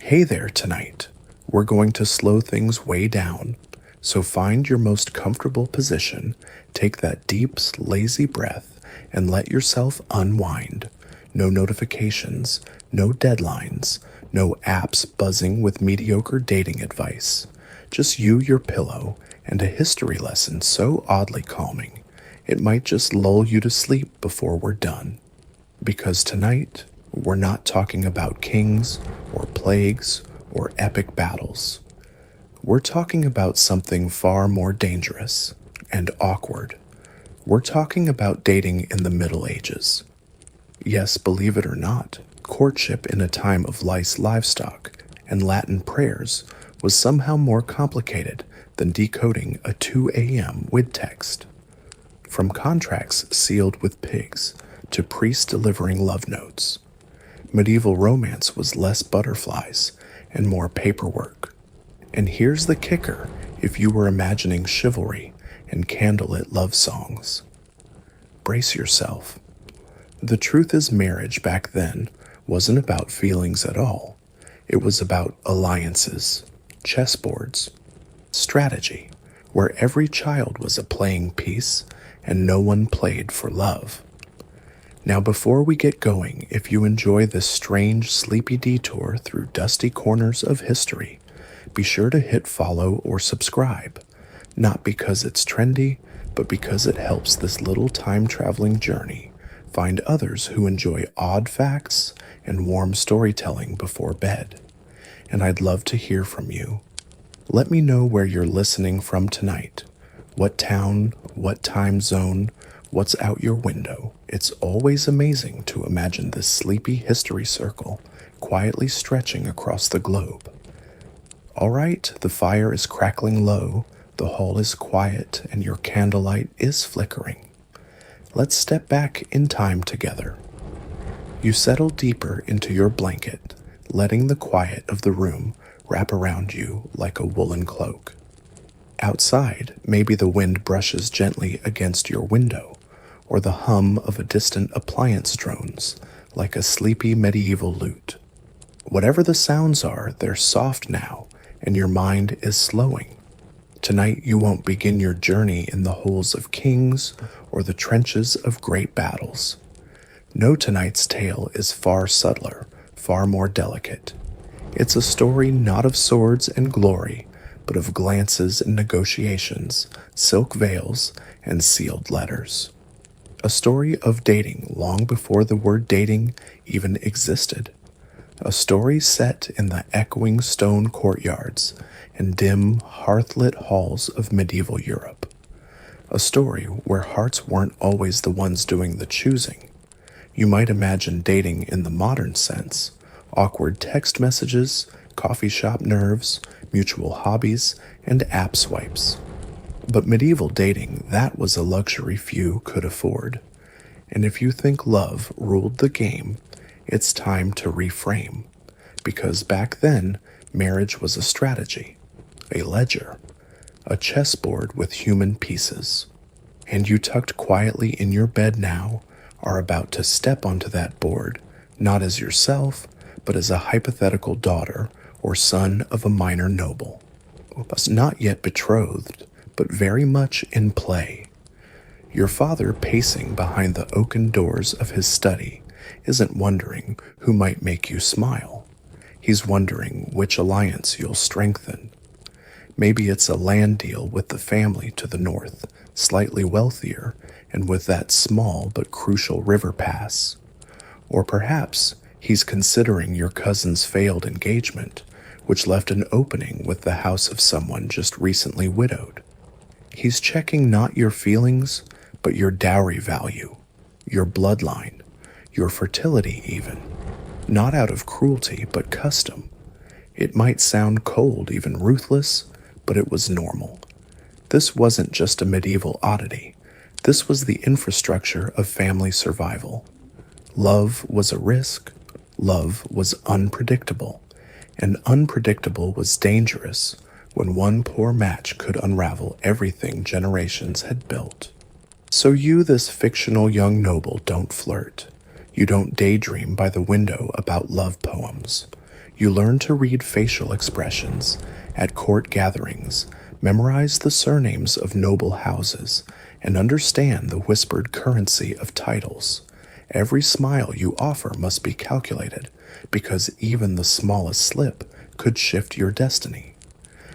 Hey there tonight. We're going to slow things way down. So find your most comfortable position, take that deep, lazy breath, and let yourself unwind. No notifications, no deadlines, no apps buzzing with mediocre dating advice. Just you, your pillow, and a history lesson so oddly calming, it might just lull you to sleep before we're done. Because tonight, we're not talking about kings or plagues or epic battles. We're talking about something far more dangerous and awkward. We're talking about dating in the Middle Ages. Yes, believe it or not, courtship in a time of lice livestock and Latin prayers was somehow more complicated than decoding a 2 a.m. WID text. From contracts sealed with pigs to priests delivering love notes, medieval romance was less butterflies and more paperwork. And here's the kicker if you were imagining chivalry and candlelit love songs. Brace yourself. The truth is, marriage back then wasn't about feelings at all. It was about alliances, chessboards, strategy, where every child was a playing piece and no one played for love. Now, before we get going, if you enjoy this strange, sleepy detour through dusty corners of history, be sure to hit follow or subscribe, not because it's trendy, but because it helps this little time-traveling journey find others who enjoy odd facts and warm storytelling before bed. And I'd love to hear from you. Let me know where you're listening from tonight. What town, what time zone, what's out your window. It's always amazing to imagine this sleepy history circle quietly stretching across the globe. All right, the fire is crackling low, the hall is quiet, and your candlelight is flickering. Let's step back in time together. You settle deeper into your blanket, letting the quiet of the room wrap around you like a woolen cloak. Outside, maybe the wind brushes gently against your window, or the hum of a distant appliance drones like a sleepy medieval lute. Whatever the sounds are, they're soft now, and your mind is slowing. Tonight you won't begin your journey in the holes of kings or the trenches of great battles. No, tonight's tale is far subtler, far more delicate. It's a story not of swords and glory, but of glances and negotiations, silk veils, and sealed letters. A story of dating long before the word dating even existed. A story set in the echoing stone courtyards and dim, hearth-lit halls of medieval Europe. A story where hearts weren't always the ones doing the choosing. You might imagine dating in the modern sense: awkward text messages, coffee shop nerves, mutual hobbies, and app swipes. But medieval dating, that was a luxury few could afford. And if you think love ruled the game, it's time to reframe. Because back then, marriage was a strategy, a ledger, a chessboard with human pieces. And you, tucked quietly in your bed now, are about to step onto that board, not as yourself, but as a hypothetical daughter or son of a minor noble. Not yet betrothed, but very much in play. Your father, pacing behind the oaken doors of his study, isn't wondering who might make you smile. He's wondering which alliance you'll strengthen. Maybe it's a land deal with the family to the north, slightly wealthier, and with that small but crucial river pass. Or perhaps he's considering your cousin's failed engagement, which left an opening with the house of someone just recently widowed. He's checking not your feelings, but your dowry value, your bloodline, your fertility even, not out of cruelty, but custom. It might sound cold, even ruthless, but it was normal. This wasn't just a medieval oddity. This was the infrastructure of family survival. Love was a risk. Love was unpredictable. And unpredictable was dangerous when one poor match could unravel everything generations had built. So you, this fictional young noble, don't flirt. You don't daydream by the window about love poems. You learn to read facial expressions at court gatherings, memorize the surnames of noble houses, and understand the whispered currency of titles. Every smile you offer must be calculated, because even the smallest slip could shift your destiny.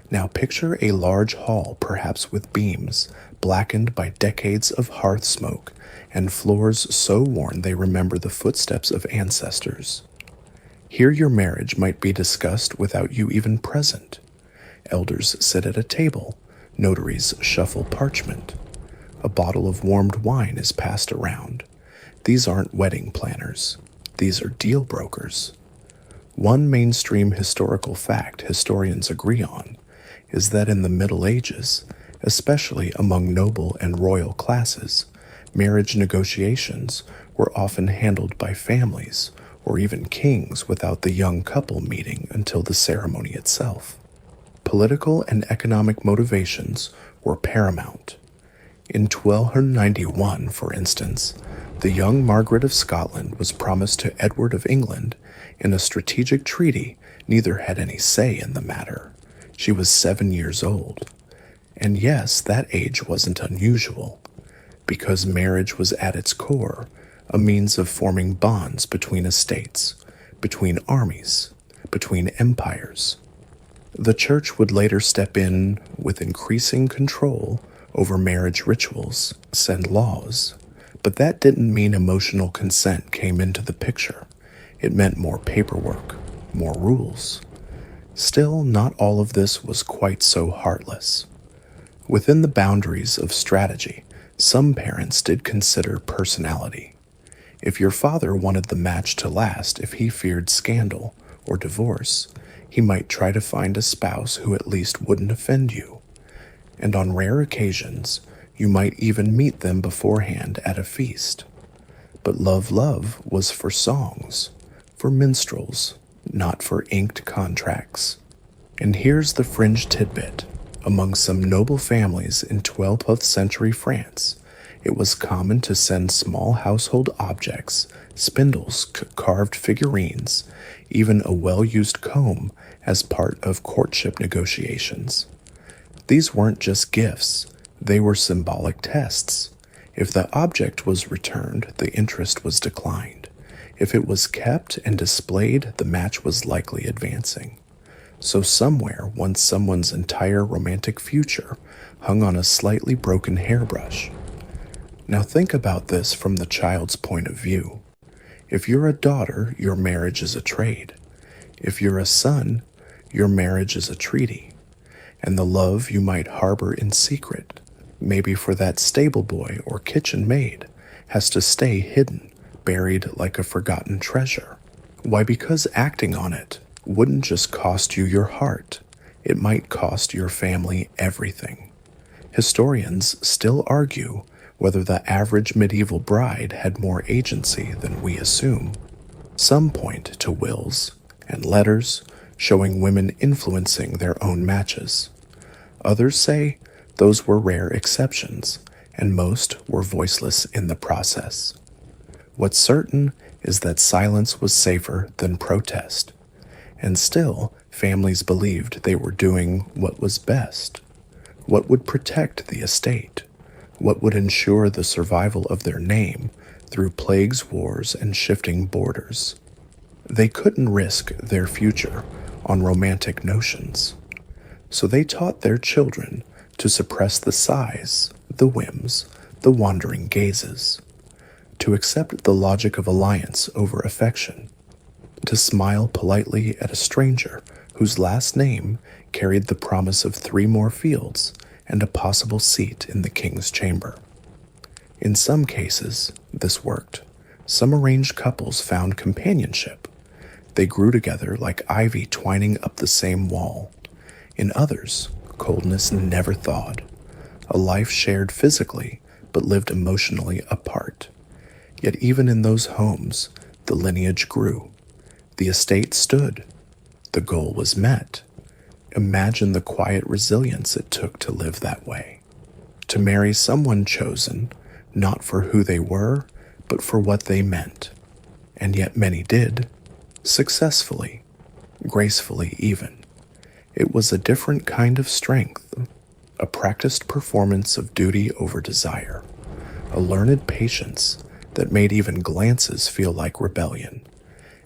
Now picture a large hall, perhaps with beams blackened by decades of hearth smoke and floors so worn they remember the footsteps of ancestors. Here your marriage might be discussed without you even present. Elders sit at a table, notaries shuffle parchment. A bottle of warmed wine is passed around. These aren't wedding planners. These are deal brokers. One mainstream historical fact historians agree on is that in the Middle Ages, especially among noble and royal classes, marriage negotiations were often handled by families or even kings without the young couple meeting until the ceremony itself. Political and economic motivations were paramount. In 1291, for instance, the young Margaret of Scotland was promised to Edward of England in a strategic treaty. Neither had any say in the matter. She was 7 years old. And yes, that age wasn't unusual, because marriage was at its core a means of forming bonds between estates, between armies, between empires. The church would later step in with increasing control over marriage rituals, send laws, but that didn't mean emotional consent came into the picture. It meant more paperwork, more rules. Still, not all of this was quite so heartless. Within the boundaries of strategy, some parents did consider personality. If your father wanted the match to last, if he feared scandal or divorce, he might try to find a spouse who at least wouldn't offend you. And on rare occasions, you might even meet them beforehand at a feast. But love was for songs, for minstrels, not for inked contracts. And here's the fringe tidbit. Among some noble families in 12th century France, it was common to send small household objects, spindles, carved figurines, even a well-used comb as part of courtship negotiations. These weren't just gifts, they were symbolic tests. If the object was returned, the interest was declined. If it was kept and displayed, the match was likely advancing. So somewhere, once someone's entire romantic future hung on a slightly broken hairbrush. Now think about this from the child's point of view. If you're a daughter, your marriage is a trade. If you're a son, your marriage is a treaty. And the love you might harbor in secret, maybe for that stable boy or kitchen maid, has to stay hidden, buried like a forgotten treasure. Why? Because acting on it wouldn't just cost you your heart, it might cost your family everything. Historians still argue whether the average medieval bride had more agency than we assume. Some point to wills and letters showing women influencing their own matches. Others say those were rare exceptions, and most were voiceless in the process. What's certain is that silence was safer than protest. And still, families believed they were doing what was best, what would protect the estate, what would ensure the survival of their name through plagues, wars, and shifting borders. They couldn't risk their future on romantic notions, so they taught their children to suppress the sighs, the whims, the wandering gazes, to accept the logic of alliance over affection, to smile politely at a stranger whose last name carried the promise of 3 more fields and a possible seat in the king's chamber. In some cases, this worked. Some arranged couples found companionship. They grew together like ivy twining up the same wall. In others, coldness never thawed. A life shared physically, but lived emotionally apart. Yet even in those homes, the lineage grew. The estate stood. The goal was met. Imagine the quiet resilience it took to live that way. To marry someone chosen, not for who they were, but for what they meant. And yet many did, successfully. gracefully even. It was a different kind of strength, a practiced performance of duty over desire, a learned patience that made even glances feel like rebellion.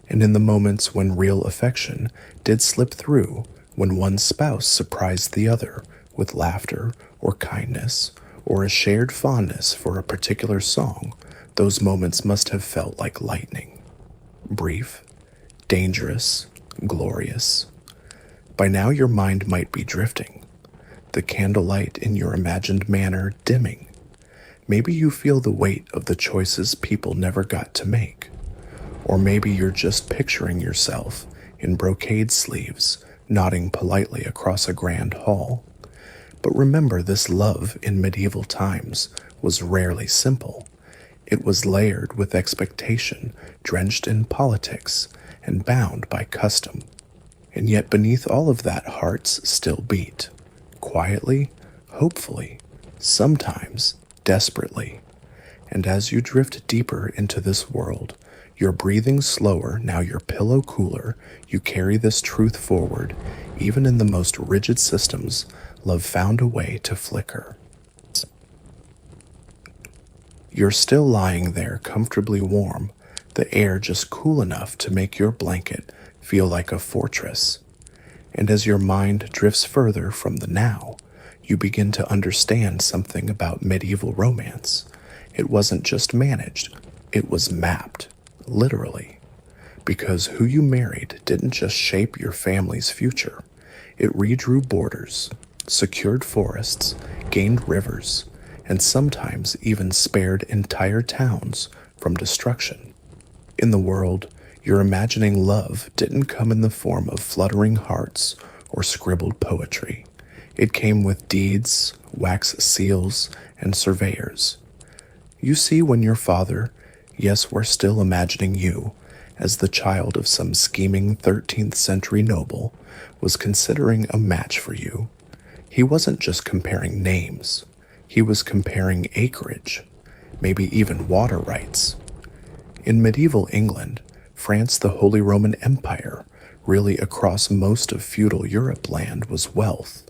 And in the moments when real affection did slip through, when one spouse surprised the other with laughter or kindness or a shared fondness for a particular song, those moments must have felt like lightning. Brief, dangerous, glorious. By now your mind might be drifting, the candlelight in your imagined manner dimming. Maybe you feel the weight of the choices people never got to make. Or maybe you're just picturing yourself in brocade sleeves, nodding politely across a grand hall. But remember, this love in medieval times was rarely simple. It was layered with expectation, drenched in politics, and bound by custom. And yet beneath all of that, hearts still beat. Quietly, hopefully, sometimes desperately. And as you drift deeper into this world, you're breathing slower, now your pillow cooler, you carry this truth forward. Even in the most rigid systems, love found a way to flicker. You're still lying there comfortably warm, the air just cool enough to make your blanket feel like a fortress. And as your mind drifts further from the now, you begin to understand something about medieval romance. It wasn't just managed, it was mapped, literally. Because who you married didn't just shape your family's future, it redrew borders, secured forests, gained rivers, and sometimes even spared entire towns from destruction. In the world, you're imagining love didn't come in the form of fluttering hearts or scribbled poetry. It came with deeds, wax seals, and surveyors. You see, when your father, yes, we're still imagining you, as the child of some scheming 13th century noble, was considering a match for you, he wasn't just comparing names. He was comparing acreage, maybe even water rights. In medieval England, France, the Holy Roman Empire, really across most of feudal Europe land was wealth.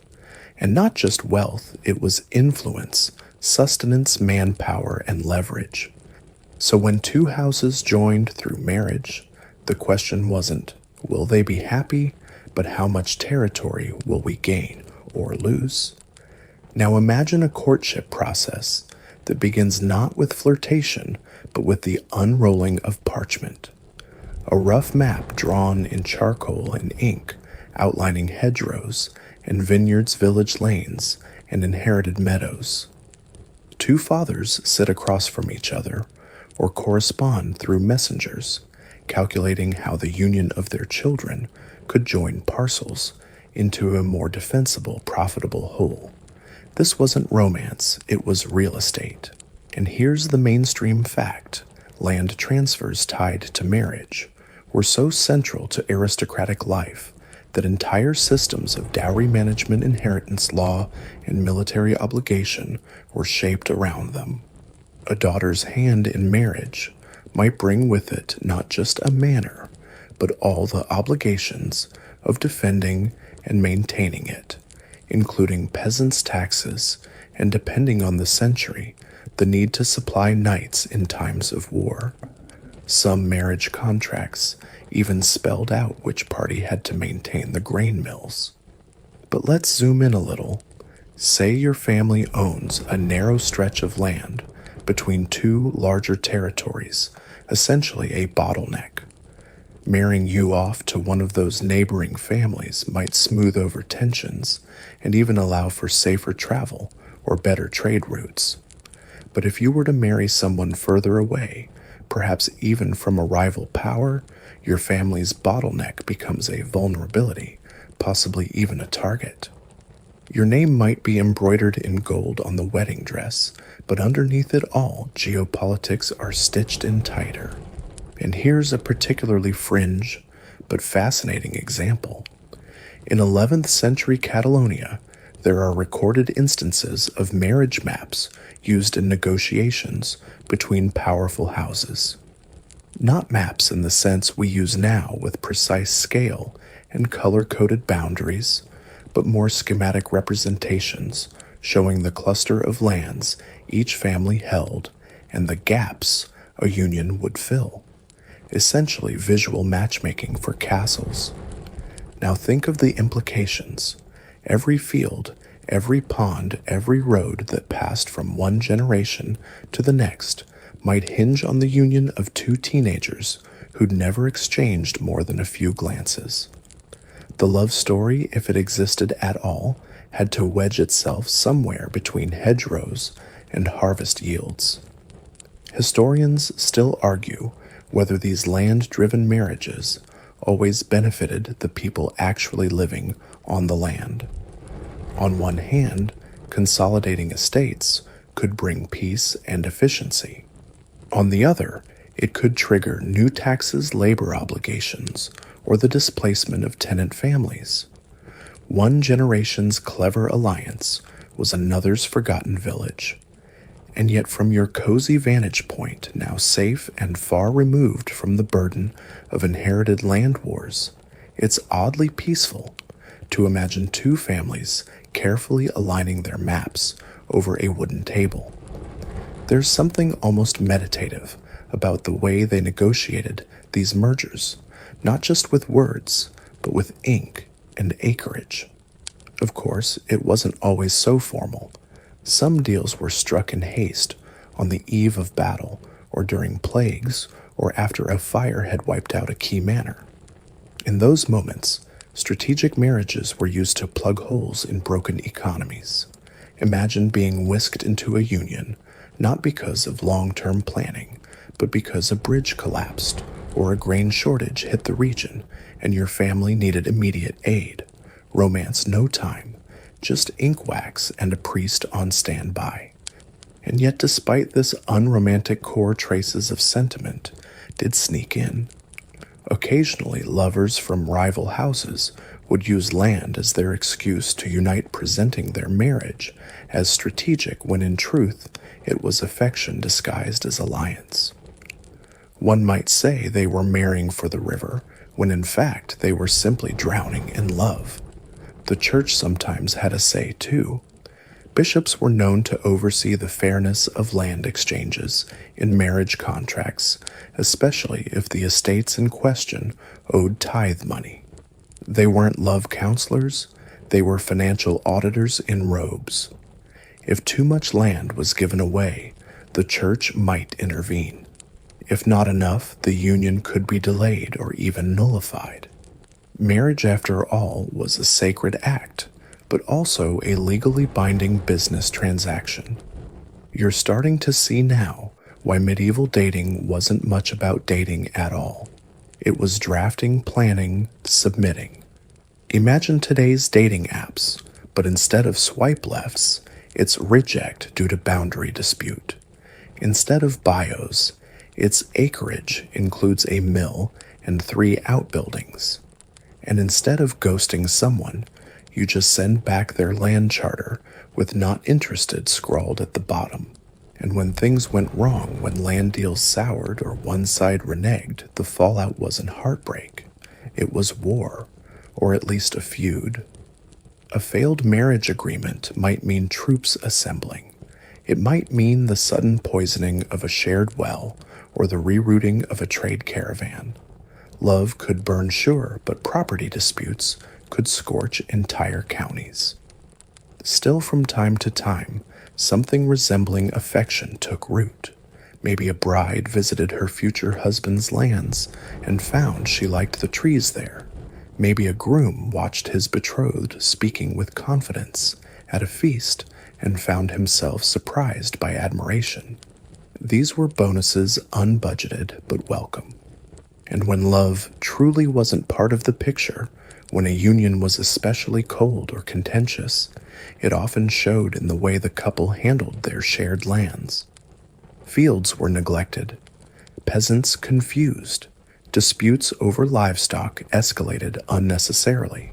And not just wealth, it was influence, sustenance, manpower, and leverage. So when two houses joined through marriage, the question wasn't, will they be happy, but how much territory will we gain or lose? Now imagine a courtship process that begins not with flirtation, but with the unrolling of parchment. A rough map drawn in charcoal and ink, outlining hedgerows and vineyards, village lanes, and inherited meadows. Two fathers sit across from each other, or correspond through messengers, calculating how the union of their children could join parcels into a more defensible, profitable whole. This wasn't romance, it was real estate. And here's the mainstream fact. Land transfers tied to marriage were so central to aristocratic life that entire systems of dowry management, inheritance law, and military obligation were shaped around them. A daughter's hand in marriage might bring with it not just a manor, but all the obligations of defending and maintaining it, including peasants' taxes, and depending on the century, the need to supply knights in times of war. Some marriage contracts even spelled out which party had to maintain the grain mills. But let's zoom in a little. Say your family owns a narrow stretch of land between two larger territories, essentially a bottleneck. Marrying you off to one of those neighboring families might smooth over tensions and even allow for safer travel or better trade routes. But if you were to marry someone further away, perhaps even from a rival power, your family's bottleneck becomes a vulnerability, possibly even a target. Your name might be embroidered in gold on the wedding dress, but underneath it all, geopolitics are stitched in tighter. And here's a particularly fringe but fascinating example. In 11th century Catalonia, there are recorded instances of marriage maps used in negotiations between powerful houses. Not maps in the sense we use now with precise scale and color-coded boundaries, but more schematic representations showing the cluster of lands each family held and the gaps a union would fill. Essentially visual matchmaking for castles. Now think of the implications. Every field, every pond, every road that passed from one generation to the next might hinge on the union of two teenagers who'd never exchanged more than a few glances. The love story, if it existed at all, had to wedge itself somewhere between hedgerows and harvest yields. Historians still argue whether these land-driven marriages always benefited the people actually living on the land. On one hand, consolidating estates could bring peace and efficiency. On the other, it could trigger new taxes, labor obligations, or the displacement of tenant families. One generation's clever alliance was another's forgotten village. And yet from your cozy vantage point, now safe and far removed from the burden of inherited land wars, it's oddly peaceful to imagine two families carefully aligning their maps over a wooden table. There's something almost meditative about the way they negotiated these mergers, not just with words, but with ink and acreage. Of course, it wasn't always so formal. Some deals were struck in haste, on the eve of battle, or during plagues, or after a fire had wiped out a key manor. In those moments, strategic marriages were used to plug holes in broken economies. Imagine being whisked into a union, not because of long-term planning, but because a bridge collapsed, or a grain shortage hit the region, and your family needed immediate aid. Romance no time, just ink wax and a priest on standby. And yet despite this unromantic core, traces of sentiment did sneak in. Occasionally, lovers from rival houses would use land as their excuse to unite, presenting their marriage as strategic when in truth it was affection disguised as alliance. One might say they were marrying for the river, when in fact they were simply drowning in love. The church sometimes had a say too. Bishops were known to oversee the fairness of land exchanges in marriage contracts, especially if the estates in question owed tithe money. They weren't love counselors, they were financial auditors in robes. If too much land was given away, the church might intervene. If not enough, the union could be delayed or even nullified. Marriage, after all, was a sacred act, but also a legally binding business transaction. You're starting to see now why medieval dating wasn't much about dating at all. It was drafting, planning, submitting. Imagine today's dating apps, but instead of swipe lefts, it's reject due to boundary dispute. Instead of bios, its acreage includes a mill and 3 outbuildings. And instead of ghosting someone, you just send back their land charter with "not interested" scrawled at the bottom. And when things went wrong, when land deals soured or one side reneged, the fallout wasn't heartbreak. It was war, or at least a feud. A failed marriage agreement might mean troops assembling. It might mean the sudden poisoning of a shared well or the rerouting of a trade caravan. Love could burn sure, but property disputes could scorch entire counties. Still, from time to time, something resembling affection took root. Maybe a bride visited her future husband's lands and found she liked the trees there. Maybe a groom watched his betrothed speaking with confidence at a feast and found himself surprised by admiration. These were bonuses, unbudgeted but welcome. And when love truly wasn't part of the picture, when a union was especially cold or contentious, it often showed in the way the couple handled their shared lands. Fields were neglected, peasants confused, disputes over livestock escalated unnecessarily.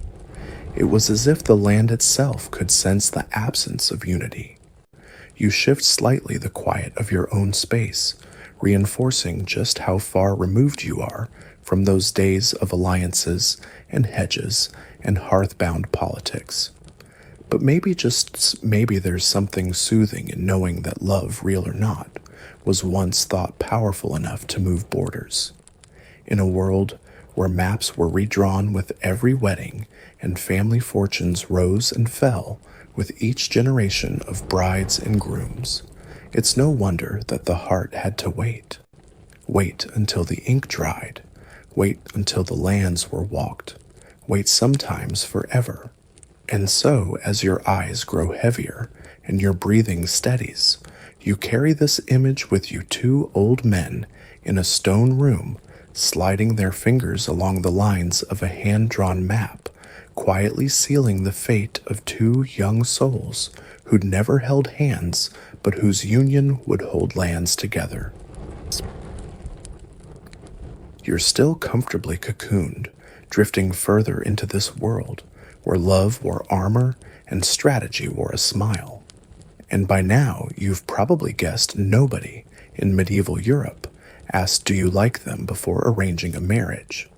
It was as if the land itself could sense the absence of unity. You shift slightly the quiet of your own space, reinforcing just how far removed you are from those days of alliances and hedges and hearth-bound politics. But maybe, just maybe, there's something soothing in knowing that love, real or not, was once thought powerful enough to move borders. In a world where maps were redrawn with every wedding and family fortunes rose and fell with each generation of brides and grooms, it's no wonder that the heart had to wait. Wait until the ink dried. Wait until the lands were walked. Wait sometimes forever. And so, as your eyes grow heavier and your breathing steadies, you carry this image with you, two old men in a stone room, sliding their fingers along the lines of a hand-drawn map, quietly sealing the fate of two young souls who'd never held hands, but whose union would hold lands together. You're still comfortably cocooned, drifting further into this world where love wore armor and strategy wore a smile. And by now, you've probably guessed nobody in medieval Europe asked, "Do you like them?" before arranging a marriage.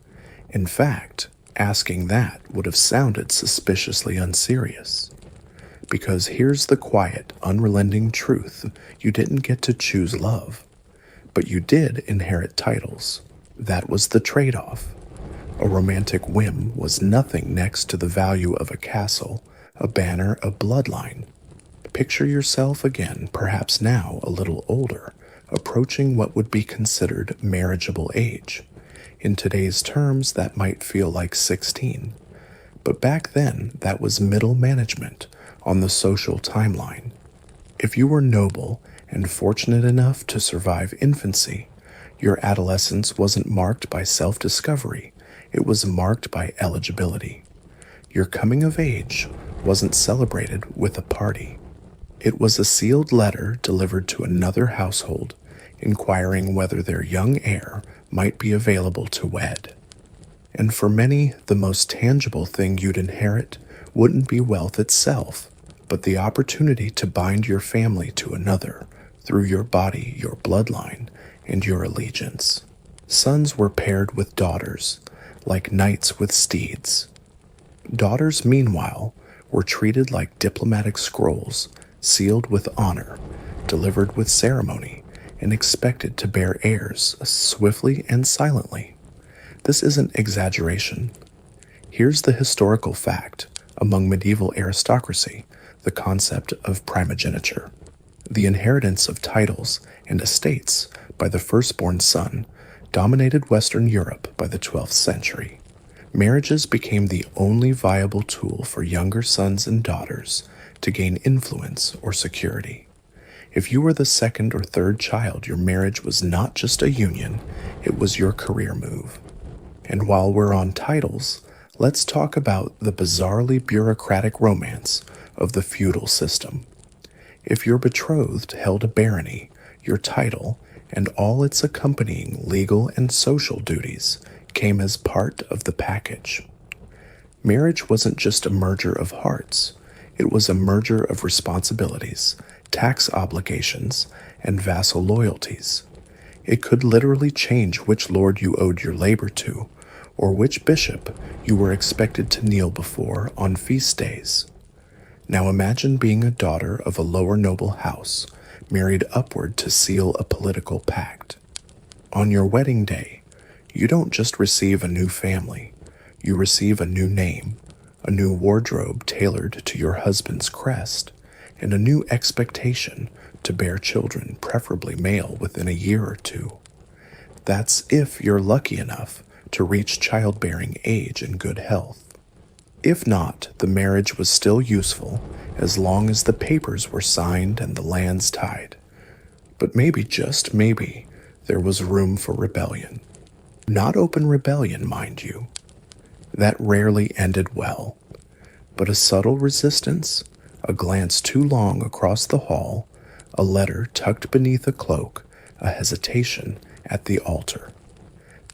In fact, asking that would have sounded suspiciously unserious. Because here's the quiet, unrelenting truth: you didn't get to choose love, but you did inherit titles. That was the trade-off. A romantic whim was nothing next to the value of a castle, a banner, a bloodline. Picture yourself again, perhaps now a little older, approaching what would be considered marriageable age. In today's terms, that might feel like 16. But back then, that was middle management on the social timeline. If you were noble and fortunate enough to survive infancy, your adolescence wasn't marked by self-discovery, it was marked by eligibility. Your coming of age wasn't celebrated with a party. It was a sealed letter delivered to another household, inquiring whether their young heir might be available to wed. And for many, the most tangible thing you'd inherit wouldn't be wealth itself, but the opportunity to bind your family to another through your body, your bloodline, and your allegiance. Sons were paired with daughters, like knights with steeds. Daughters, meanwhile, were treated like diplomatic scrolls, sealed with honor, delivered with ceremony, and expected to bear heirs swiftly and silently. This isn't exaggeration. Here's the historical fact: among medieval aristocracy, the concept of primogeniture, the inheritance of titles and estates by the firstborn son, dominated Western Europe by the 12th century. Marriages became the only viable tool for younger sons and daughters to gain influence or security. If you were the second or third child, your marriage was not just a union, it was your career move. And while we're on titles, let's talk about the bizarrely bureaucratic romance of the feudal system. If your betrothed held a barony, your title and all its accompanying legal and social duties came as part of the package. Marriage wasn't just a merger of hearts, it was a merger of responsibilities, tax obligations, and vassal loyalties. It could literally change which lord you owed your labor to, or which bishop you were expected to kneel before on feast days. Now imagine being a daughter of a lower noble house, married upward to seal a political pact. On your wedding day, you don't just receive a new family, you receive a new name, a new wardrobe tailored to your husband's crest, and a new expectation to bear children, preferably male, within a year or two. That's if you're lucky enough to reach childbearing age and good health. If not, the marriage was still useful as long as the papers were signed and the lands tied. But maybe, just maybe, there was room for rebellion. Not open rebellion, mind you. That rarely ended well. But a subtle resistance, a glance too long across the hall, a letter tucked beneath a cloak, a hesitation at the altar.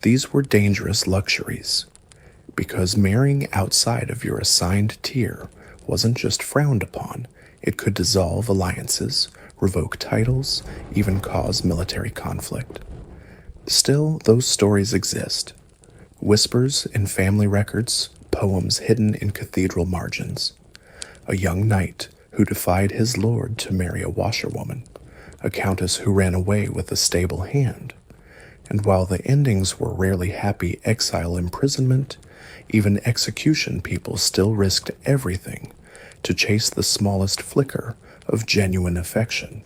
These were dangerous luxuries, because marrying outside of your assigned tier wasn't just frowned upon, it could dissolve alliances, revoke titles, even cause military conflict. Still, those stories exist. whispers in family records, poems hidden in cathedral margins. A young knight who defied his lord to marry a washerwoman, a countess who ran away with a stable hand. And while the endings were rarely happy exile imprisonment, even execution people still risked everything to chase the smallest flicker of genuine affection.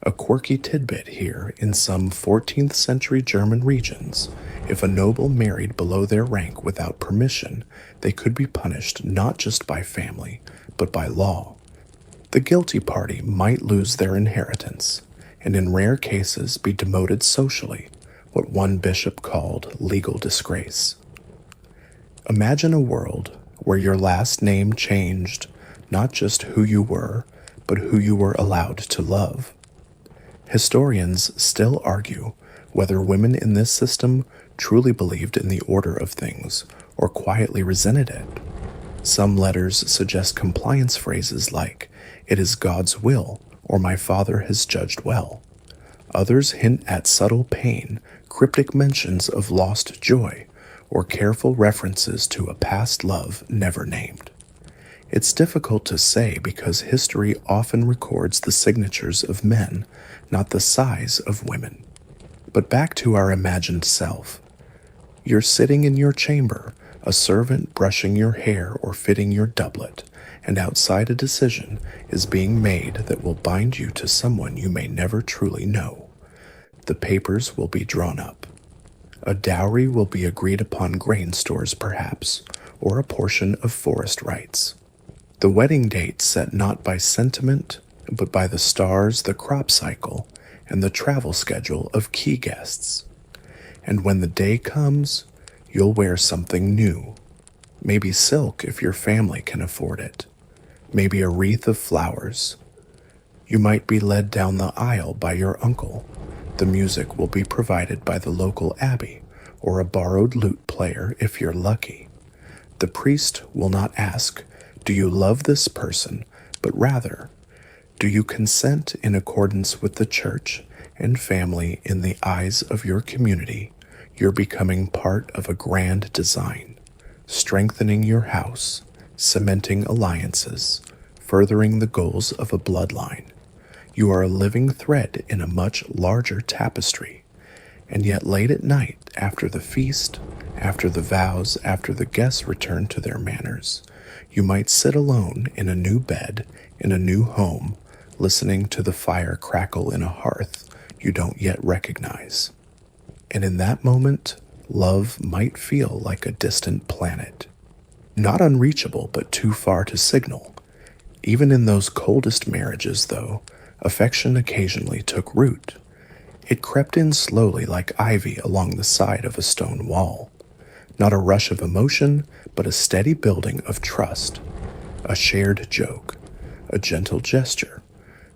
A quirky tidbit here: in some 14th century German regions, if a noble married below their rank without permission, they could be punished not just by family, but by law. The guilty party might lose their inheritance, and in rare cases be demoted socially, what one bishop called legal disgrace. Imagine a world where your last name changed not just who you were, but who you were allowed to love. Historians still argue whether women in this system truly believed in the order of things or quietly resented it. Some letters suggest compliance phrases like, "It is God's will," or "My father has judged well." Others hint at subtle pain, cryptic mentions of lost joy, or careful references to a past love never named. It's difficult to say because history often records the signatures of men, not the size of women. But back to our imagined self. You're sitting in your chamber, a servant brushing your hair or fitting your doublet, and outside a decision is being made that will bind you to someone you may never truly know. The papers will be drawn up. A dowry will be agreed upon, grain stores perhaps, or a portion of forest rights. The wedding date set not by sentiment, but by the stars, the crop cycle, and the travel schedule of key guests. And when the day comes, you'll wear something new. Maybe silk if your family can afford it. Maybe a wreath of flowers. You might be led down the aisle by your uncle. The music will be provided by the local abbey, or a borrowed lute player if you're lucky. The priest will not ask, "Do you love this person?" but rather, "Do you consent in accordance with the church and family in the eyes of your community? You're becoming part of a grand design, strengthening your house, cementing alliances, furthering the goals of a bloodline. You are a living thread in a much larger tapestry." And yet late at night, after the feast, after the vows, after the guests return to their manners, you might sit alone in a new bed, in a new home, listening to the fire crackle in a hearth you don't yet recognize. And in that moment, love might feel like a distant planet. Not unreachable, but too far to signal. Even in those coldest marriages, though, affection occasionally took root. It crept in slowly like ivy along the side of a stone wall. Not a rush of emotion, but a steady building of trust. A shared joke, a gentle gesture,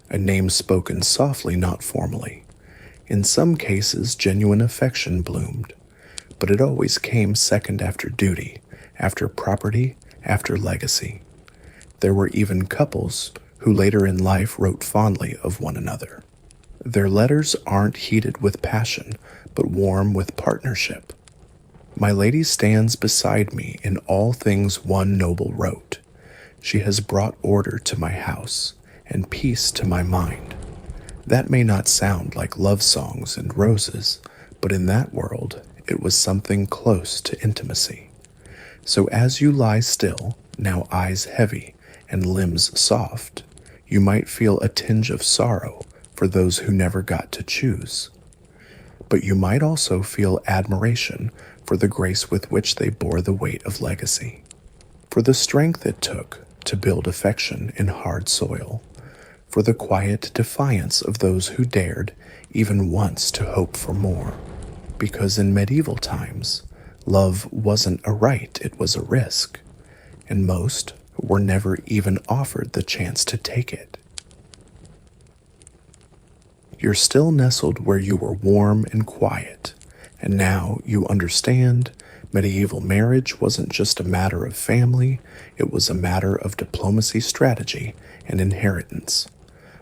a name spoken softly, not formally. In some cases, genuine affection bloomed, but it always came second after duty, after property, after legacy. There were even couples who later in life wrote fondly of one another. Their letters aren't heated with passion, but warm with partnership. "My lady stands beside me in all things one noble wrote. She has brought order to my house and peace to my mind." That may not sound like love songs and roses, but in that world, it was something close to intimacy. So as you lie still, now eyes heavy and limbs soft, you might feel a tinge of sorrow for those who never got to choose. But you might also feel admiration for the grace with which they bore the weight of legacy, for the strength it took to build affection in hard soil, for the quiet defiance of those who dared even once to hope for more. Because in medieval times, love wasn't a right, it was a risk, and most were never even offered the chance to take it. You're still nestled where you were warm and quiet, and now you understand medieval marriage wasn't just a matter of family, it was a matter of diplomacy, strategy, and inheritance.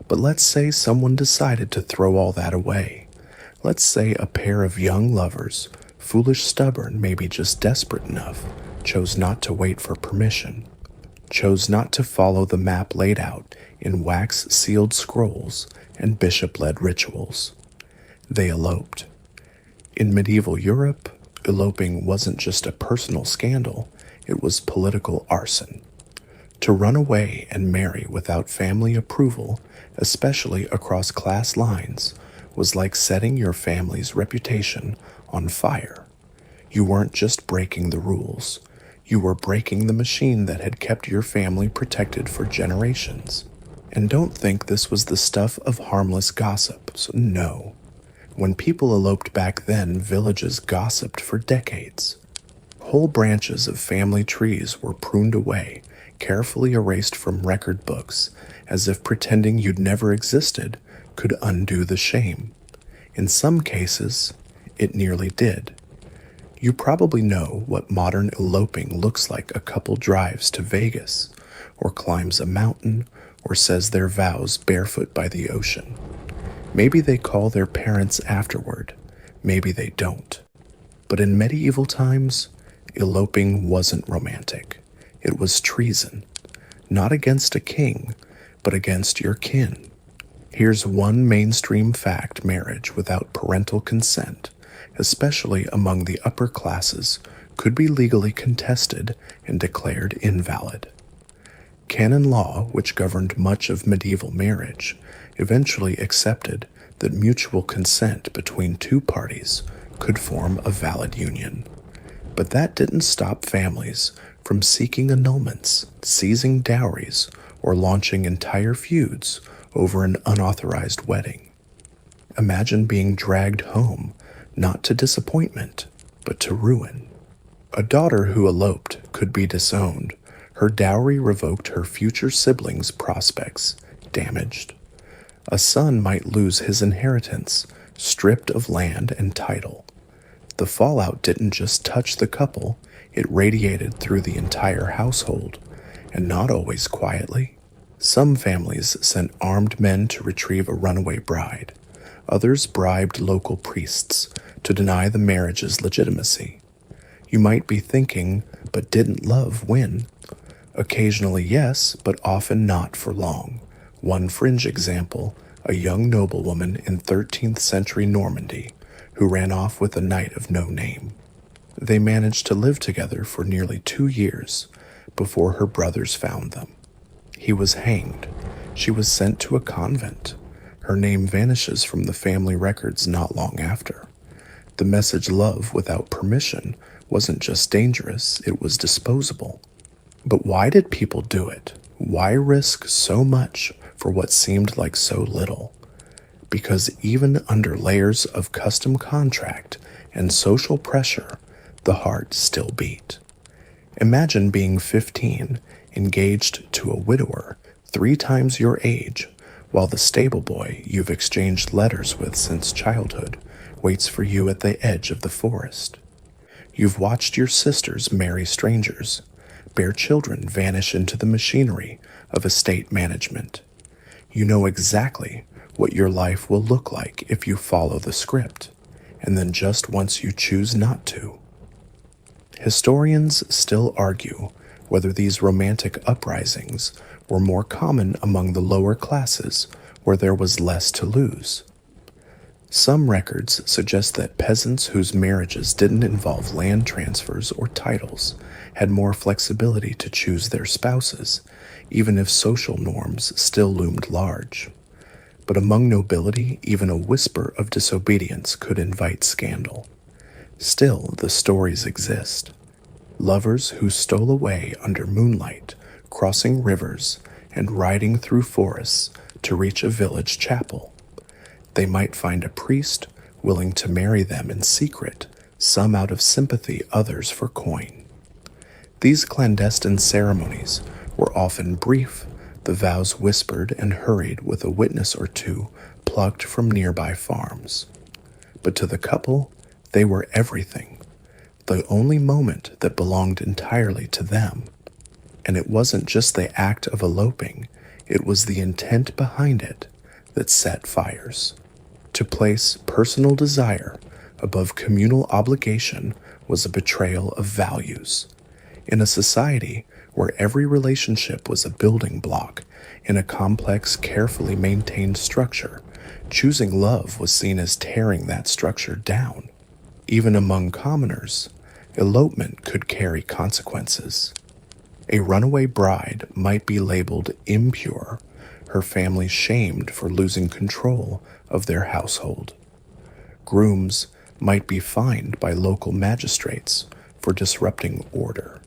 But let's say someone decided to throw all that away. Let's say a pair of young lovers foolish, stubborn, maybe just desperate enough, chose not to wait for permission, chose not to follow the map laid out in wax-sealed scrolls and bishop-led rituals. They eloped. In medieval Europe, eloping wasn't just a personal scandal, it was political arson. To run away and marry without family approval, especially across class lines, was like setting your family's reputation on fire. You weren't just breaking the rules, you were breaking the machine that had kept your family protected for generations. And don't think this was the stuff of harmless gossips. No. When people eloped back then, villages gossiped for decades. Whole branches of family trees were pruned away, carefully erased from record books, as if pretending you'd never existed could undo the shame. In some cases, it nearly did. You probably know what modern eloping looks like. A couple drives to Vegas, or climbs a mountain, or says their vows barefoot by the ocean. Maybe they call their parents afterward, maybe they don't. But in medieval times, eloping wasn't romantic. It was treason, not against a king, but against your kin. Here's one mainstream fact: marriage without parental consent, especially among the upper classes, could be legally contested and declared invalid. Canon law, which governed much of medieval marriage, eventually accepted that mutual consent between two parties could form a valid union. But that didn't stop families from seeking annulments, seizing dowries, or launching entire feuds over an unauthorized wedding. Imagine being dragged home, not to disappointment, but to ruin. A daughter who eloped could be disowned, her dowry revoked, her future siblings' prospects damaged. A son might lose his inheritance, stripped of land and title. The fallout didn't just touch the couple, it radiated through the entire household, and not always quietly. Some families sent armed men to retrieve a runaway bride. Others bribed local priests to deny the marriage's legitimacy. You might be thinking, but didn't love win? Occasionally yes, but often not for long. One fringe example, a young noblewoman in 13th century Normandy who ran off with a knight of no name. They managed to live together for nearly 2 years before her brothers found them. He was hanged. She was sent to a convent. Her name vanishes from the family records not long after. The message love without permission wasn't just dangerous, it was disposable. But why did people do it? Why risk so much for what seemed like so little? Because even under layers of custom contract and social pressure, the heart still beat. Imagine being 15, engaged to a widower 3 times your age, while the stable boy you've exchanged letters with since childhood waits for you at the edge of the forest. You've watched your sisters marry strangers, bear children vanish into the machinery of estate management. You know exactly what your life will look like if you follow the script, and then just once you choose not to. Historians still argue whether these romantic uprisings were more common among the lower classes where there was less to lose. Some records suggest that peasants whose marriages didn't involve land transfers or titles had more flexibility to choose their spouses, even if social norms still loomed large. But among nobility, even a whisper of disobedience could invite scandal. Still, the stories exist. Lovers who stole away under moonlight, crossing rivers, and riding through forests to reach a village chapel. They might find a priest willing to marry them in secret, some out of sympathy, others for coin. These clandestine ceremonies were often brief, the vows whispered and hurried with a witness or two plucked from nearby farms. But to the couple, they were everything, the only moment that belonged entirely to them. And it wasn't just the act of eloping, it was the intent behind it that set fires. To place personal desire above communal obligation was a betrayal of values. In a society where every relationship was a building block in a complex, carefully maintained structure, choosing love was seen as tearing that structure down. Even among commoners, elopement could carry consequences. A runaway bride might be labeled impure, her family shamed for losing control of their household. Grooms might be fined by local magistrates for disrupting order.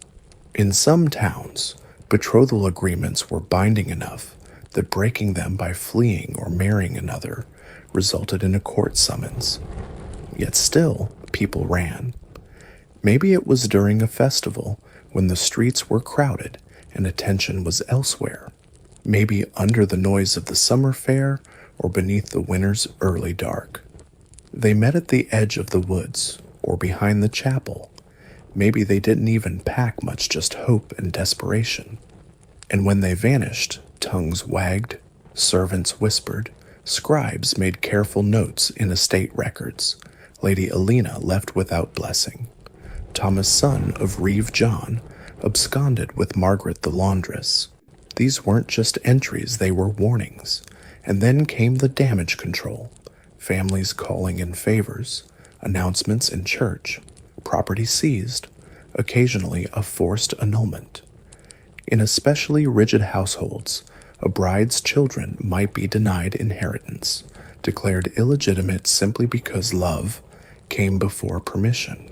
In some towns, betrothal agreements were binding enough that breaking them by fleeing or marrying another resulted in a court summons. Yet still, people ran. Maybe it was during a festival when the streets were crowded and attention was elsewhere. Maybe under the noise of the summer fair or beneath the winter's early dark. They met at the edge of the woods or behind the chapel. Maybe they didn't even pack much, just hope and desperation. And when they vanished, tongues wagged, servants whispered, scribes made careful notes in estate records. Lady Alina left without blessing. Thomas, son of Reeve John, absconded with Margaret the laundress. These weren't just entries, they were warnings. And then came the damage control. Families calling in favors, announcements in church, property seized, occasionally a forced annulment. In especially rigid households, a bride's children might be denied inheritance, declared illegitimate simply because love came before permission.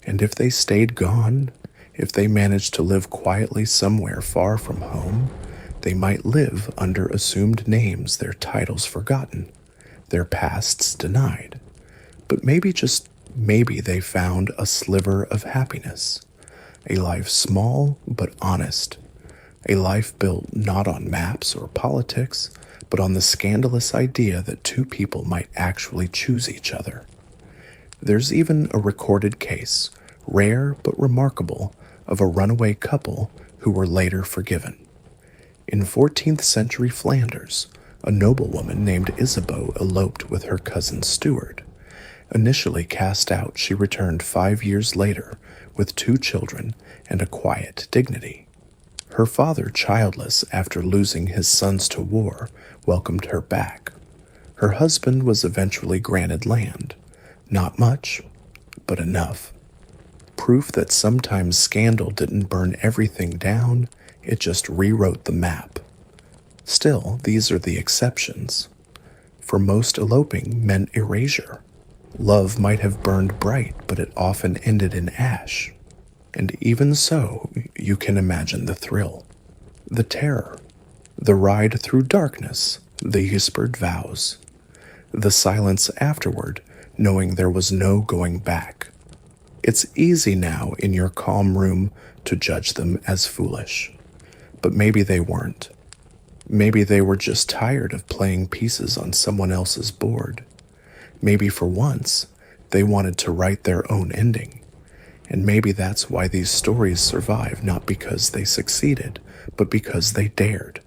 And if they stayed gone, if they managed to live quietly somewhere far from home, they might live under assumed names, their titles forgotten, their pasts denied. But maybe, just maybe, they found a sliver of happiness, a life small but honest, a life built not on maps or politics, but on the scandalous idea that two people might actually choose each other. There's even a recorded case, rare but remarkable, of a runaway couple who were later forgiven. In 14th century Flanders, a noblewoman named Isabeau eloped with her cousin Stuart. Initially cast out, she returned 5 years later with 2 children and a quiet dignity. Her father, childless after losing his sons to war, welcomed her back. Her husband was eventually granted land. Not much, but enough. Proof that sometimes scandal didn't burn everything down, it just rewrote the map. Still, these are the exceptions. For most, eloping meant erasure. Love might have burned bright, but it often ended in ash. And even so, you can imagine the thrill, the terror, the ride through darkness, the whispered vows, the silence afterward, knowing there was no going back. It's easy now in your calm room to judge them as foolish. But maybe they weren't. Maybe they were just tired of playing pieces on someone else's board. Maybe for once, they wanted to write their own ending. And maybe that's why these stories survive, not because they succeeded, but because they dared.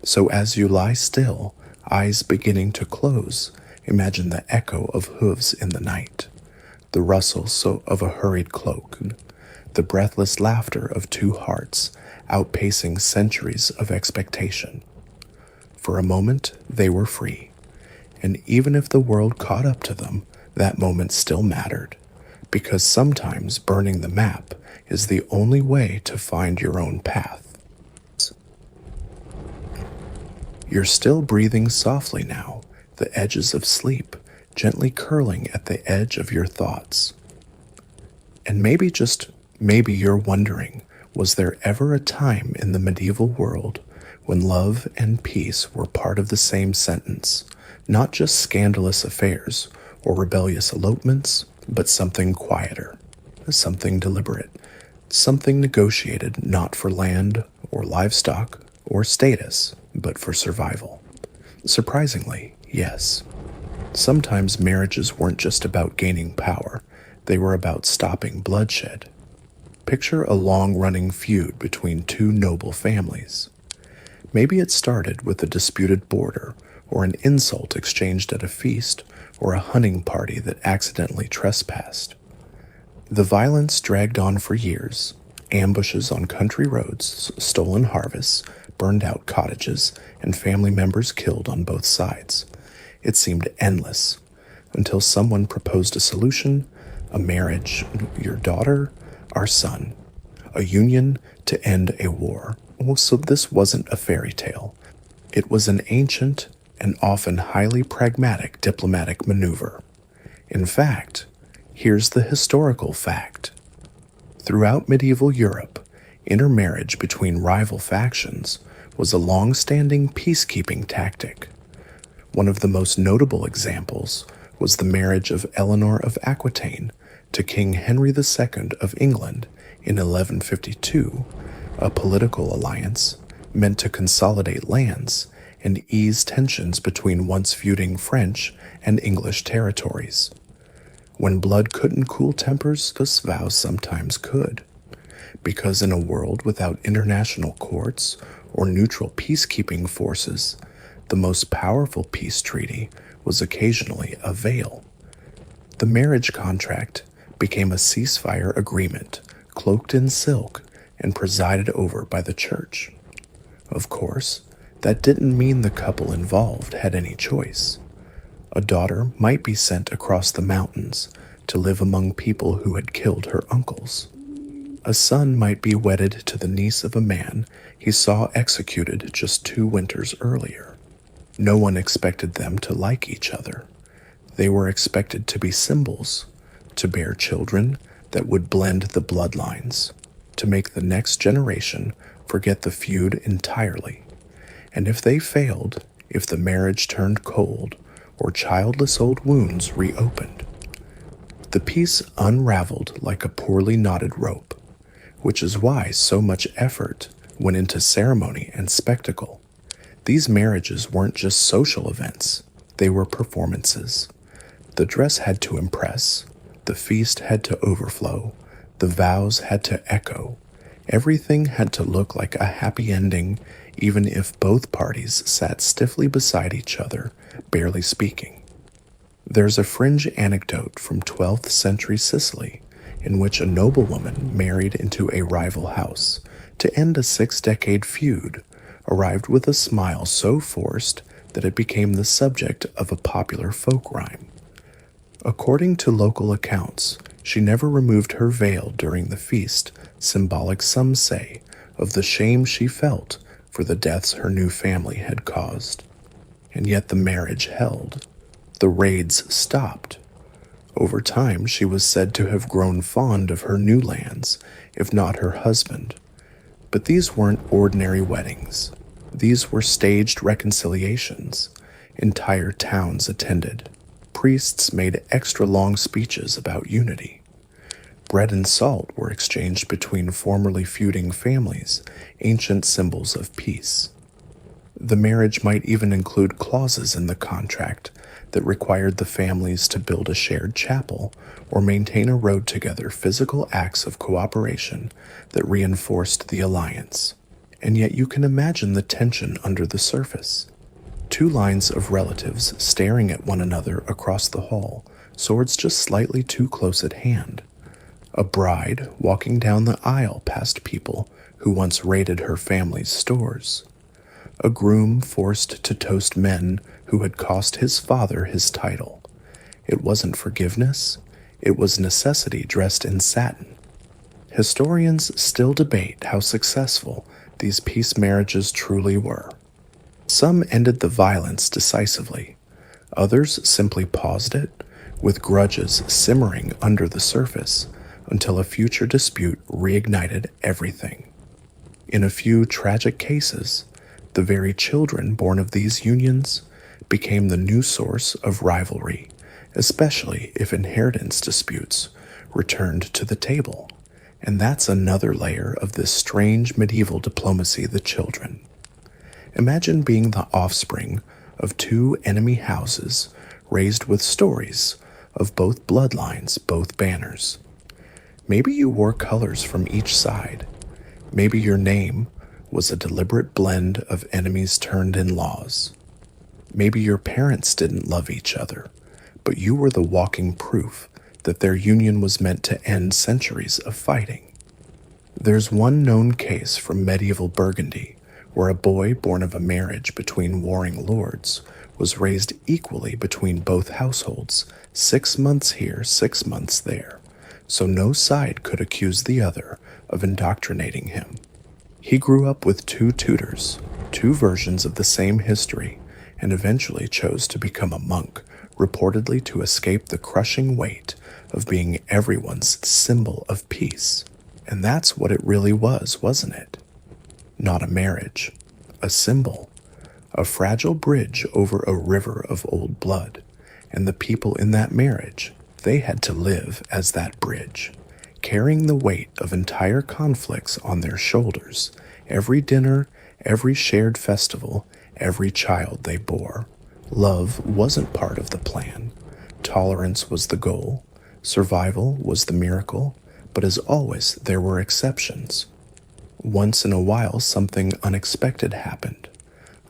So as you lie still, eyes beginning to close, imagine the echo of hooves in the night, the rustle of a hurried cloak, the breathless laughter of 2 hearts outpacing centuries of expectation. For a moment, they were free. And even if the world caught up to them, that moment still mattered. Because sometimes burning the map is the only way to find your own path. You're still breathing softly now, the edges of sleep gently curling at the edge of your thoughts. And maybe, just maybe, you're wondering, was there ever a time in the medieval world when love and peace were part of the same sentence, not just scandalous affairs or rebellious elopements, but something quieter, something deliberate, something negotiated not for land or livestock or status, but for survival? Surprisingly, yes. Sometimes marriages weren't just about gaining power, they were about stopping bloodshed. Picture a long-running feud between 2 noble families. Maybe it started with a disputed border or an insult exchanged at a feast or a hunting party that accidentally trespassed. The violence dragged on for years. Ambushes on country roads, stolen harvests, burned out cottages, and family members killed on both sides. It seemed endless, until someone proposed a solution: a marriage, your daughter, our son, a union to end a war. Well, so this wasn't a fairy tale. It was an ancient and often highly pragmatic diplomatic maneuver. In fact, here's the historical fact. Throughout medieval Europe, intermarriage between rival factions was a long-standing peacekeeping tactic. One of the most notable examples was the marriage of Eleanor of Aquitaine to King Henry II of England in 1152, a political alliance meant to consolidate lands and ease tensions between once feuding French and English territories. When blood couldn't cool tempers, those vows sometimes could. Because in a world without international courts or neutral peacekeeping forces, the most powerful peace treaty was occasionally a veil. The marriage contract became a ceasefire agreement, cloaked in silk and presided over by the church. Of course, that didn't mean the couple involved had any choice. A daughter might be sent across the mountains to live among people who had killed her uncles. A son might be wedded to the niece of a man he saw executed just 2 winters earlier. No one expected them to like each other. They were expected to be symbols, to bear children that would blend the bloodlines, to make the next generation forget the feud entirely. And if they failed, if the marriage turned cold, or childless old wounds reopened, the piece unraveled like a poorly knotted rope, which is why so much effort went into ceremony and spectacle. These marriages weren't just social events, they were performances. The dress had to impress, the feast had to overflow, the vows had to echo. Everything had to look like a happy ending, even if both parties sat stiffly beside each other, barely speaking. There's a fringe anecdote from 12th century Sicily in which a noblewoman married into a rival house to end a 6-decade feud arrived with a smile so forced that it became the subject of a popular folk rhyme. According to local accounts, she never removed her veil during the feast, symbolic, some say, of the shame she felt for the deaths her new family had caused. And yet the marriage held. The raids stopped. Over time, she was said to have grown fond of her new lands, if not her husband. But these weren't ordinary weddings. These were staged reconciliations. Entire towns attended. Priests made extra long speeches about unity. Bread and salt were exchanged between formerly feuding families, ancient symbols of peace. The marriage might even include clauses in the contract that required the families to build a shared chapel or maintain a road together, physical acts of cooperation that reinforced the alliance. And yet you can imagine the tension under the surface. 2 lines of relatives staring at one another across the hall, swords just slightly too close at hand. A bride walking down the aisle past people who once raided her family's stores. A groom forced to toast men who had cost his father his title. It wasn't forgiveness, it was necessity dressed in satin. Historians still debate how successful these peace marriages truly were. Some ended the violence decisively. Others simply paused it, with grudges simmering under the surface until a future dispute reignited everything. In a few tragic cases, the very children born of these unions became the new source of rivalry, especially if inheritance disputes returned to the table. And that's another layer of this strange medieval diplomacy, the children. Imagine being the offspring of 2 enemy houses raised with stories of both bloodlines, both banners. Maybe you wore colors from each side. Maybe your name was a deliberate blend of enemies turned in laws. Maybe your parents didn't love each other, but you were the walking proof that their union was meant to end centuries of fighting. There's one known case from medieval Burgundy where a boy born of a marriage between warring lords was raised equally between both households, 6 months here, 6 months there, so no side could accuse the other of indoctrinating him. He grew up with 2 tutors, 2 versions of the same history, and eventually chose to become a monk, reportedly to escape the crushing weight of being everyone's symbol of peace. And that's what it really was, wasn't it? Not a marriage, a symbol, a fragile bridge over a river of old blood, and the people in that marriage, they had to live as that bridge, carrying the weight of entire conflicts on their shoulders, every dinner, every shared festival, every child they bore. Love wasn't part of the plan. Tolerance was the goal. Survival was the miracle, but as always, there were exceptions. Once in a while, something unexpected happened.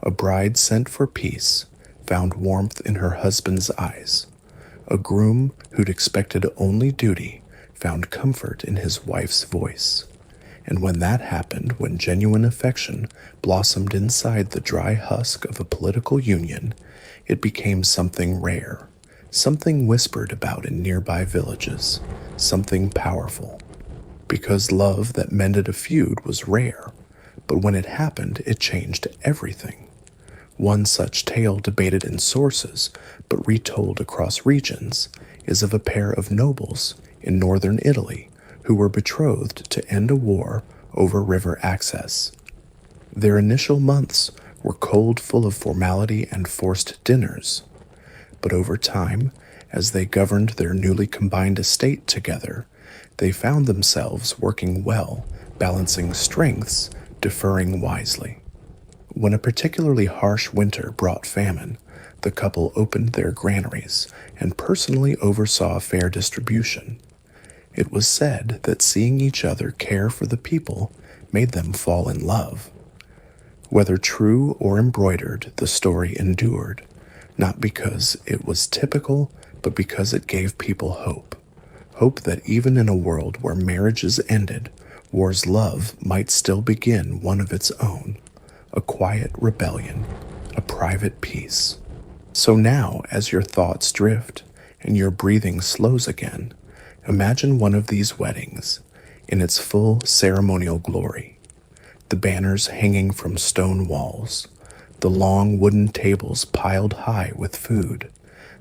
A bride sent for peace found warmth in her husband's eyes. A groom who'd expected only duty found comfort in his wife's voice. And when that happened, when genuine affection blossomed inside the dry husk of a political union, it became something rare, something whispered about in nearby villages, something powerful. Because love that mended a feud was rare, but when it happened, it changed everything. One such tale debated in sources, but retold across regions, is of a pair of nobles in northern Italy who were betrothed to end a war over river access. Their initial months were cold, full of formality and forced dinners, but over time, as they governed their newly combined estate together, they found themselves working well, balancing strengths, deferring wisely. When a particularly harsh winter brought famine, the couple opened their granaries and personally oversaw fair distribution. It was said that seeing each other care for the people made them fall in love. Whether true or embroidered, the story endured, not because it was typical, but because it gave people hope. Hope that even in a world where marriages ended, war's love might still begin one of its own, a quiet rebellion, a private peace. So now, as your thoughts drift and your breathing slows again, imagine one of these weddings in its full ceremonial glory. The banners hanging from stone walls, the long wooden tables piled high with food,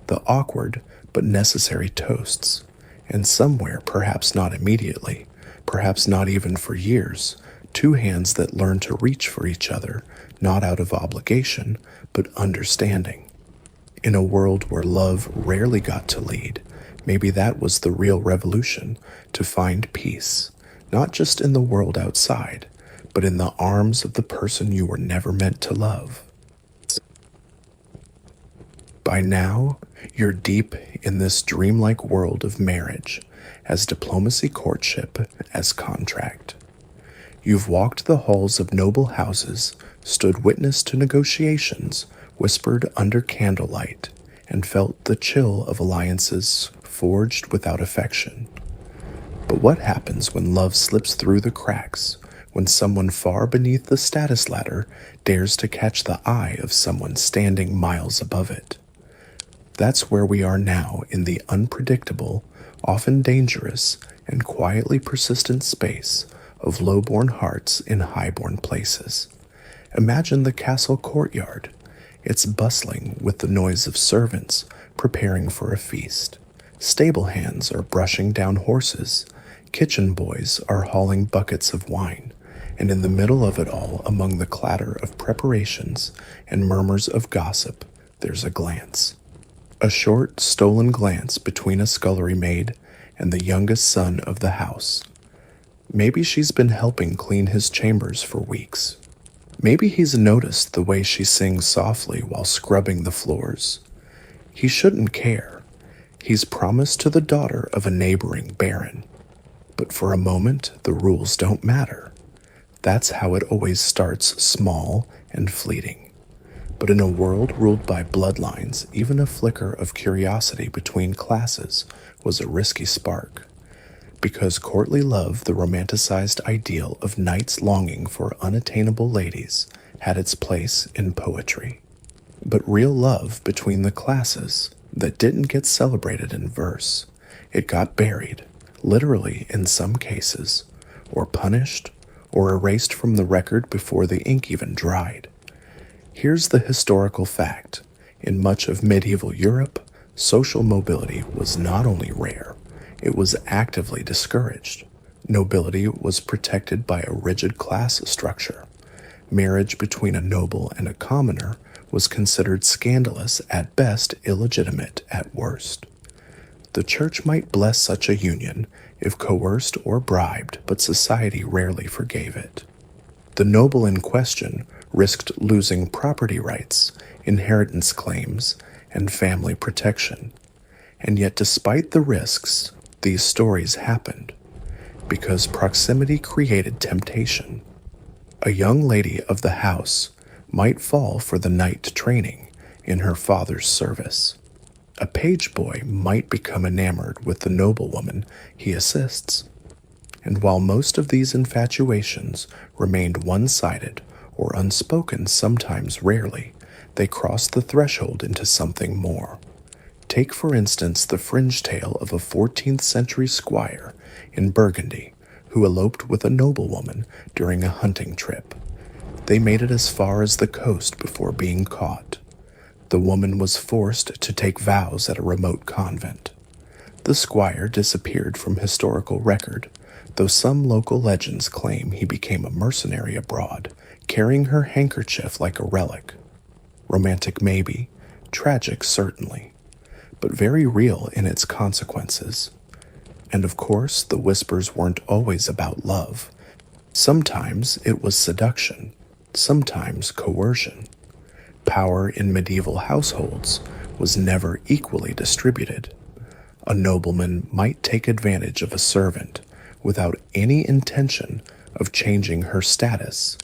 the awkward but necessary toasts, and somewhere, perhaps not immediately, perhaps not even for years, 2 hands that learn to reach for each other, not out of obligation, but understanding. In a world where love rarely got to lead, maybe that was the real revolution, to find peace, not just in the world outside, but in the arms of the person you were never meant to love. By now, you're deep in this dreamlike world of marriage, as diplomacy courtship as contract. You've walked the halls of noble houses, stood witness to negotiations, whispered under candlelight, and felt the chill of alliances forged without affection. But what happens when love slips through the cracks, when someone far beneath the status ladder dares to catch the eye of someone standing miles above it? That's where we are now, in the unpredictable, often dangerous, and quietly persistent space of low-born hearts in high-born places. Imagine the castle courtyard. It's bustling with the noise of servants preparing for a feast. Stable hands are brushing down horses. Kitchen boys are hauling buckets of wine. And in the middle of it all, among the clatter of preparations and murmurs of gossip, there's a glance. A short, stolen glance between a scullery maid and the youngest son of the house. Maybe she's been helping clean his chambers for weeks. Maybe he's noticed the way she sings softly while scrubbing the floors. He shouldn't care. He's promised to the daughter of a neighboring baron. But for a moment, the rules don't matter. That's how it always starts, small and fleeting. But in a world ruled by bloodlines, even a flicker of curiosity between classes was a risky spark. Because courtly love, the romanticized ideal of knights longing for unattainable ladies, had its place in poetry. But real love between the classes that didn't get celebrated in verse, it got buried, literally in some cases, or punished, or erased from the record before the ink even dried. Here's the historical fact. In much of medieval Europe, social mobility was not only rare, it was actively discouraged. Nobility was protected by a rigid class structure. Marriage between a noble and a commoner was considered scandalous at best, illegitimate at worst. The church might bless such a union if coerced or bribed, but society rarely forgave it. The noble in question risked losing property rights, inheritance claims, and family protection. And yet, despite the risks, these stories happened because proximity created temptation. A young lady of the house might fall for the knight training in her father's service. A page boy might become enamored with the noblewoman he assists. And while most of these infatuations remained one-sided or unspoken, sometimes rarely, they crossed the threshold into something more. Take, for instance, the fringe tale of a 14th century squire in Burgundy who eloped with a noblewoman during a hunting trip. They made it as far as the coast before being caught. The woman was forced to take vows at a remote convent. The squire disappeared from historical record, though some local legends claim he became a mercenary abroad, carrying her handkerchief like a relic. Romantic maybe, tragic certainly, but very real in its consequences. And of course, the whispers weren't always about love. Sometimes it was seduction, sometimes coercion. Power in medieval households was never equally distributed. A nobleman might take advantage of a servant without any intention of changing her status.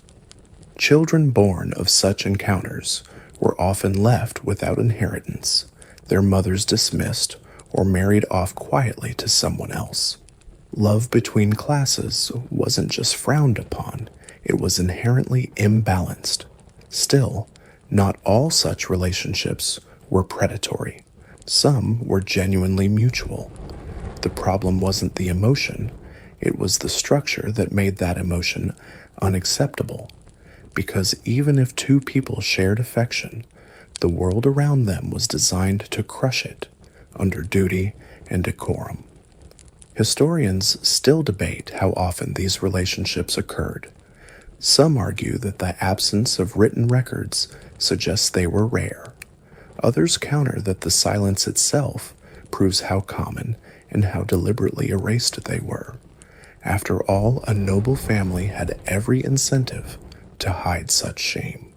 Children born of such encounters were often left without inheritance, their mothers dismissed or married off quietly to someone else. Love between classes wasn't just frowned upon, it was inherently imbalanced. Still, not all such relationships were predatory. Some were genuinely mutual. The problem wasn't the emotion, it was the structure that made that emotion unacceptable. Because even if two people shared affection, the world around them was designed to crush it under duty and decorum. Historians still debate how often these relationships occurred. Some argue that the absence of written records suggests they were rare. Others counter that the silence itself proves how common and how deliberately erased they were. After all, a noble family had every incentive to hide such shame,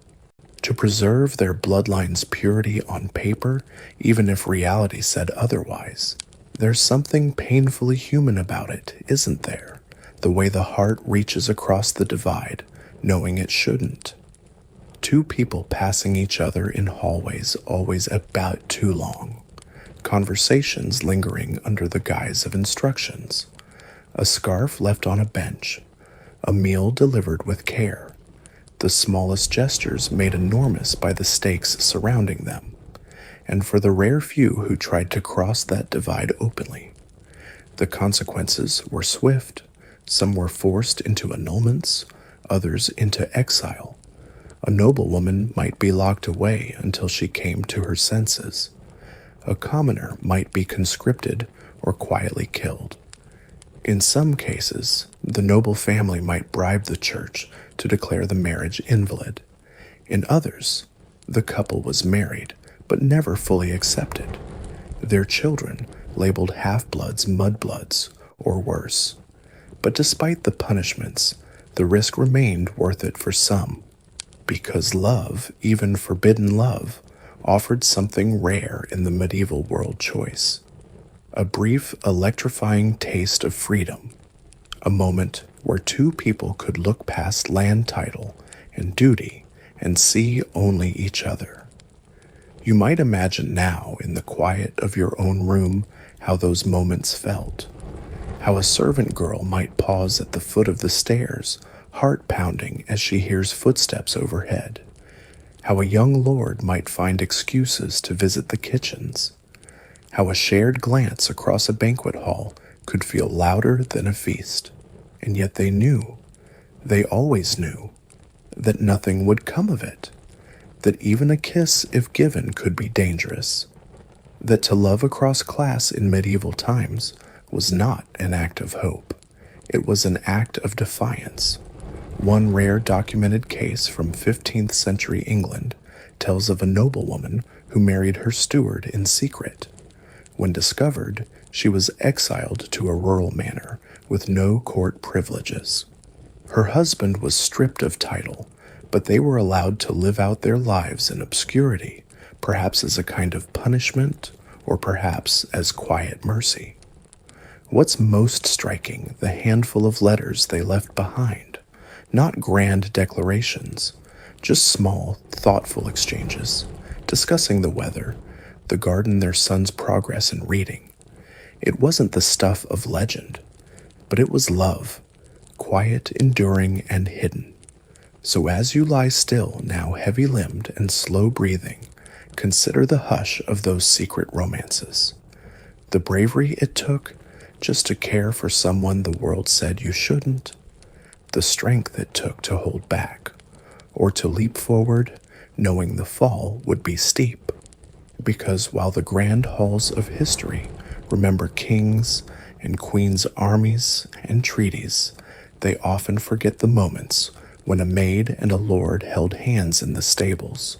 to preserve their bloodline's purity on paper, even if reality said otherwise. There's something painfully human about it, isn't there? The way the heart reaches across the divide, knowing it shouldn't. Two people passing each other in hallways always about too long. Conversations lingering under the guise of instructions. A scarf left on a bench. A meal delivered with care. The smallest gestures made enormous by the stakes surrounding them. And for the rare few who tried to cross that divide openly, the consequences were swift. Some were forced into annulments, others into exile. A noblewoman might be locked away until she came to her senses. A commoner might be conscripted or quietly killed. In some cases, the noble family might bribe the church to declare the marriage invalid. In others, the couple was married, but never fully accepted. Their children labeled half-bloods mudbloods, or worse. But despite the punishments, the risk remained worth it for some, because love, even forbidden love, offered something rare in the medieval world choice. A brief, electrifying taste of freedom, a moment where two people could look past land title and duty and see only each other. You might imagine now, in the quiet of your own room, how those moments felt. How a servant girl might pause at the foot of the stairs, heart pounding as she hears footsteps overhead. How a young lord might find excuses to visit the kitchens. How a shared glance across a banquet hall could feel louder than a feast. And yet they always knew, that nothing would come of it. That even a kiss, if given, could be dangerous. That to love across class in medieval times was not an act of hope. It was an act of defiance. One rare documented case from 15th century England tells of a noblewoman who married her steward in secret. When discovered, she was exiled to a rural manor with no court privileges. Her husband was stripped of title, but they were allowed to live out their lives in obscurity, perhaps as a kind of punishment, or perhaps as quiet mercy. What's most striking, the handful of letters they left behind. Not grand declarations, just small, thoughtful exchanges, discussing the weather, the garden, their son's progress in reading. It wasn't the stuff of legend, but it was love, quiet, enduring, and hidden. So as you lie still, now heavy-limbed and slow-breathing, consider the hush of those secret romances. The bravery it took just to care for someone the world said you shouldn't. The strength it took to hold back, or to leap forward, knowing the fall would be steep. Because while the grand halls of history remember kings and queens' armies and treaties, they often forget the moments when a maid and a lord held hands in the stables,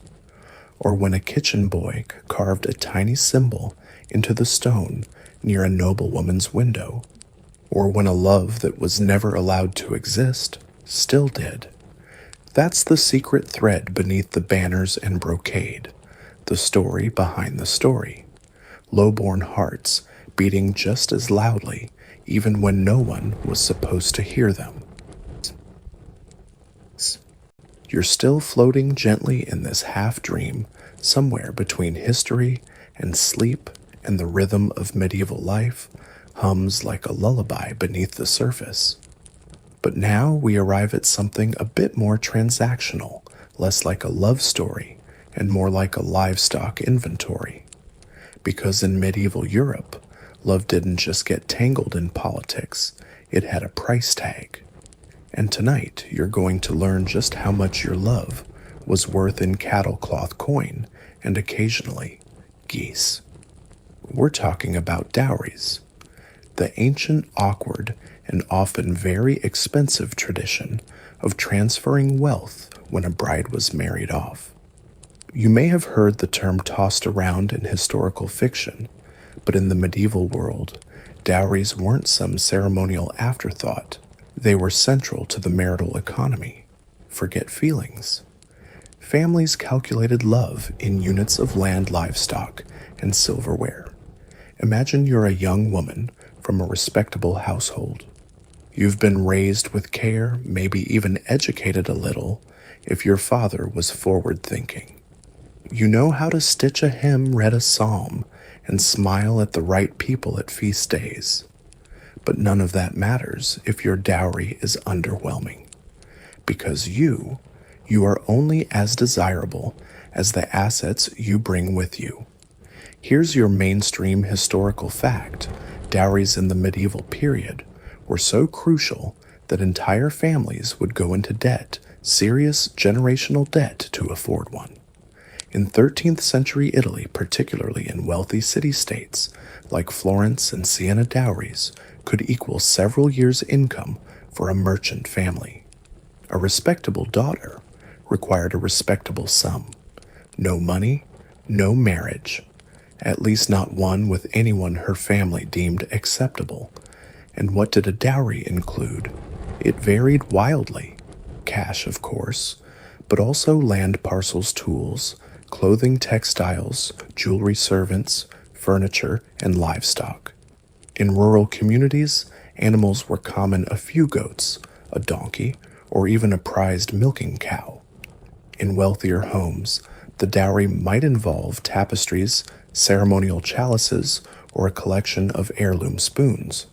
or when a kitchen boy carved a tiny symbol into the stone near a noblewoman's window, or when a love that was never allowed to exist still did. That's the secret thread beneath the banners and brocade, the story behind the story. Low-born hearts beating just as loudly even when no one was supposed to hear them. You're still floating gently in this half-dream, somewhere between history and sleep, and the rhythm of medieval life hums like a lullaby beneath the surface. But now we arrive at something a bit more transactional, less like a love story, and more like a livestock inventory. Because in medieval Europe, love didn't just get tangled in politics, it had a price tag. And tonight, you're going to learn just how much your love was worth in cattle cloth coin and occasionally geese. We're talking about dowries, the ancient, awkward, and often very expensive tradition of transferring wealth when a bride was married off. You may have heard the term tossed around in historical fiction, but in the medieval world, dowries weren't some ceremonial afterthought. They were central to the marital economy. Forget feelings. Families calculated love in units of land, livestock, and silverware. Imagine you're a young woman from a respectable household. You've been raised with care, maybe even educated a little, if your father was forward-thinking. You know how to stitch a hymn, read a psalm, and smile at the right people at feast days. But none of that matters if your dowry is underwhelming. Because you are only as desirable as the assets you bring with you. Here's your mainstream historical fact. Dowries in the medieval period were so crucial that entire families would go into debt, serious generational debt, to afford one. In 13th century Italy, particularly in wealthy city-states like Florence and Siena, dowries could equal several years' income for a merchant family. A respectable daughter required a respectable sum. No money, no marriage, at least not one with anyone her family deemed acceptable. And what did a dowry include? It varied wildly. Cash, of course, but also land parcels, tools, clothing, textiles, jewelry, servants, furniture, and livestock. In rural communities, animals were common: a few goats, a donkey, or even a prized milking cow. In wealthier homes, the dowry might involve tapestries, ceremonial chalices, or a collection of heirloom spoons.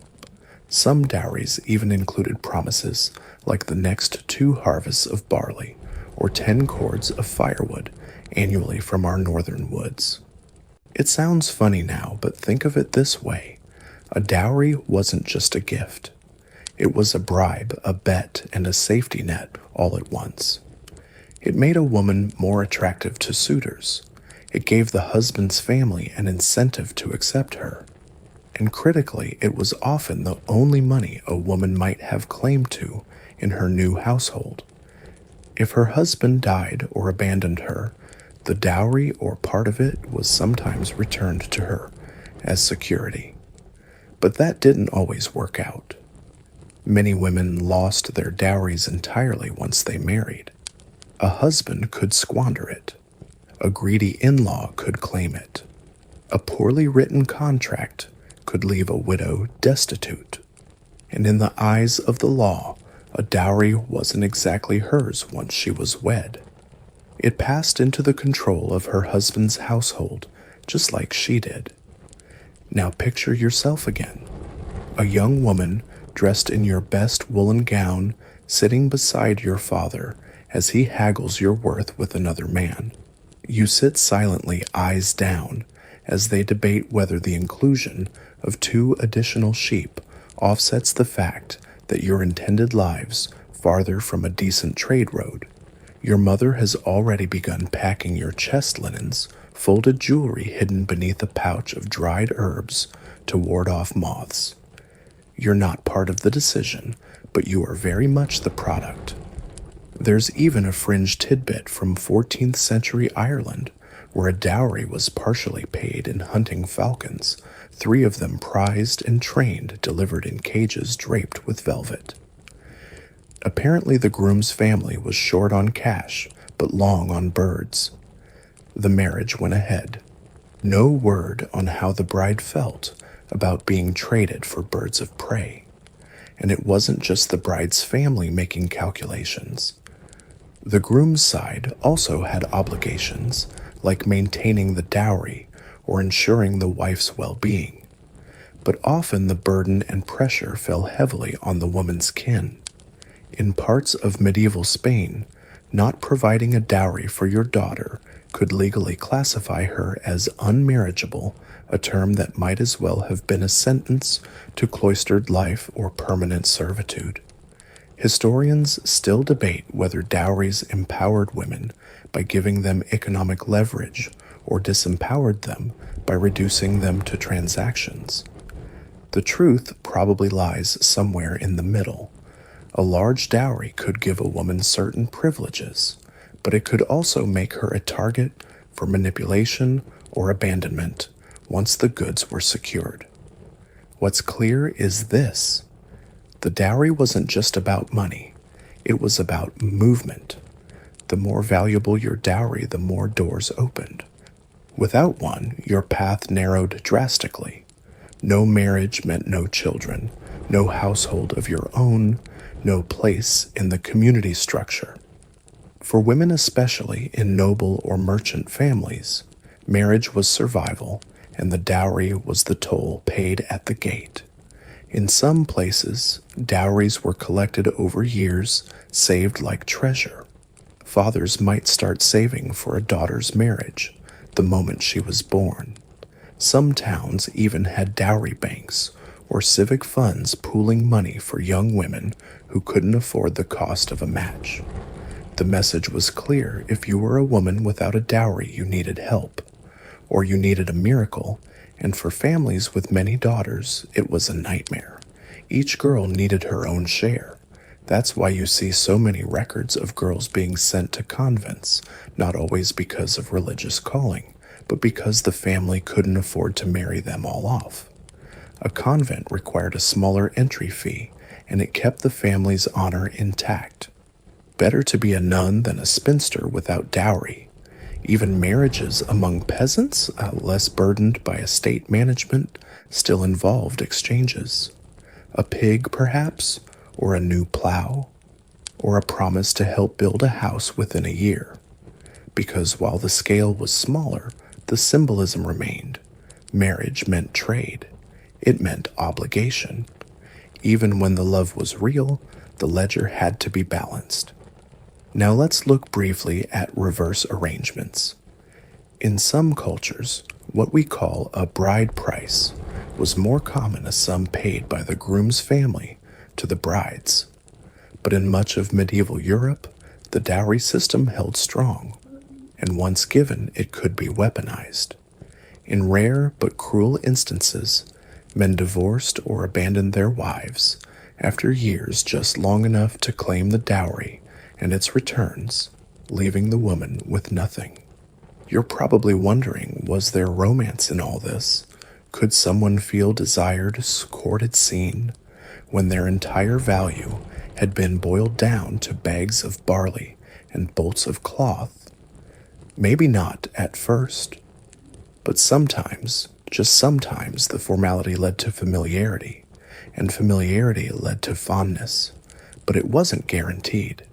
Some dowries even included promises like the next 2 harvests of barley or 10 cords of firewood annually from our northern woods. It sounds funny now, but think of it this way. A dowry wasn't just a gift. It was a bribe, a bet, and a safety net all at once. It made a woman more attractive to suitors. It gave the husband's family an incentive to accept her. And critically, it was often the only money a woman might have claim to in her new household. If her husband died or abandoned her, the dowry or part of it was sometimes returned to her as security. But that didn't always work out. Many women lost their dowries entirely once they married. A husband could squander it. A greedy in-law could claim it. A poorly written contract could leave a widow destitute. And in the eyes of the law, a dowry wasn't exactly hers once she was wed. It passed into the control of her husband's household, just like she did. Now picture yourself again. A young woman dressed in your best woolen gown, sitting beside your father as he haggles your worth with another man. You sit silently, eyes down, as they debate whether the inclusion of 2 additional sheep offsets the fact that your intended lives farther from a decent trade road. Your mother has already begun packing your chest linens, folded jewelry hidden beneath a pouch of dried herbs to ward off moths. You're not part of the decision, but you are very much the product. There's even a fringe tidbit from 14th century Ireland where a dowry was partially paid in hunting falcons, 3 of them prized and trained, delivered in cages draped with velvet. Apparently the groom's family was short on cash, but long on birds. The marriage went ahead. No word on how the bride felt about being traded for birds of prey. And it wasn't just the bride's family making calculations. The groom's side also had obligations, like maintaining the dowry or ensuring the wife's well-being. But often the burden and pressure fell heavily on the woman's kin. In parts of medieval Spain, not providing a dowry for your daughter could legally classify her as unmarriageable, a term that might as well have been a sentence to cloistered life or permanent servitude. Historians still debate whether dowries empowered women by giving them economic leverage or disempowered them by reducing them to transactions. The truth probably lies somewhere in the middle. A large dowry could give a woman certain privileges, but it could also make her a target for manipulation or abandonment once the goods were secured. What's clear is this. The dowry wasn't just about money. It was about movement. The more valuable your dowry, the more doors opened. Without one, your path narrowed drastically. No marriage meant no children, no household of your own, no place in the community structure. For women especially in noble or merchant families, marriage was survival, and the dowry was the toll paid at the gate. In some places, dowries were collected over years, saved like treasure. Fathers might start saving for a daughter's marriage the moment she was born. Some towns even had dowry banks, or civic funds pooling money for young women who couldn't afford the cost of a match. The message was clear: if you were a woman without a dowry, you needed help, or you needed a miracle, and for families with many daughters, it was a nightmare. Each girl needed her own share. That's why you see so many records of girls being sent to convents, not always because of religious calling, but because the family couldn't afford to marry them all off. A convent required a smaller entry fee, and it kept the family's honor intact. Better to be a nun than a spinster without dowry. Even marriages among peasants, less burdened by estate management, still involved exchanges. A pig, perhaps, or a new plow, or a promise to help build a house within a year. because while the scale was smaller, the symbolism remained. Marriage meant trade. It meant obligation. Even when the love was real, the ledger had to be balanced. Now let's look briefly at reverse arrangements. In some cultures, what we call a bride price was more common, a sum paid by the groom's family to the brides. But in much of medieval Europe, the dowry system held strong, and once given, it could be weaponized. In rare but cruel instances, men divorced or abandoned their wives after years just long enough to claim the dowry and its returns, leaving the woman with nothing. You're probably wondering, was there romance in all this? Could someone feel desired, courted, seen, when their entire value had been boiled down to bags of barley and bolts of cloth? Maybe not at first, but sometimes, just sometimes, the formality led to familiarity, and familiarity led to fondness, but it wasn't guaranteed.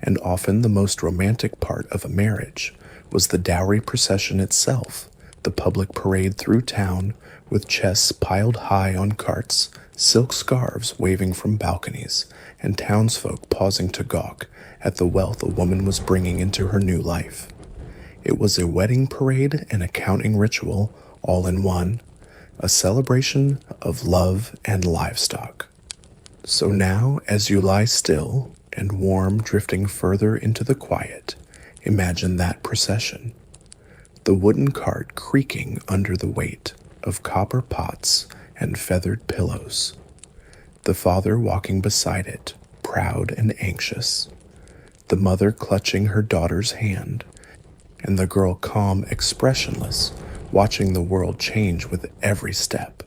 And often the most romantic part of a marriage was the dowry procession itself, the public parade through town with chests piled high on carts, silk scarves waving from balconies, and townsfolk pausing to gawk at the wealth a woman was bringing into her new life. It was a wedding parade and a counting ritual all in one, a celebration of love and livestock. So now, as you lie still and warm, drifting further into the quiet, imagine that procession. The wooden cart creaking under the weight of copper pots and feathered pillows. The father walking beside it, proud and anxious. The mother clutching her daughter's hand, and the girl calm, expressionless, watching the world change with every step.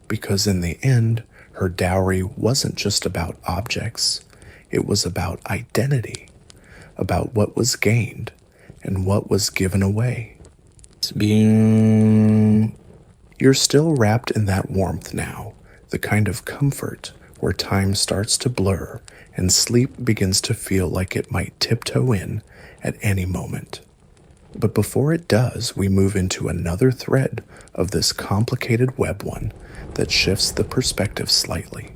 Because in the end, her dowry wasn't just about objects, it was about identity, about what was gained and what was given away. You're still wrapped in that warmth now, the kind of comfort where time starts to blur and sleep begins to feel like it might tiptoe in at any moment. But before it does, we move into another thread of this complicated web, one that shifts the perspective slightly.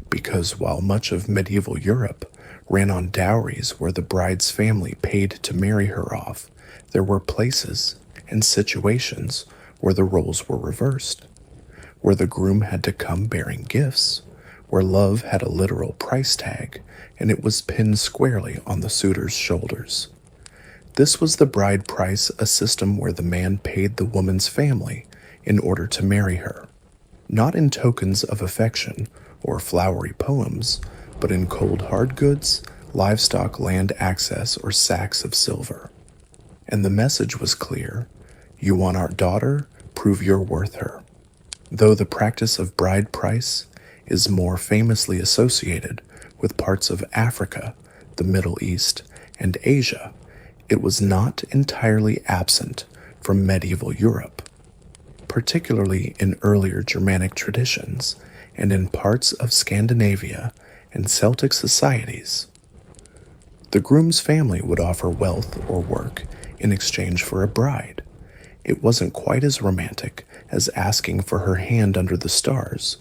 Because while much of medieval Europe ran on dowries where the bride's family paid to marry her off, there were places and situations where the roles were reversed, where the groom had to come bearing gifts, where love had a literal price tag, and it was pinned squarely on the suitor's shoulders. This was the bride price, a system where the man paid the woman's family in order to marry her, not in tokens of affection or flowery poems, but in cold hard goods, livestock, land access, or sacks of silver. And the message was clear: you want our daughter, prove you're worth her. Though the practice of bride price is more famously associated with parts of Africa, the Middle East, and Asia, it was not entirely absent from medieval Europe, particularly in earlier Germanic traditions and in parts of Scandinavia and Celtic societies. The groom's family would offer wealth or work in exchange for a bride. It wasn't quite as romantic as asking for her hand under the stars.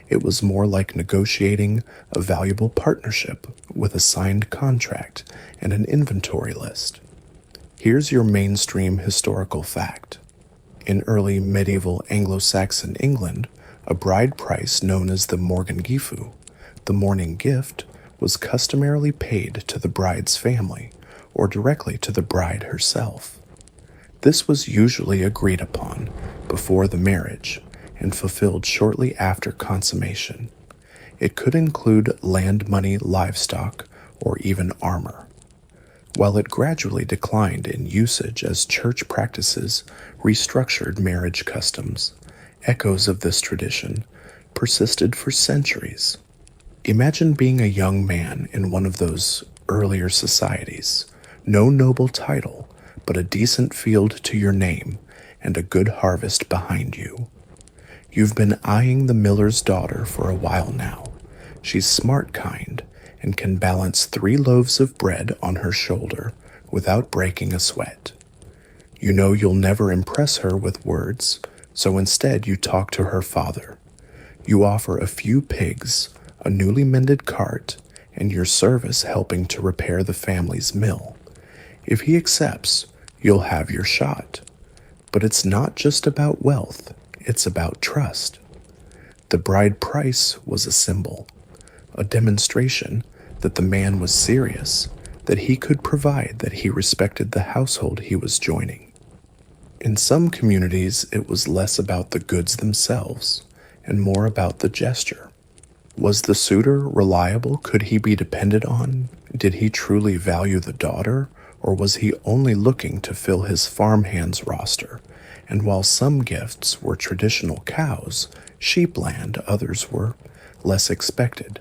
It was more like negotiating a valuable partnership with a signed contract and an inventory list. Here's your mainstream historical fact. In early medieval Anglo-Saxon England, a bride price known as the morgengifu, the morning gift, was customarily paid to the bride's family or directly to the bride herself. This was usually agreed upon before the marriage and fulfilled shortly after consummation. It could include land money, livestock, or even armor. While it gradually declined in usage as church practices restructured marriage customs, echoes of this tradition persisted for centuries. Imagine being a young man in one of those earlier societies. No noble title, but a decent field to your name and a good harvest behind you. You've been eyeing the miller's daughter for a while now. She's smart kind and can balance 3 loaves of bread on her shoulder without breaking a sweat. You know you'll never impress her with words, so instead you talk to her father. You offer a few pigs, a newly mended cart, and your service helping to repair the family's mill. If he accepts, you'll have your shot. But it's not just about wealth, it's about trust. The bride price was a symbol, a demonstration that the man was serious, that he could provide, that he respected the household he was joining. In some communities, it was less about the goods themselves and more about the gesture. Was the suitor reliable? Could he be depended on? Did he truly value the daughter, or was he only looking to fill his farmhand's roster? And while some gifts were traditional cows, sheep land, others were less expected.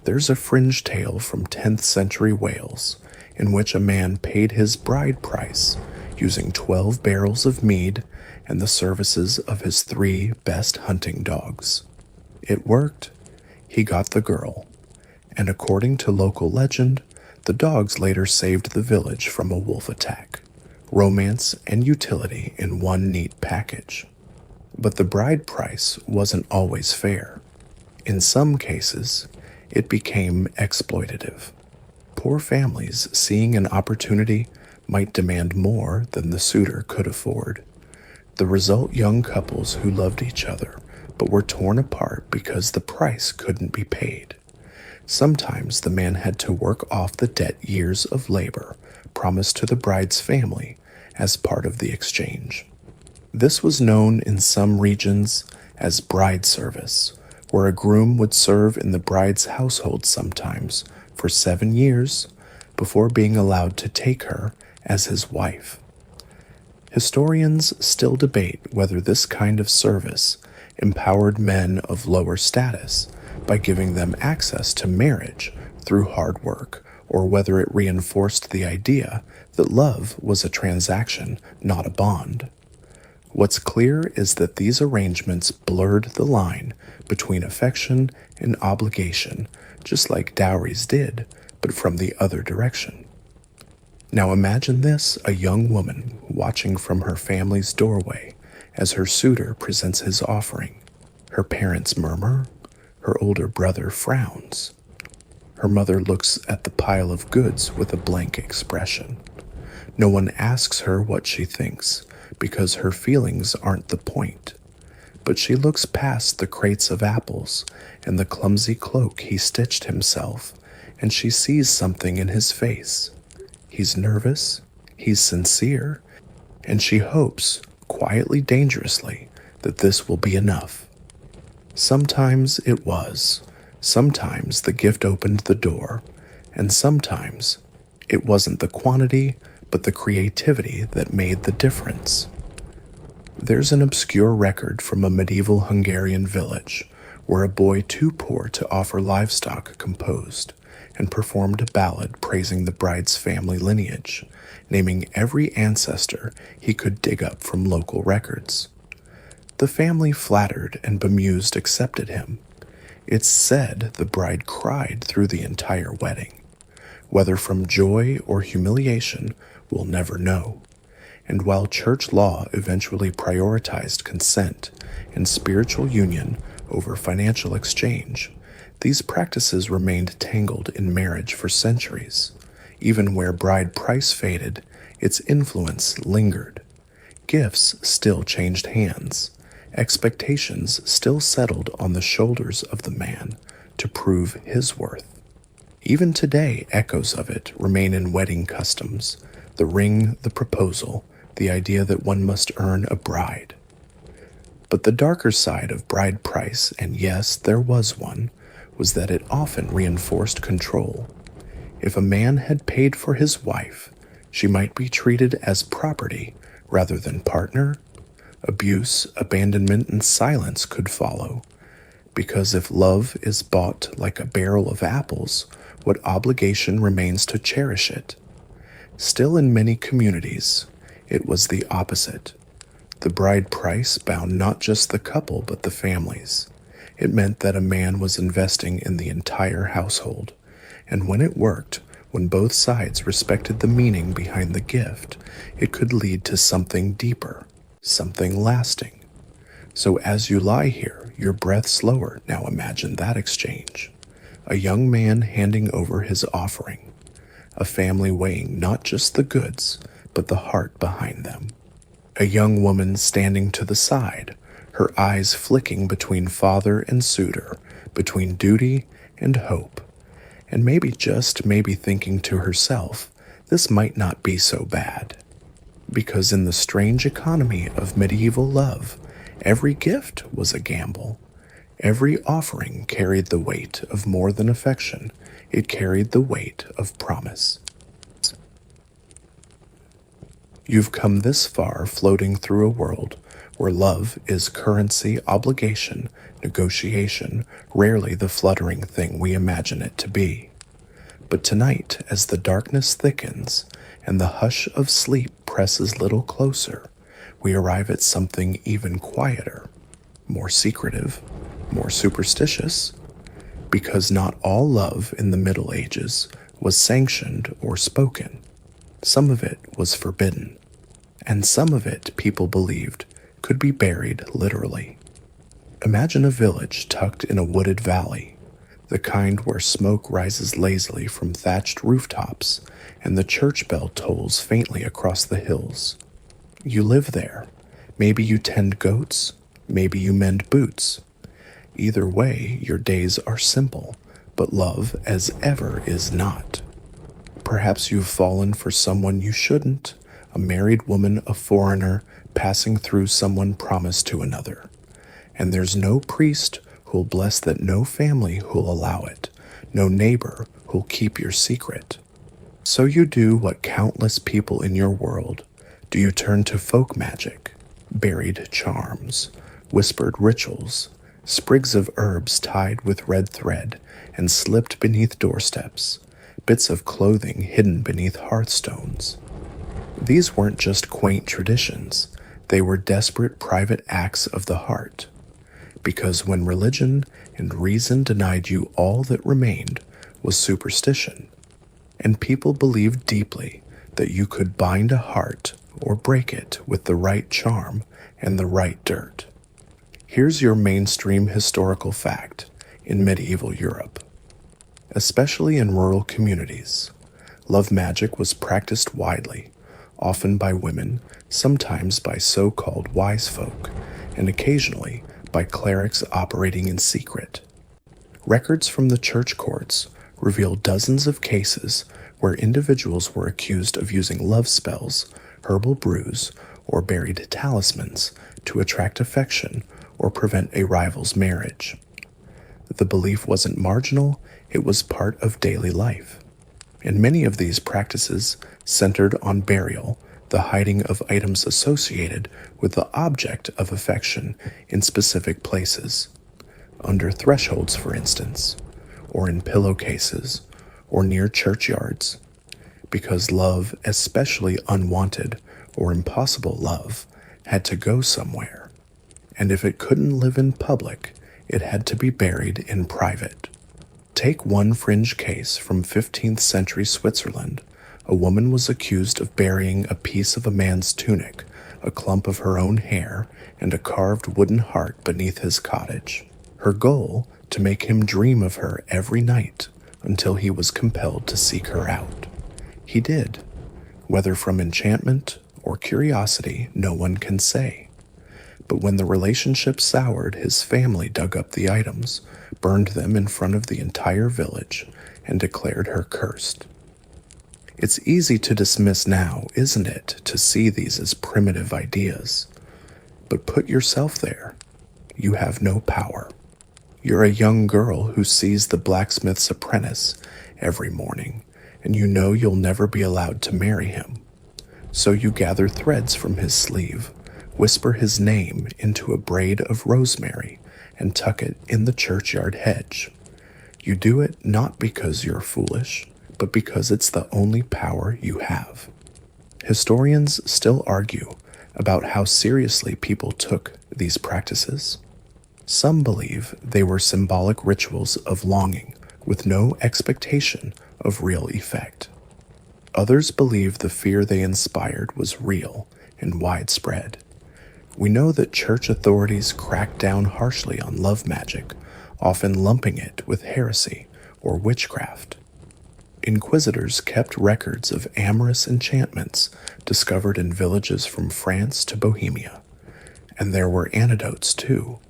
There's a fringe tale from 10th century Wales in which a man paid his bride price using 12 barrels of mead and the services of his 3 best hunting dogs. It worked. He got the girl, and according to local legend, the dogs later saved the village from a wolf attack. Romance and utility in one neat package. But the bride price wasn't always fair. In some cases, it became exploitative. Poor families, seeing an opportunity, might demand more than the suitor could afford. The result, young couples who loved each other but were torn apart because the price couldn't be paid. Sometimes the man had to work off the debt years of labor promised to the bride's family as part of the exchange. This was known in some regions as bride service, where a groom would serve in the bride's household sometimes for 7 years before being allowed to take her as his wife. Historians still debate whether this kind of service empowered men of lower status by giving them access to marriage through hard work, or whether it reinforced the idea that love was a transaction, not a bond. What's clear is that these arrangements blurred the line between affection and obligation, just like dowries did, but from the other direction. Now imagine this, a young woman watching from her family's doorway as her suitor presents his offering. Her parents murmur, her older brother frowns. Her mother looks at the pile of goods with a blank expression. No one asks her what she thinks, because her feelings aren't the point. But she looks past the crates of apples and the clumsy cloak he stitched himself, and she sees something in his face. He's nervous, he's sincere, and she hopes, quietly, dangerously, that this will be enough. Sometimes it was. Sometimes the gift opened the door, and sometimes it wasn't the quantity, but the creativity that made the difference. There's an obscure record from a medieval Hungarian village where a boy too poor to offer livestock composed and performed a ballad praising the bride's family lineage, naming every ancestor he could dig up from local records. The family, flattered and bemused, accepted him. It's said the bride cried through the entire wedding. Whether from joy or humiliation, we'll never know. And while church law eventually prioritized consent and spiritual union over financial exchange, these practices remained tangled in marriage for centuries. Even where bride price faded, its influence lingered. Gifts still changed hands. Expectations still settled on the shoulders of the man to prove his worth. Even today, echoes of it remain in wedding customs: the ring, the proposal, the idea that one must earn a bride. But the darker side of bride price, and yes, there was one, was that it often reinforced control. If a man had paid for his wife, she might be treated as property rather than partner. Abuse, abandonment, and silence could follow. Because if love is bought like a barrel of apples, what obligation remains to cherish it? Still, in many communities, it was the opposite. The bride price bound not just the couple but the families. It meant that a man was investing in the entire household, and when it worked, When both sides respected the meaning behind the gift, it could lead to something deeper, something lasting. So as you lie here, your breath slower, now imagine that exchange. A young man handing over his offering. A family weighing not just the goods, but the heart behind them. A young woman standing to the side, her eyes flicking between father and suitor, between duty and hope. And maybe just maybe thinking to herself, this might not be so bad. Because in the strange economy of medieval love, every gift was a gamble. Every offering carried the weight of more than affection. It carried the weight of promise. You've come this far floating through a world where love is currency, obligation, negotiation, rarely the fluttering thing we imagine it to be. But tonight, as the darkness thickens and the hush of sleep presses little closer, we arrive at something even quieter, more secretive, more superstitious, because not all love in the Middle Ages was sanctioned or spoken. Some of it was forbidden, and some of it people believed could be buried literally. Imagine a village tucked in a wooded valley, the kind where smoke rises lazily from thatched rooftops and the church bell tolls faintly across the hills. You live there. Maybe you tend goats, maybe you mend boots. Either way, your days are simple, but love as ever is not. Perhaps you've fallen for someone you shouldn't, a married woman, a foreigner, passing through someone promised to another. And there's no priest who'll bless that, no family who'll allow it, no neighbor who'll keep your secret. So you do what countless people in your world do. You turn to folk magic, buried charms, whispered rituals, sprigs of herbs tied with red thread and slipped beneath doorsteps, bits of clothing hidden beneath hearthstones. These weren't just quaint traditions, they were desperate private acts of the heart. Because when religion and reason denied you, all that remained was superstition, and people believed deeply that you could bind a heart or break it with the right charm and the right dirt. Here's your mainstream historical fact in medieval Europe. Especially in rural communities, love magic was practiced widely, often by women, sometimes by so-called wise folk, and occasionally by clerics operating in secret. Records from the church courts reveal dozens of cases where individuals were accused of using love spells, herbal brews, or buried talismans to attract affection or prevent a rival's marriage. The belief wasn't marginal, it was part of daily life. And many of these practices centered on burial, the hiding of items associated with the object of affection in specific places, under thresholds, for instance, or in pillowcases, or near churchyards, because love, especially unwanted or impossible love, had to go somewhere, and if it couldn't live in public, it had to be buried in private. Take one fringe case from 15th century Switzerland. A woman was accused of burying a piece of a man's tunic, a clump of her own hair, and a carved wooden heart beneath his cottage. Her goal, to make him dream of her every night until he was compelled to seek her out. He did. Whether from enchantment or curiosity, no one can say. But when the relationship soured, his family dug up the items, burned them in front of the entire village, and declared her cursed. It's easy to dismiss now, isn't it, to see these as primitive ideas? But put yourself there. You have no power. You're a young girl who sees the blacksmith's apprentice every morning, and you know you'll never be allowed to marry him. So you gather threads from his sleeve, whisper his name into a braid of rosemary, and tuck it in the churchyard hedge. You do it not because you're foolish, but because it's the only power you have. Historians still argue about how seriously people took these practices. Some believe they were symbolic rituals of longing with no expectation of real effect. Others believe the fear they inspired was real and widespread. We know that church authorities cracked down harshly on love magic, often lumping it with heresy or witchcraft. Inquisitors kept records of amorous enchantments discovered in villages from France to Bohemia. And there were antidotes too.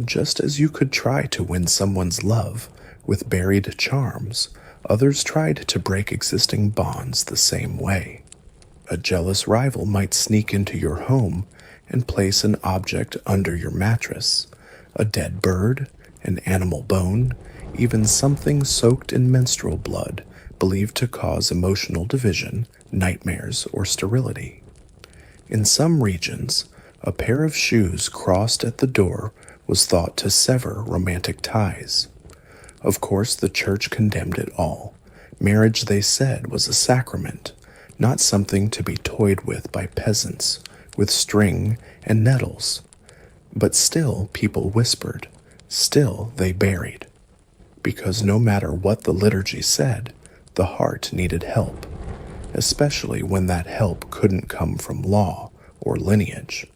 Just as you could try to win someone's love with buried charms, others tried to break existing bonds the same way. A jealous rival might sneak into your home and place an object under your mattress, a dead bird, an animal bone, even something soaked in menstrual blood believed to cause emotional division, nightmares, or sterility. In some regions, a pair of shoes crossed at the door was thought to sever romantic ties. Of course, the church condemned it all. Marriage, they said, was a sacrament, not something to be toyed with by peasants, with string and nettles. But still, people whispered. Still, they buried. Because no matter what the liturgy said, the heart needed help, especially when that help couldn't come from law or lineage.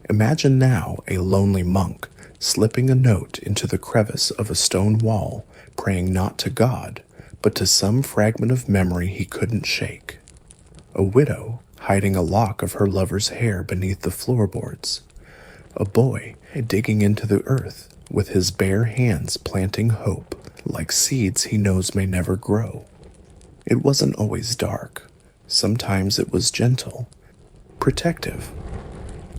Imagine now a lonely monk slipping a note into the crevice of a stone wall, praying not to God, but to some fragment of memory he couldn't shake. A widow hiding a lock of her lover's hair beneath the floorboards. A boy digging into the earth with his bare hands planting hope, like seeds he knows may never grow. It wasn't always dark. Sometimes it was gentle, protective.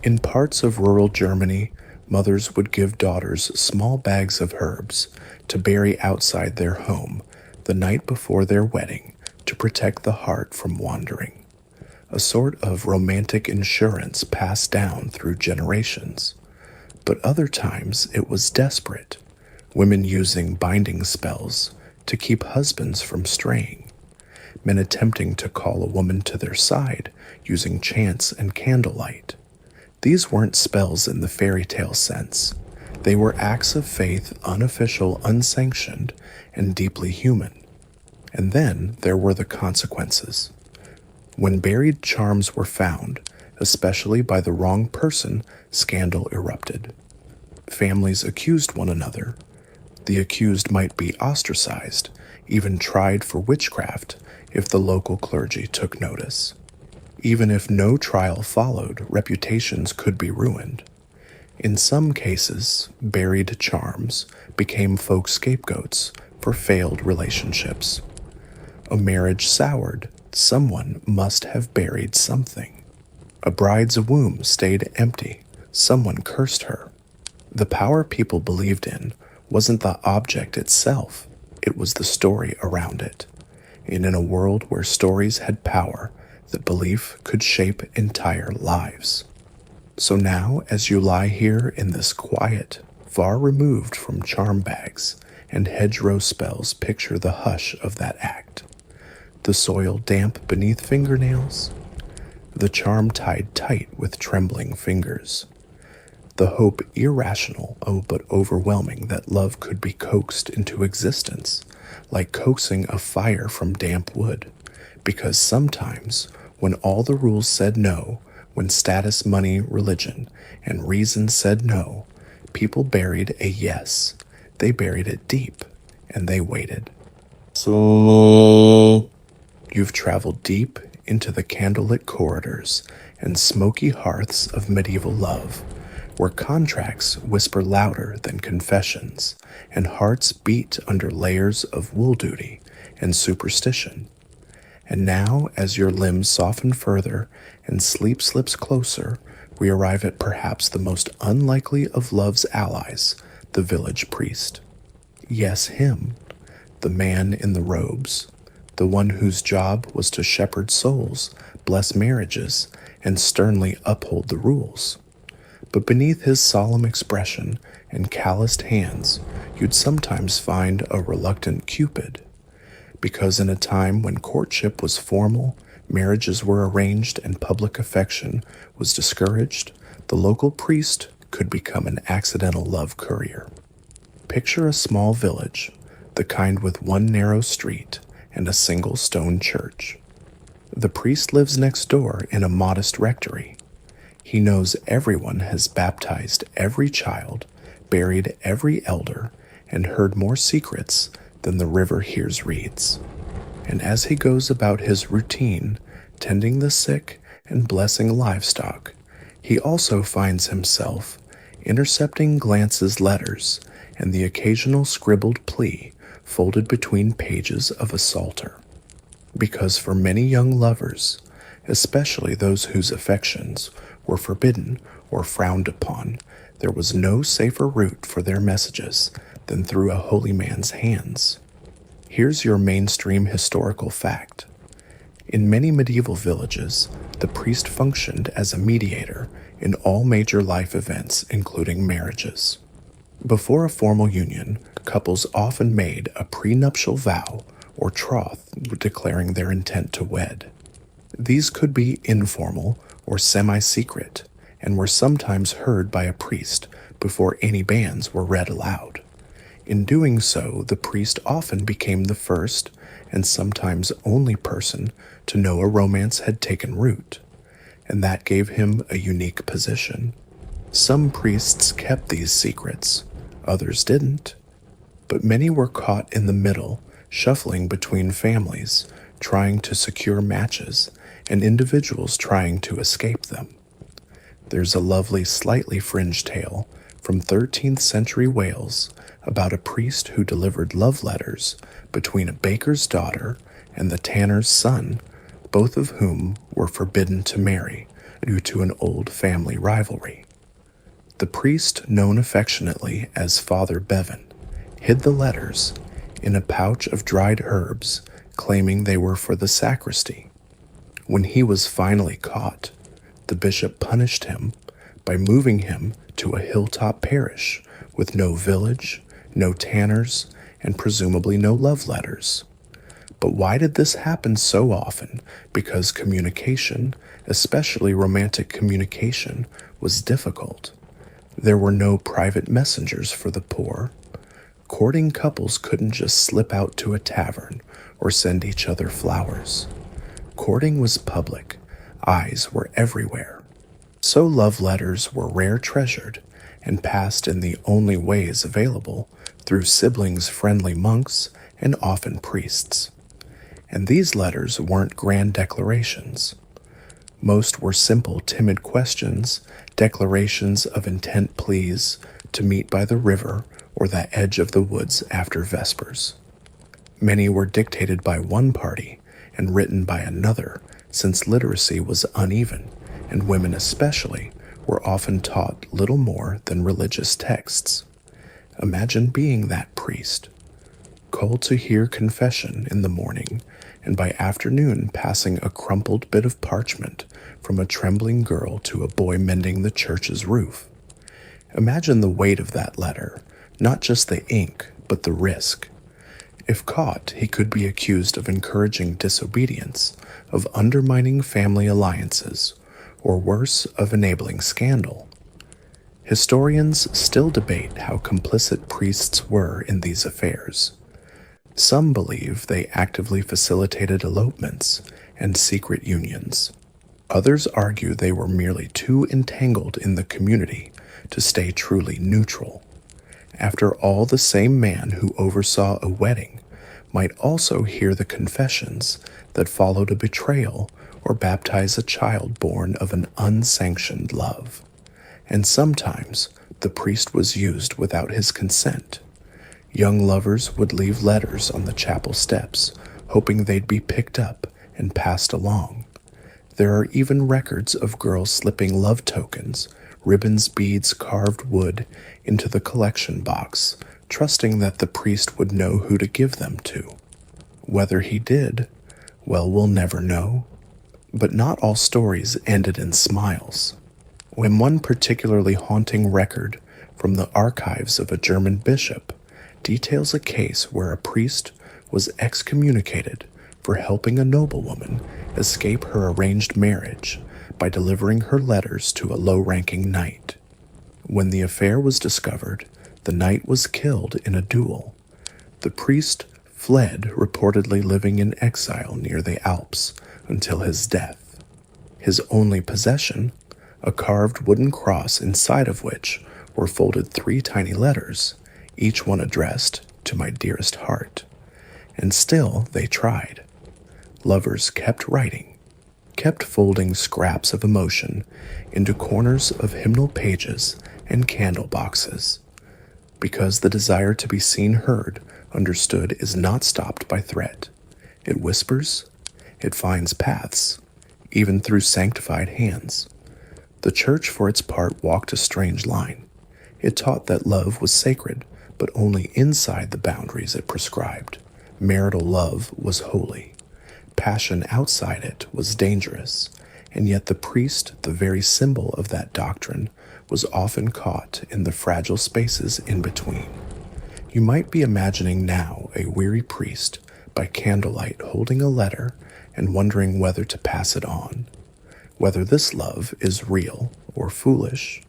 In parts of rural Germany, mothers would give daughters small bags of herbs to bury outside their home the night before their wedding to protect the heart from wandering. A sort of romantic insurance passed down through generations. But other times it was desperate, women using binding spells to keep husbands from straying. Men attempting to call a woman to their side using chants and candlelight. These weren't spells in the fairy tale sense. They were acts of faith, unofficial, unsanctioned, and deeply human. And then there were the consequences. When buried charms were found, especially by the wrong person, scandal erupted. Families accused one another. The accused might be ostracized, even tried for witchcraft, if the local clergy took notice. Even if no trial followed, reputations could be ruined. In some cases, buried charms became folk scapegoats for failed relationships. A marriage soured, someone must have buried something. A bride's womb stayed empty, someone cursed her. The power people believed in wasn't the object itself, it was the story around it. And in a world where stories had power, that belief could shape entire lives. So now, as you lie here in this quiet, far removed from charm bags and hedgerow spells, picture the hush of that act. The soil damp beneath fingernails, the charm tied tight with trembling fingers. The hope irrational, but overwhelming, that love could be coaxed into existence, like coaxing a fire from damp wood. Because sometimes, when all the rules said no, when status, money, religion, and reason said no, people buried a yes. They buried it deep, and they waited. So you've traveled deep into the candlelit corridors and smoky hearths of medieval love, where contracts whisper louder than confessions, and hearts beat under layers of wool duty and superstition. And now, as your limbs soften further and sleep slips closer, we arrive at perhaps the most unlikely of love's allies, the village priest. Yes, him, the man in the robes, the one whose job was to shepherd souls, bless marriages, and sternly uphold the rules. But beneath his solemn expression and calloused hands, you'd sometimes find a reluctant Cupid. Because in a time when courtship was formal, marriages were arranged, and public affection was discouraged, the local priest could become an accidental love courier. Picture a small village, the kind with one narrow street and a single stone church. The priest lives next door in a modest rectory. He knows everyone has baptized every child, buried every elder, and heard more secrets than the river hears reeds. And as he goes about his routine, tending the sick and blessing livestock, he also finds himself intercepting glances, letters, and the occasional scribbled plea folded between pages of a psalter. Because for many young lovers, especially those whose affections were forbidden or frowned upon, there was no safer route for their messages than through a holy man's hands. Here's your mainstream historical fact. In many medieval villages, the priest functioned as a mediator in all major life events, including marriages. Before a formal union, couples often made a prenuptial vow or troth declaring their intent to wed. These could be informal or semi-secret, and were sometimes heard by a priest before any banns were read aloud. In doing so, the priest often became the first and sometimes only person to know a romance had taken root, and that gave him a unique position. Some priests kept these secrets, others didn't, but many were caught in the middle, shuffling between families, trying to secure matches, and individuals trying to escape them. There's a lovely, slightly fringed tale from 13th century Wales about a priest who delivered love letters between a baker's daughter and the tanner's son, both of whom were forbidden to marry due to an old family rivalry. The priest, known affectionately as Father Bevan, hid the letters in a pouch of dried herbs, claiming they were for the sacristy. When he was finally caught, the bishop punished him by moving him to a hilltop parish with no village, no tanners, and presumably no love letters. But why did this happen so often? Because communication, especially romantic communication, was difficult. There were no private messengers for the poor. Courting couples couldn't just slip out to a tavern or send each other flowers. Courting was public. Eyes were everywhere. So love letters were rare treasured and passed in the only ways available through siblings, friendly monks, and often priests. And these letters weren't grand declarations. Most were simple, timid questions, declarations of intent pleas to meet by the river or the edge of the woods after vespers. Many were dictated by one party and written by another, since literacy was uneven, and women especially were often taught little more than religious texts. Imagine being that priest, called to hear confession in the morning, and by afternoon passing a crumpled bit of parchment from a trembling girl to a boy mending the church's roof. Imagine the weight of that letter, not just the ink, but the risk. If caught, he could be accused of encouraging disobedience, of undermining family alliances, or worse, of enabling scandal. Historians still debate how complicit priests were in these affairs. Some believe they actively facilitated elopements and secret unions. Others argue they were merely too entangled in the community to stay truly neutral. After all, the same man who oversaw a wedding might also hear the confessions that followed a betrayal or baptize a child born of an unsanctioned love. And sometimes the priest was used without his consent. Young lovers would leave letters on the chapel steps, hoping they'd be picked up and passed along. There are even records of girls slipping love tokens, ribbons, beads, carved wood, into the collection box, trusting that the priest would know who to give them to. Whether he did, well, we'll never know. But not all stories ended in smiles. When one particularly haunting record from the archives of a German bishop details a case where a priest was excommunicated for helping a noblewoman escape her arranged marriage by delivering her letters to a low-ranking knight. When the affair was discovered, the knight was killed in a duel. The priest fled, reportedly living in exile near the Alps until his death. His only possession, a carved wooden cross inside of which were folded 3 tiny letters, each one addressed to my dearest heart. And still they tried. Lovers kept writing, kept folding scraps of emotion into corners of hymnal pages and candle boxes, because the desire to be seen, heard, understood is not stopped by threat. It whispers, it finds paths, even through sanctified hands. The church, for its part, walked a strange line. It taught that love was sacred, but only inside the boundaries it prescribed. Marital love was holy. Passion outside it was dangerous, and yet the priest, the very symbol of that doctrine, was often caught in the fragile spaces in between. You might be imagining now a weary priest by candlelight holding a letter and wondering whether to pass it on, whether this love is real or foolish,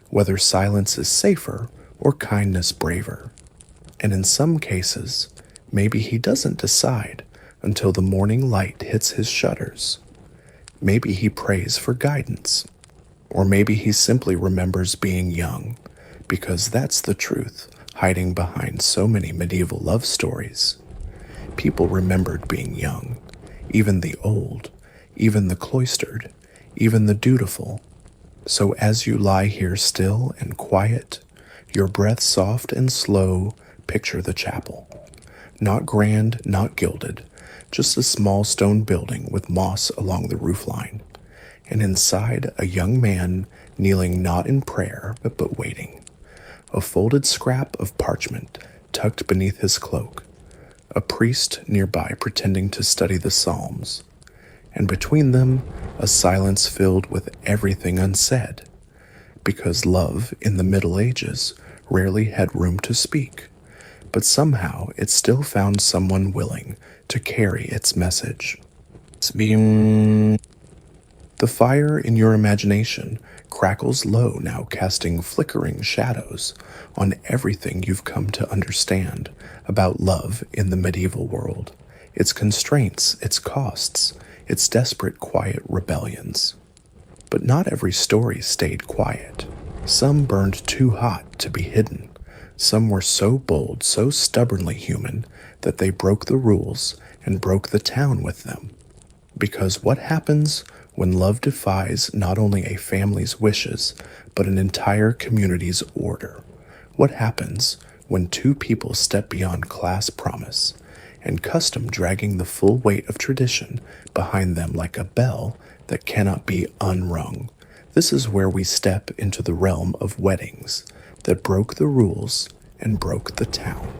whether silence is safer or kindness braver. And in some cases, maybe he doesn't decide until the morning light hits his shutters. Maybe he prays for guidance, or maybe he simply remembers being young, because that's the truth hiding behind so many medieval love stories. People remembered being young, even the old, even the cloistered, even the dutiful. So as you lie here still and quiet, your breath soft and slow, picture the chapel. Not grand, not gilded, just a small stone building with moss along the roofline, and inside a young man kneeling not in prayer but waiting. A folded scrap of parchment tucked beneath his cloak, a priest nearby pretending to study the Psalms, and between them a silence filled with everything unsaid, because love in the Middle Ages rarely had room to speak, but somehow it still found someone willing to carry its message. The fire in your imagination crackles low now, casting flickering shadows on everything you've come to understand about love in the medieval world, its constraints, its costs, its desperate quiet rebellions. But not every story stayed quiet. Some burned too hot to be hidden. Some were so bold, so stubbornly human, that they broke the rules and broke the town with them. Because what happens when love defies not only a family's wishes, but an entire community's order? What happens when 2 people step beyond class promise and custom, dragging the full weight of tradition behind them like a bell that cannot be unrung? This is where we step into the realm of weddings that broke the rules and broke the town.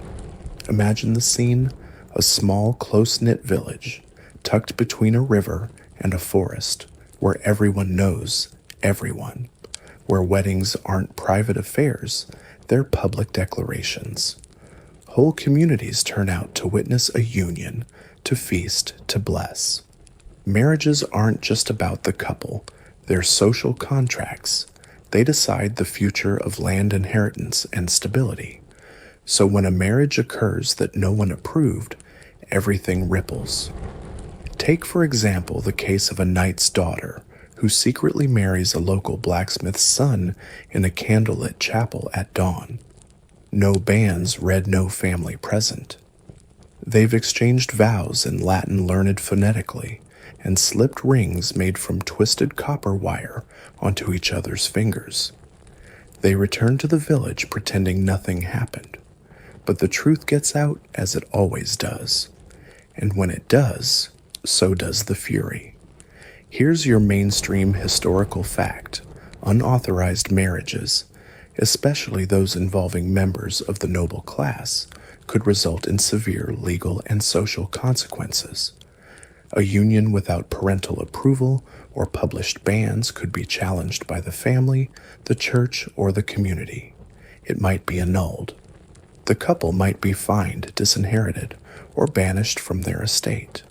Imagine the scene: a small, close-knit village tucked between a river and a forest, where everyone knows everyone, where weddings aren't private affairs, they're public declarations. Whole communities turn out to witness a union, to feast, to bless. Marriages aren't just about the couple, they're social contracts. They decide the future of land inheritance and stability. So when a marriage occurs that no one approved, everything ripples. Take, for example, the case of a knight's daughter who secretly marries a local blacksmith's son in a candlelit chapel at dawn. No bands read, no family present. They've exchanged vows in Latin learned phonetically and slipped rings made from twisted copper wire onto each other's fingers. They return to the village pretending nothing happened, but the truth gets out as it always does. And when it does, so does the fury. Here's your mainstream historical fact: unauthorized marriages, especially those involving members of the noble class, could result in severe legal and social consequences. A union without parental approval or published bans could be challenged by the family, the church, or the community. It might be annulled. The couple might be fined, disinherited, or banished from their estate.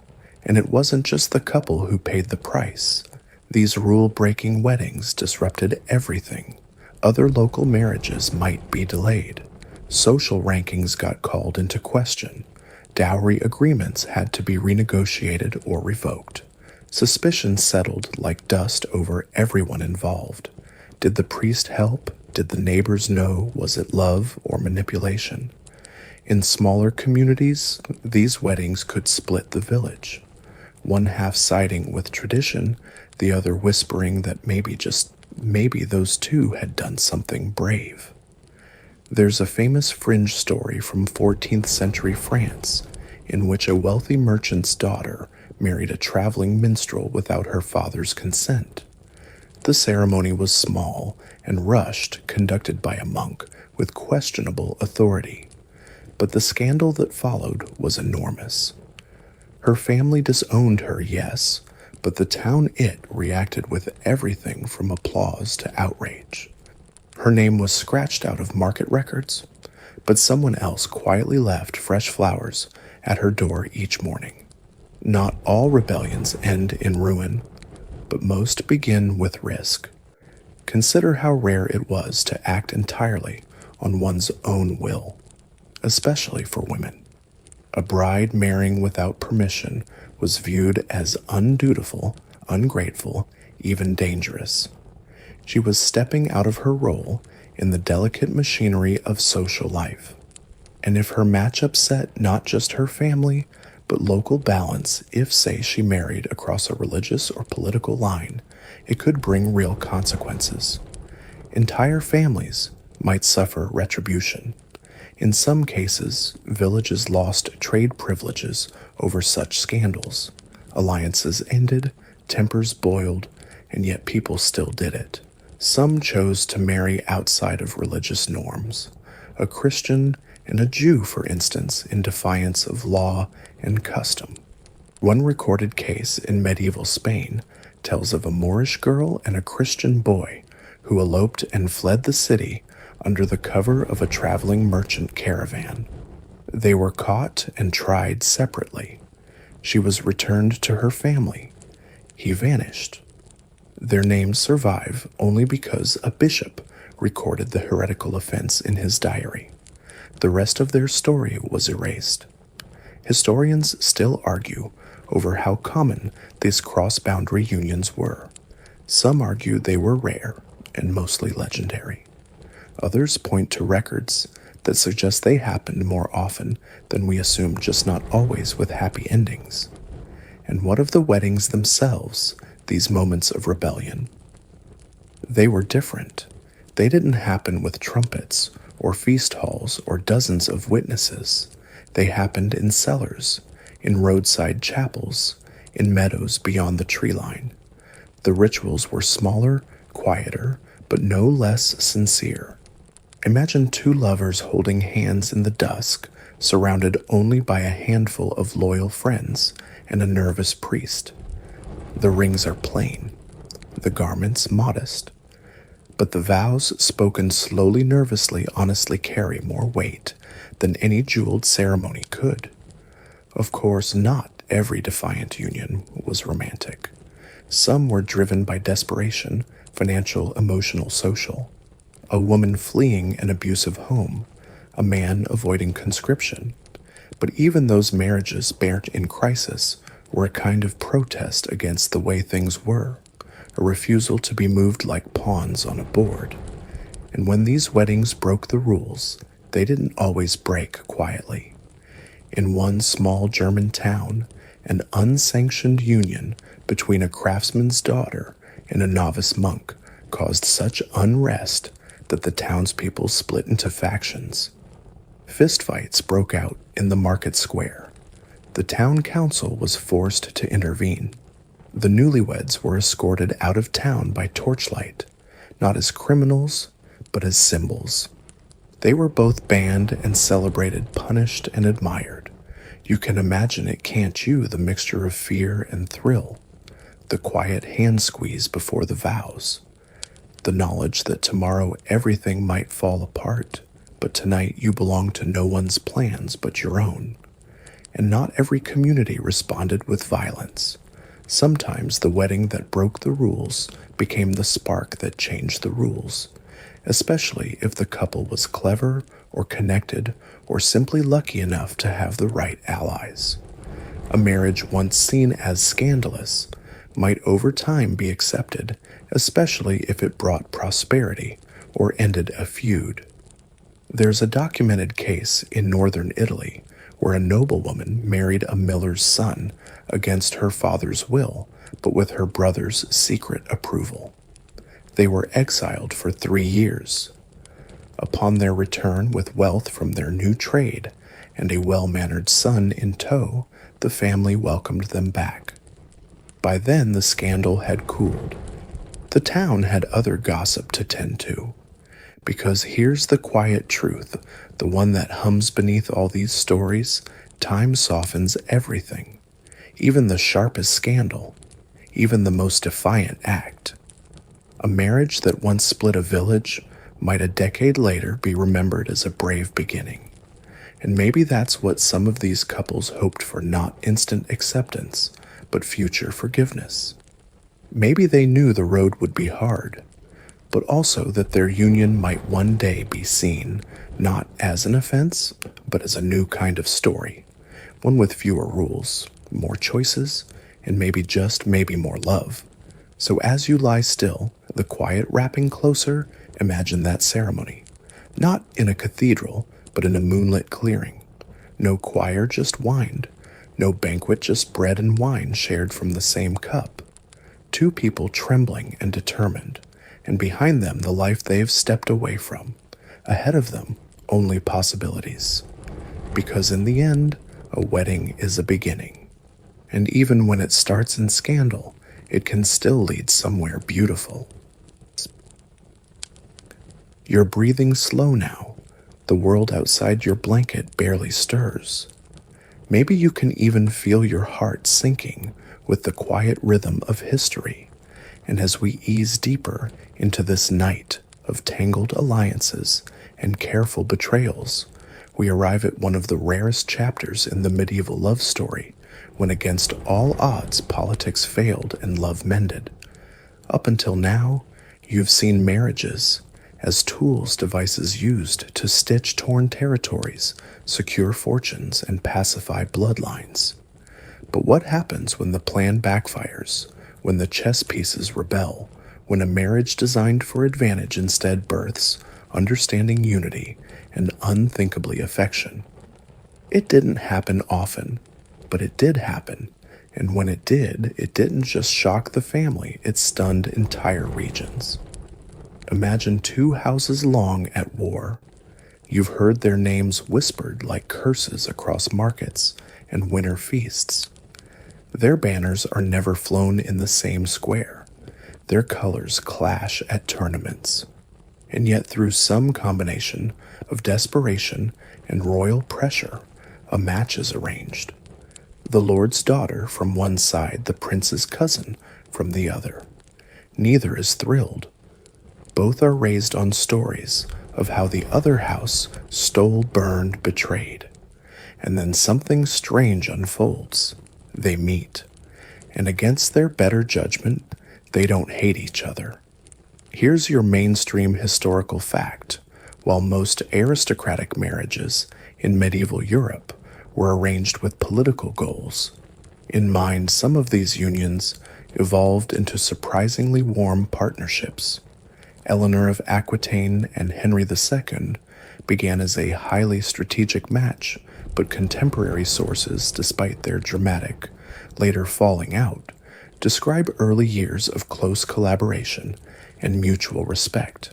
And it wasn't just the couple who paid the price. These rule-breaking weddings disrupted everything. Other local marriages might be delayed. Social rankings got called into question. Dowry agreements had to be renegotiated or revoked. Suspicion settled like dust over everyone involved. Did the priest help? Did the neighbors know? Was it love or manipulation? In smaller communities, these weddings could split the village. One half siding with tradition, the other whispering that maybe those two had done something brave. There's a famous fringe story from 14th century France in which a wealthy merchant's daughter married a traveling minstrel without her father's consent. The ceremony was small and rushed, conducted by a monk with questionable authority. But the scandal that followed was enormous. Her family disowned her, yes, but the town reacted with everything from applause to outrage. Her name was scratched out of market records, but someone else quietly left fresh flowers at her door each morning. Not all rebellions end in ruin, but most begin with risk. Consider how rare it was to act entirely on one's own will, especially for women. A bride marrying without permission was viewed as undutiful, ungrateful, even dangerous. She was stepping out of her role in the delicate machinery of social life. And if her match upset not just her family, but local balance, if, say, she married across a religious or political line, it could bring real consequences. Entire families might suffer retribution. In some cases, villages lost trade privileges over such scandals. Alliances ended, tempers boiled, and yet people still did it. Some chose to marry outside of religious norms. A Christian and a Jew, for instance, in defiance of law and custom. One recorded case in medieval Spain tells of a Moorish girl and a Christian boy who eloped and fled the city under the cover of a traveling merchant caravan. They were caught and tried separately. She was returned to her family. He vanished. Their names survive only because a bishop recorded the heretical offense in his diary. The rest of their story was erased. Historians still argue over how common these cross-boundary unions were. Some argue they were rare and mostly legendary. Others point to records that suggest they happened more often than we assume, just not always with happy endings. And what of the weddings themselves, these moments of rebellion? They were different. They didn't happen with trumpets or feast halls or dozens of witnesses. They happened in cellars, in roadside chapels, in meadows beyond the tree line. The rituals were smaller, quieter, but no less sincere. Imagine two lovers holding hands in the dusk, surrounded only by a handful of loyal friends and a nervous priest. The rings are plain, the garments modest, but the vows spoken slowly, nervously, honestly carry more weight than any jeweled ceremony could. Of course, not every defiant union was romantic. Some were driven by desperation, financial, emotional, social. A woman fleeing an abusive home, a man avoiding conscription. But even those marriages burnt in crisis were a kind of protest against the way things were, a refusal to be moved like pawns on a board. And when these weddings broke the rules, they didn't always break quietly. In one small German town, an unsanctioned union between a craftsman's daughter and a novice monk caused such unrest that the townspeople split into factions. Fistfights broke out in the market square. The town council was forced to intervene. The newlyweds were escorted out of town by torchlight, not as criminals, but as symbols. They were both banned and celebrated, punished and admired. You can imagine it, can't you, the mixture of fear and thrill, the quiet hand squeeze before the vows, the knowledge that tomorrow everything might fall apart, but tonight you belong to no one's plans but your own. And not every community responded with violence. Sometimes the wedding that broke the rules became the spark that changed the rules, especially if the couple was clever or connected, or simply lucky enough to have the right allies. A marriage once seen as scandalous might over time be accepted, especially if it brought prosperity or ended a feud. There's a documented case in northern Italy where a noblewoman married a miller's son against her father's will, but with her brother's secret approval. They were exiled for 3 years. Upon their return with wealth from their new trade and a well-mannered son in tow, the family welcomed them back. By then the scandal had cooled. The town had other gossip to tend to. Because here's the quiet truth, the one that hums beneath all these stories: time softens everything, even the sharpest scandal, even the most defiant act. A marriage that once split a village might a decade later be remembered as a brave beginning. And maybe that's what some of these couples hoped for: not instant acceptance, but future forgiveness. Maybe they knew the road would be hard, but also that their union might one day be seen not as an offense, but as a new kind of story, one with fewer rules, more choices, and maybe more love. So as you lie still, the quiet wrapping closer, imagine that ceremony. Not in a cathedral, but in a moonlit clearing. No choir, just wind. No banquet, just bread and wine shared from the same cup. 2 people trembling and determined, and behind them the life they've stepped away from. Ahead of them, only possibilities. Because in the end, a wedding is a beginning. And even when it starts in scandal, it can still lead somewhere beautiful. You're breathing slow now. The world outside your blanket barely stirs. Maybe you can even feel your heart sinking with the quiet rhythm of history. And as we ease deeper into this night of tangled alliances and careful betrayals, we arrive at one of the rarest chapters in the medieval love story, when against all odds politics failed and love mended. Up until now, you've seen marriages as tools, devices used to stitch torn territories, secure fortunes, and pacify bloodlines. But what happens when the plan backfires, when the chess pieces rebel, when a marriage designed for advantage instead births understanding, unity, and unthinkably affection? It didn't happen often, but it did happen, and when it did, it didn't just shock the family, it stunned entire regions. Imagine 2 houses long at war. You've heard their names whispered like curses across markets and winter feasts. Their banners are never flown in the same square. Their colors clash at tournaments. And yet through some combination of desperation and royal pressure, a match is arranged. The lord's daughter from one side, the prince's cousin from the other. Neither is thrilled. Both are raised on stories of how the other house stole, burned, betrayed. And then something strange unfolds. They meet. And against their better judgment, they don't hate each other. Here's your mainstream historical fact. While most aristocratic marriages in medieval Europe were arranged with political goals in mind, some of these unions evolved into surprisingly warm partnerships. Eleanor of Aquitaine and Henry II began as a highly strategic match, but contemporary sources, despite their dramatic, later falling out, describe early years of close collaboration and mutual respect.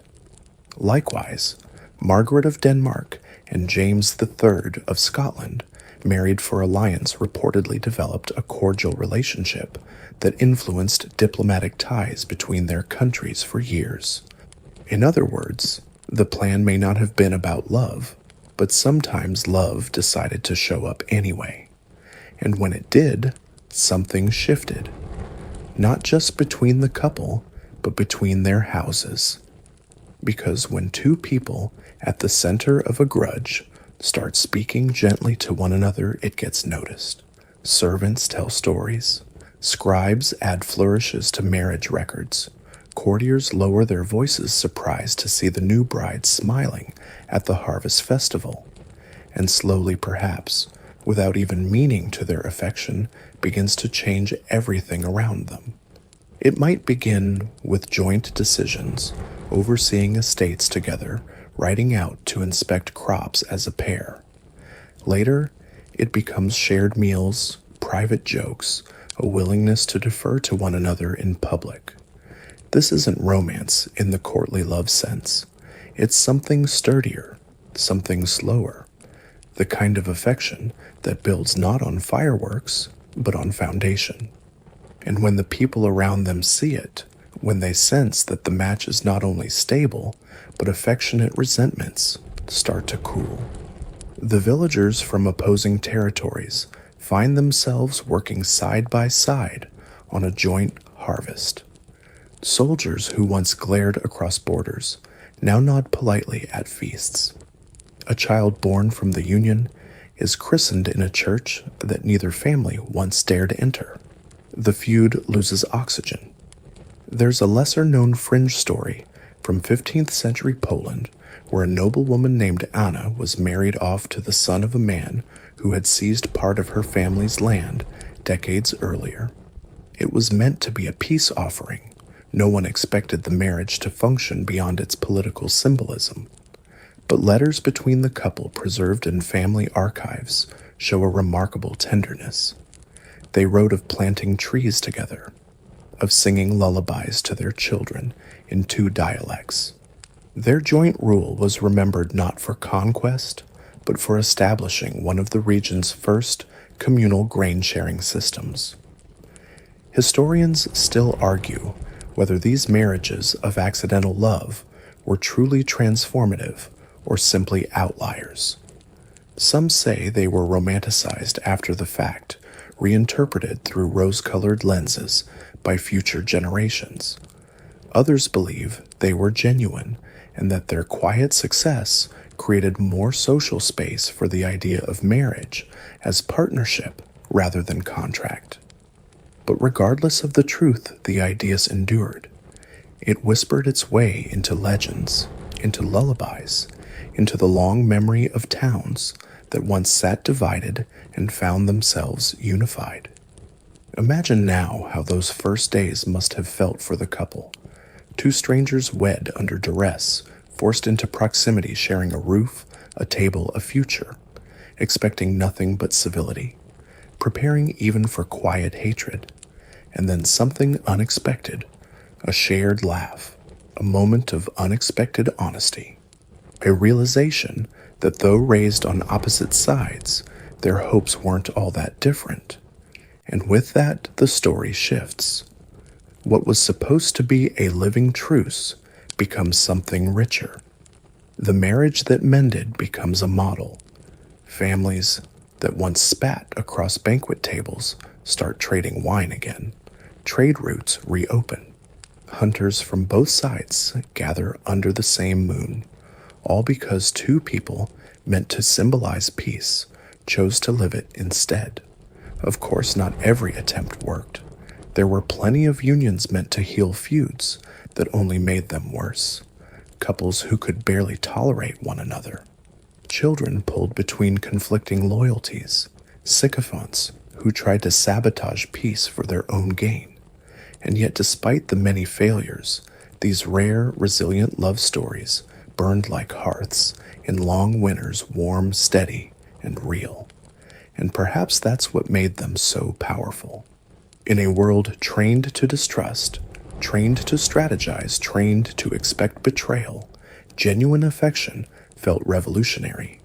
Likewise, Margaret of Denmark and James III of Scotland, married for alliance, reportedly developed a cordial relationship that influenced diplomatic ties between their countries for years. In other words, the plan may not have been about love, but sometimes love decided to show up anyway. And when it did, something shifted. Not just between the couple, but between their houses. Because when 2 people at the center of a grudge start speaking gently to one another, it gets noticed. Servants tell stories. Scribes add flourishes to marriage records. courtiers lower their voices surprised to see the new bride smiling at the harvest festival, and slowly perhaps, without even meaning to their affection, begins to change everything around them. It might begin with joint decisions, overseeing estates together, riding out to inspect crops as a pair. Later, it becomes shared meals, private jokes, a willingness to defer to one another in public. This isn't romance in the courtly love sense. It's something sturdier, something slower, the kind of affection that builds not on fireworks, but on foundation. And when the people around them see it, when they sense that the match is not only stable, but affectionate resentments start to cool. The villagers from opposing territories find themselves working side by side on a joint harvest. Soldiers who once glared across borders now nod politely at feasts. A child born from the union is christened in a church that neither family once dared enter. The feud loses oxygen. There's a lesser-known fringe story from 15th century Poland where a noblewoman named Anna was married off to the son of a man who had seized part of her family's land decades earlier. It was meant to be a peace offering. No one expected the marriage to function beyond its political symbolism. But letters between the couple preserved in family archives show a remarkable tenderness. They wrote of planting trees together, of singing lullabies to their children in two dialects. Their joint rule was remembered not for conquest, but for establishing one of the region's first communal grain-sharing systems. Historians still argue whether these marriages of accidental love were truly transformative or simply outliers. Some say they were romanticized after the fact, reinterpreted through rose-colored lenses by future generations. Others believe they were genuine and that their quiet success created more social space for the idea of marriage as partnership rather than contract. But regardless of the truth the ideas endured, it whispered its way into legends, into lullabies, into the long memory of towns that once sat divided and found themselves unified. Imagine now how those first days must have felt for the couple. Two strangers wed under duress, forced into proximity, sharing a roof, a table, a future, expecting nothing but civility, preparing even for quiet hatred, and then something unexpected, a shared laugh, a moment of unexpected honesty, a realization that though raised on opposite sides, their hopes weren't all that different. And with that, the story shifts. What was supposed to be a living truce becomes something richer. The marriage that mended becomes a model. Families that once spat across banquet tables start trading wine again. Trade routes reopen. Hunters from both sides gather under the same moon, all because two people meant to symbolize peace chose to live it instead. Of course, not every attempt worked. There were plenty of unions meant to heal feuds that only made them worse. Couples who could barely tolerate one another. Children pulled between conflicting loyalties. Sycophants who tried to sabotage peace for their own gain. And yet, despite the many failures, these rare, resilient love stories burned like hearths in long winters, warm, steady, and real. And perhaps that's what made them so powerful. In a world trained to distrust, trained to strategize, trained to expect betrayal, genuine affection felt revolutionary.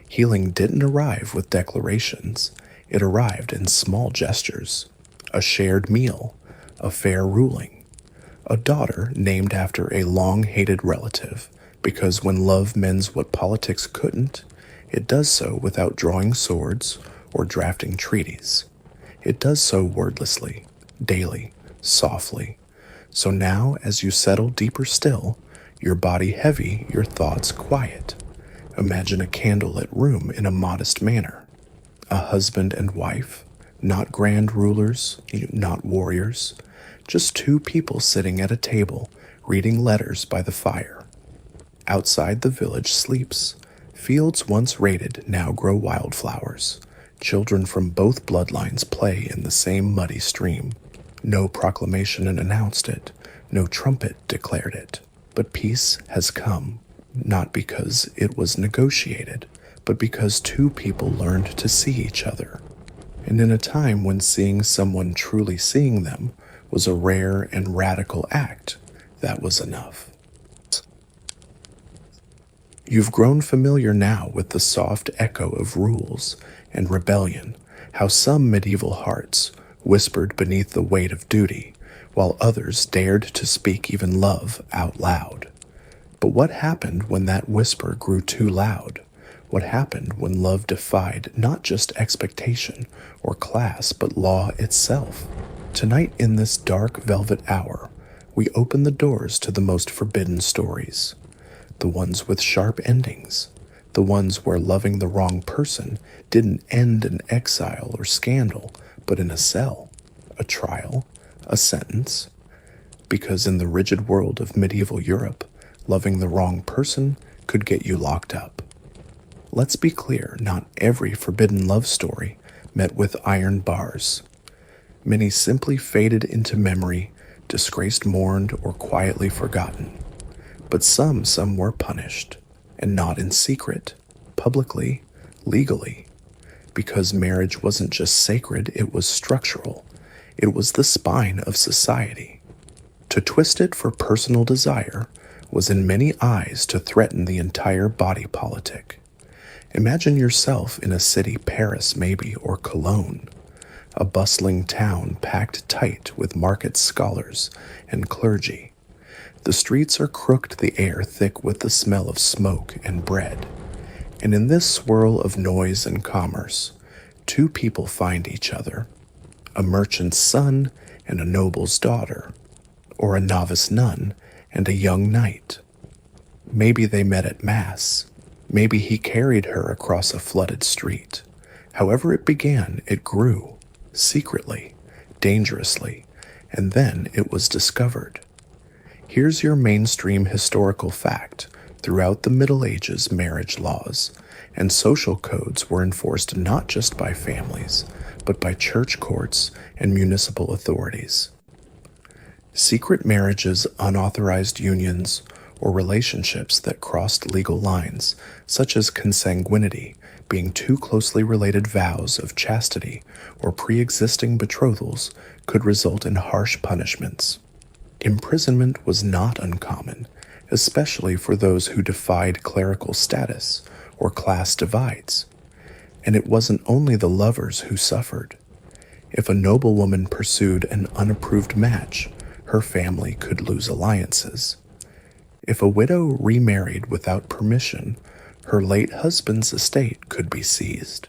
Healing didn't arrive with declarations. It arrived in small gestures. A shared meal, a fair ruling, a daughter named after a long-hated relative, because when love mends what politics couldn't, it does so without drawing swords or drafting treaties. It does so wordlessly, daily, softly. So now, as you settle deeper still, your body heavy, your thoughts quiet, imagine a candlelit room in a modest manner. A husband and wife, not grand rulers, not warriors, Just two people sitting at a table, reading letters by the fire. Outside the village sleeps. Fields once raided now grow wildflowers. Children from both bloodlines play in the same muddy stream. No proclamation announced it, no trumpet declared it. But peace has come, not because it was negotiated, but because two people learned to see each other. And in a time when seeing someone truly seeing them was a rare and radical act, that was enough. You've grown familiar now with the soft echo of rules and rebellion, how some medieval hearts whispered beneath the weight of duty, while others dared to speak even love out loud. But what happened when that whisper grew too loud? What happened when love defied not just expectation or class, but law itself? Tonight, in this dark velvet hour, we open the doors to the most forbidden stories. The ones with sharp endings. The ones where loving the wrong person didn't end in exile or scandal, but in a cell, a trial, a sentence. Because in the rigid world of medieval Europe, loving the wrong person could get you locked up. Let's be clear, not every forbidden love story met with iron bars. Many simply faded into memory, disgraced, mourned, or quietly forgotten. But some were punished, and not in secret, publicly, legally. Because marriage wasn't just sacred, it was structural. It was the spine of society. To twist it for personal desire was in many eyes to threaten the entire body politic. Imagine yourself in a city, Paris maybe, or Cologne, a bustling town packed tight with market scholars and clergy. The streets are crooked, the air thick with the smell of smoke and bread. And in this swirl of noise and commerce, two people find each other, a merchant's son and a noble's daughter, or a novice nun and a young knight. Maybe they met at mass. Maybe he carried her across a flooded street. However it began, it grew, secretly, dangerously, and then it was discovered. Here's your mainstream historical fact. Throughout the Middle Ages, marriage laws and social codes were enforced not just by families, but by church courts and municipal authorities. Secret marriages, unauthorized unions, or relationships that crossed legal lines, such as consanguinity, being two closely related vows of chastity or pre-existing betrothals, could result in harsh punishments. Imprisonment was not uncommon, especially for those who defied clerical status or class divides. And it wasn't only the lovers who suffered. If a noblewoman pursued an unapproved match, her family could lose alliances. If a widow remarried without permission, her late husband's estate could be seized.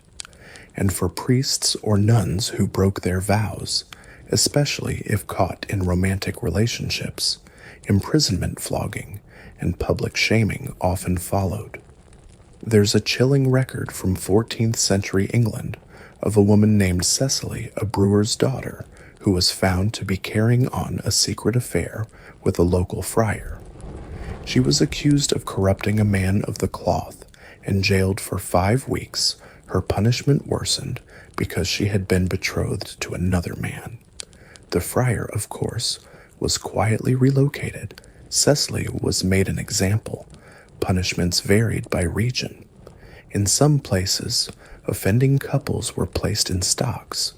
And for priests or nuns who broke their vows, especially if caught in romantic relationships, imprisonment, flogging, and public shaming often followed. There's a chilling record from 14th century England of a woman named Cecily, a brewer's daughter, who was found to be carrying on a secret affair with a local friar. She was accused of corrupting a man of the cloth and jailed for 5 weeks. Her punishment worsened because she had been betrothed to another man. The friar, of course, was quietly relocated. Cecily was made an example. Punishments varied by region. In some places, offending couples were placed in stocks.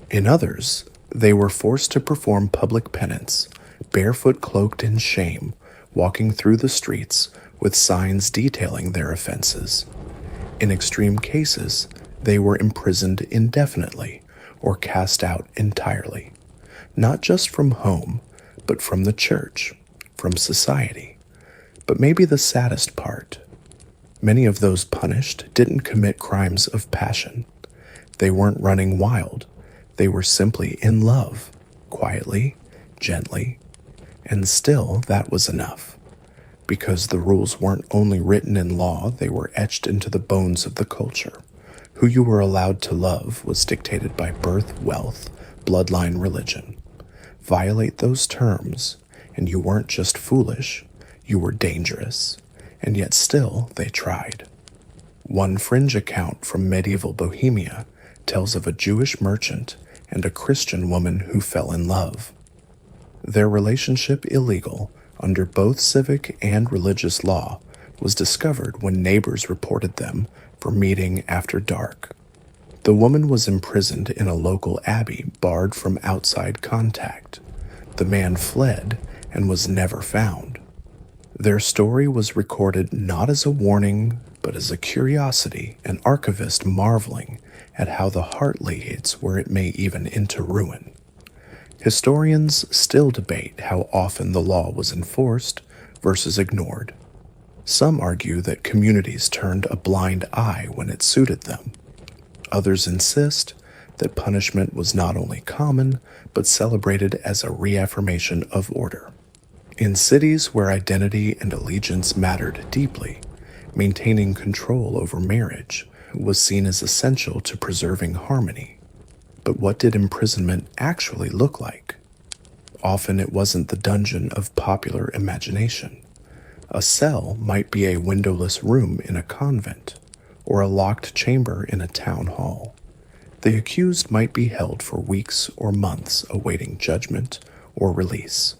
In others, they were forced to perform public penance, barefoot, cloaked in shame, walking through the streets with signs detailing their offenses. In extreme cases, they were imprisoned indefinitely or cast out entirely, not just from home, but from the church, from society. But maybe the saddest part, many of those punished didn't commit crimes of passion. They weren't running wild. They were simply in love, quietly, gently, and still that was enough. Because the rules weren't only written in law, they were etched into the bones of the culture. Who you were allowed to love was dictated by birth, wealth, bloodline, religion. Violate those terms, and you weren't just foolish, you were dangerous, and yet still they tried. One fringe account from medieval Bohemia tells of a Jewish merchant and a Christian woman who fell in love. Their relationship, illegal under both civic and religious law, was discovered when neighbors reported them for meeting after dark. The woman was imprisoned in a local abbey, barred from outside contact. The man fled and was never found. Their story was recorded not as a warning, but as a curiosity, an archivist marveling at how the heart leads where it may even into ruin. Historians still debate how often the law was enforced versus ignored. Some argue that communities turned a blind eye when it suited them. Others insist that punishment was not only common, but celebrated as a reaffirmation of order. In cities where identity and allegiance mattered deeply, maintaining control over marriage was seen as essential to preserving harmony. But what did imprisonment actually look like? Often it wasn't the dungeon of popular imagination. A cell might be a windowless room in a convent, or a locked chamber in a town hall. The accused might be held for weeks or months awaiting judgment or release.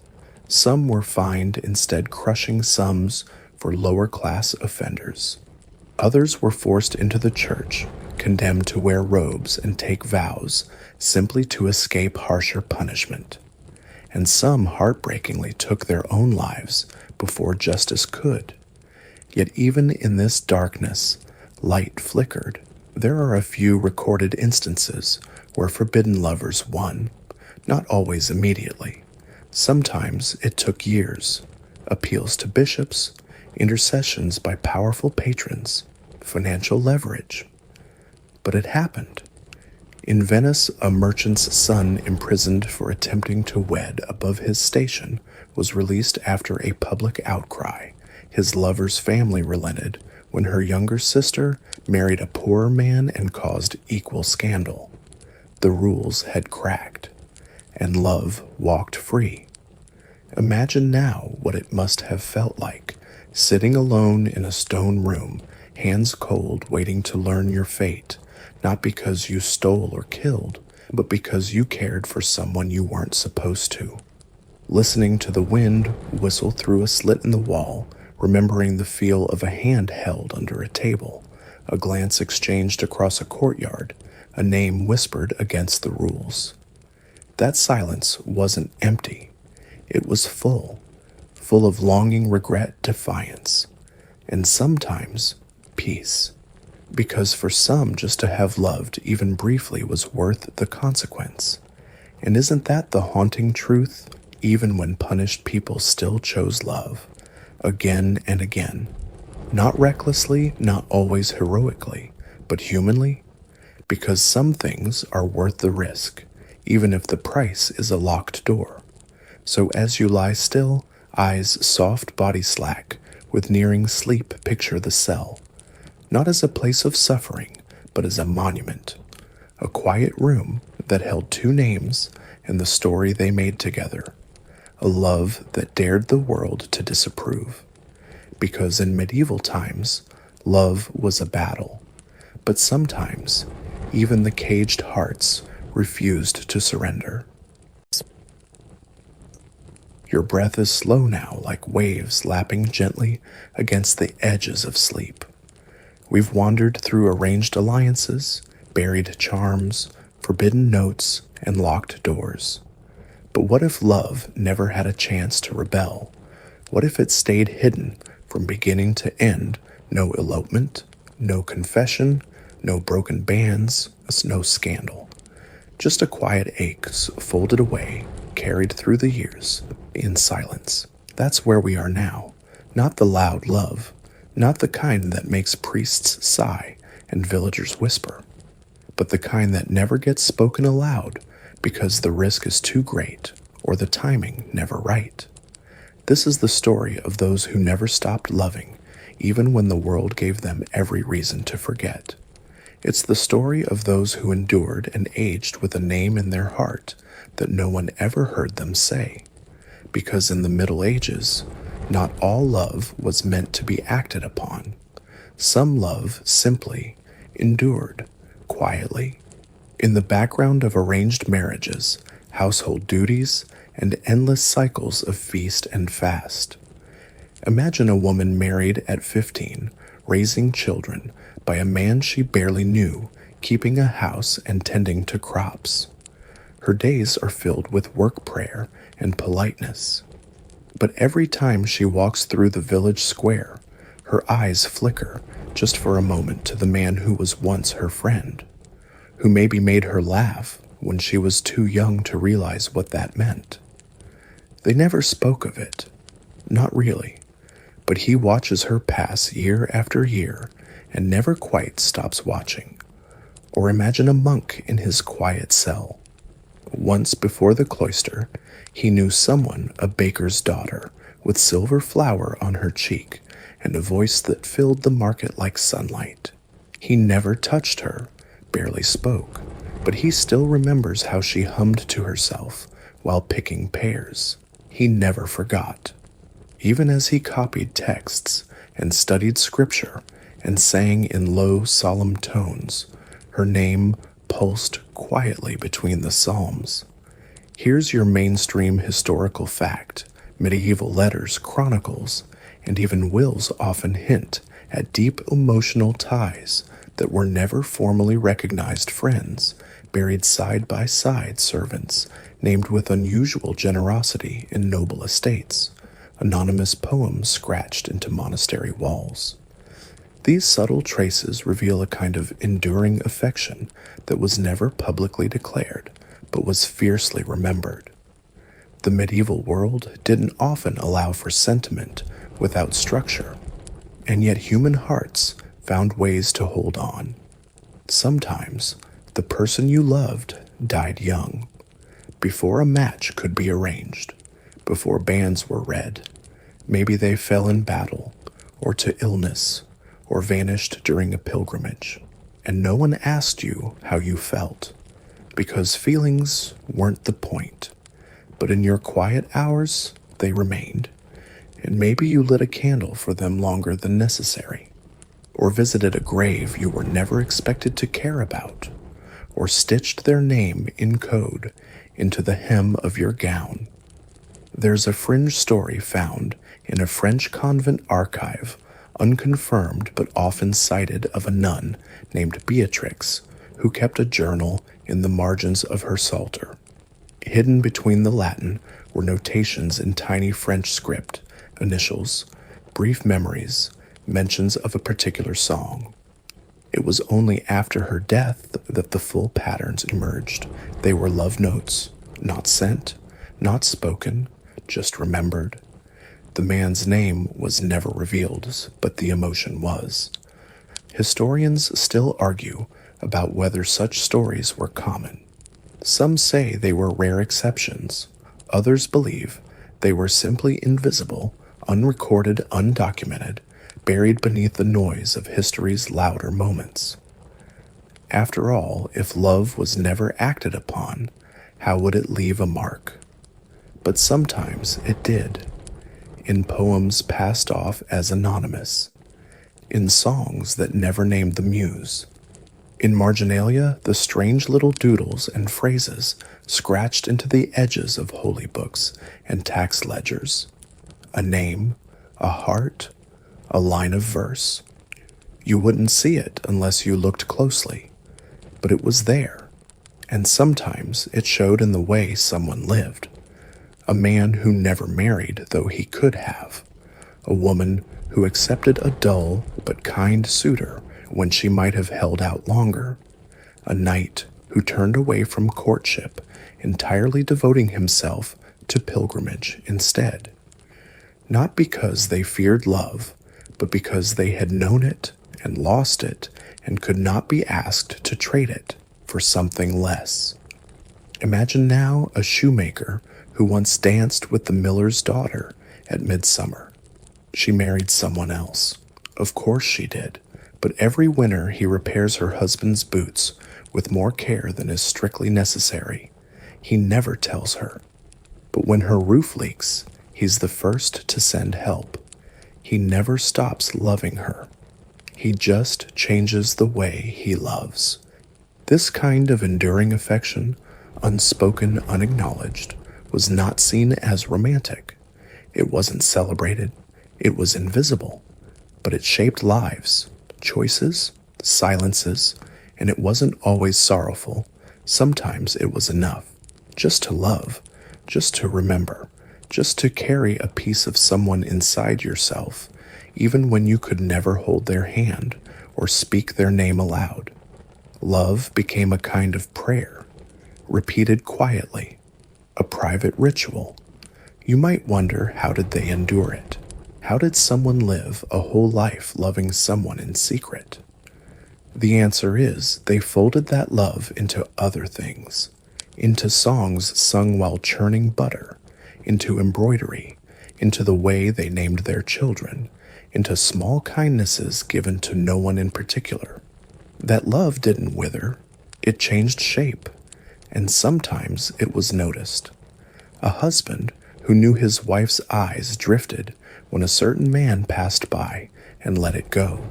Some were fined, instead crushing sums for lower-class offenders. Others were forced into the church, condemned to wear robes and take vows simply to escape harsher punishment. And some heartbreakingly took their own lives before justice could. Yet even in this darkness, light flickered. There are a few recorded instances where forbidden lovers won, not always immediately. Sometimes it took years, appeals to bishops, intercessions by powerful patrons, financial leverage. But it happened. In Venice, a merchant's son imprisoned for attempting to wed above his station was released after a public outcry. His lover's family relented when her younger sister married a poorer man and caused equal scandal. The rules had cracked, and love walked free. Imagine now what it must have felt like, sitting alone in a stone room, hands cold, waiting to learn your fate, not because you stole or killed, but because you cared for someone you weren't supposed to. Listening to the wind whistle through a slit in the wall, remembering the feel of a hand held under a table, a glance exchanged across a courtyard, a name whispered against the rules. That silence wasn't empty. It was full of longing, regret, defiance, and sometimes peace. Because for some, just to have loved, even briefly, was worth the consequence. And isn't that the haunting truth? Even when punished, people still chose love, again and again. Not recklessly, not always heroically, but humanly. Because some things are worth the risk, even if the price is a locked door. So as you lie still, eyes soft, body slack, with nearing sleep, picture the cell. Not as a place of suffering, but as a monument. A quiet room that held two names and the story they made together. A love that dared the world to disapprove. Because in medieval times, love was a battle. But sometimes, even the caged hearts refused to surrender. Your breath is slow now, like waves lapping gently against the edges of sleep. We've wandered through arranged alliances, buried charms, forbidden notes, and locked doors. But what if love never had a chance to rebel? What if it stayed hidden from beginning to end? No elopement, no confession, no broken bands, no scandal. Just a quiet ache folded away, carried through the years, in silence. That's where we are now. Not the loud love, not the kind that makes priests sigh and villagers whisper, but the kind that never gets spoken aloud because the risk is too great or the timing never right. This is the story of those who never stopped loving, even when the world gave them every reason to forget. It's the story of those who endured and aged with a name in their heart, that no one ever heard them say, because in the Middle Ages, not all love was meant to be acted upon. Some love simply endured quietly. In the background of arranged marriages, household duties, and endless cycles of feast and fast. Imagine a woman married at 15, raising children by a man she barely knew, keeping a house and tending to crops. Her days are filled with work, prayer, and politeness. But every time she walks through the village square, her eyes flicker just for a moment to the man who was once her friend, who maybe made her laugh when she was too young to realize what that meant. They never spoke of it, not really, but he watches her pass year after year and never quite stops watching. Or imagine a monk in his quiet cell. Once before the cloister, he knew someone, a baker's daughter, with silver flower on her cheek and a voice that filled the market like sunlight. He never touched her, barely spoke, but he still remembers how she hummed to herself while picking pears. He never forgot. Even as he copied texts and studied scripture and sang in low, solemn tones, her name pulsed quietly between the psalms. Here's your mainstream historical fact. Medieval letters, chronicles, and even wills often hint at deep emotional ties that were never formally recognized friends, buried side by side servants, named with unusual generosity in noble estates, anonymous poems scratched into monastery walls. These subtle traces reveal a kind of enduring affection that was never publicly declared, but was fiercely remembered. The medieval world didn't often allow for sentiment without structure, and yet human hearts found ways to hold on. Sometimes, the person you loved died young, before a match could be arranged, before banns were read. Maybe they fell in battle, or to illness, or vanished during a pilgrimage, and no one asked you how you felt, because feelings weren't the point. But in your quiet hours, they remained, and maybe you lit a candle for them longer than necessary, or visited a grave you were never expected to care about, or stitched their name in code into the hem of your gown. There's a fringe story found in a French convent archive, unconfirmed but often cited, of a nun named Beatrix who kept a journal in the margins of her psalter. Hidden between the Latin were notations in tiny French script, initials, brief memories, mentions of a particular song. It was only after her death that the full patterns emerged. They were love notes, not sent, not spoken, just remembered. The man's name was never revealed, but the emotion was. Historians still argue about whether such stories were common. Some say they were rare exceptions. Others believe they were simply invisible, unrecorded, undocumented, buried beneath the noise of history's louder moments. After all, if love was never acted upon, how would it leave a mark? But sometimes it did, in poems passed off as anonymous, in songs that never named the muse, in marginalia, the strange little doodles and phrases scratched into the edges of holy books and tax ledgers. A name, a heart, a line of verse. You wouldn't see it unless you looked closely, but it was there, and sometimes it showed in the way someone lived. A man who never married, though he could have. A woman who accepted a dull but kind suitor when she might have held out longer. A knight who turned away from courtship, entirely devoting himself to pilgrimage instead. Not because they feared love, but because they had known it and lost it and could not be asked to trade it for something less. Imagine now a shoemaker who once danced with the miller's daughter at midsummer. She married someone else. Of course she did, but every winter he repairs her husband's boots with more care than is strictly necessary. He never tells her. But when her roof leaks, he's the first to send help. He never stops loving her. He just changes the way he loves. This kind of enduring affection, unspoken, unacknowledged, was not seen as romantic. It wasn't celebrated. It was invisible. But it shaped lives, choices, silences, and it wasn't always sorrowful. Sometimes it was enough. Just to love, just to remember, just to carry a piece of someone inside yourself, even when you could never hold their hand or speak their name aloud. Love became a kind of prayer, repeated quietly, a private ritual. You might wonder, how did they endure it? How did someone live a whole life loving someone in secret? The answer is they folded that love into other things, into songs sung while churning butter, into embroidery, into the way they named their children, into small kindnesses given to no one in particular. That love didn't wither, it changed shape, and sometimes it was noticed. A husband who knew his wife's eyes drifted when a certain man passed by and let it go.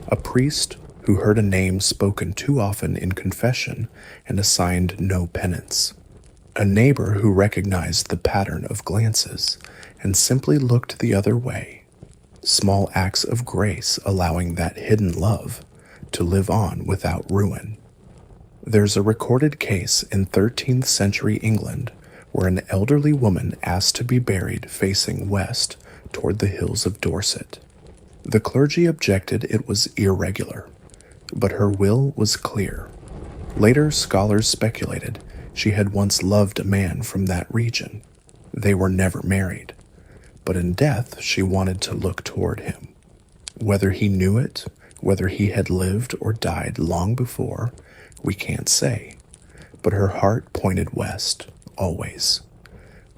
A priest who heard a name spoken too often in confession and assigned no penance. A neighbor who recognized the pattern of glances and simply looked the other way. Small acts of grace allowing that hidden love to live on without ruin. There's a recorded case in 13th century England where an elderly woman asked to be buried facing west toward the hills of Dorset. The clergy objected it was irregular, but her will was clear. Later, scholars speculated she had once loved a man from that region. They were never married, but in death she wanted to look toward him. Whether he knew it, whether he had lived or died long before, we can't say, but her heart pointed west, always.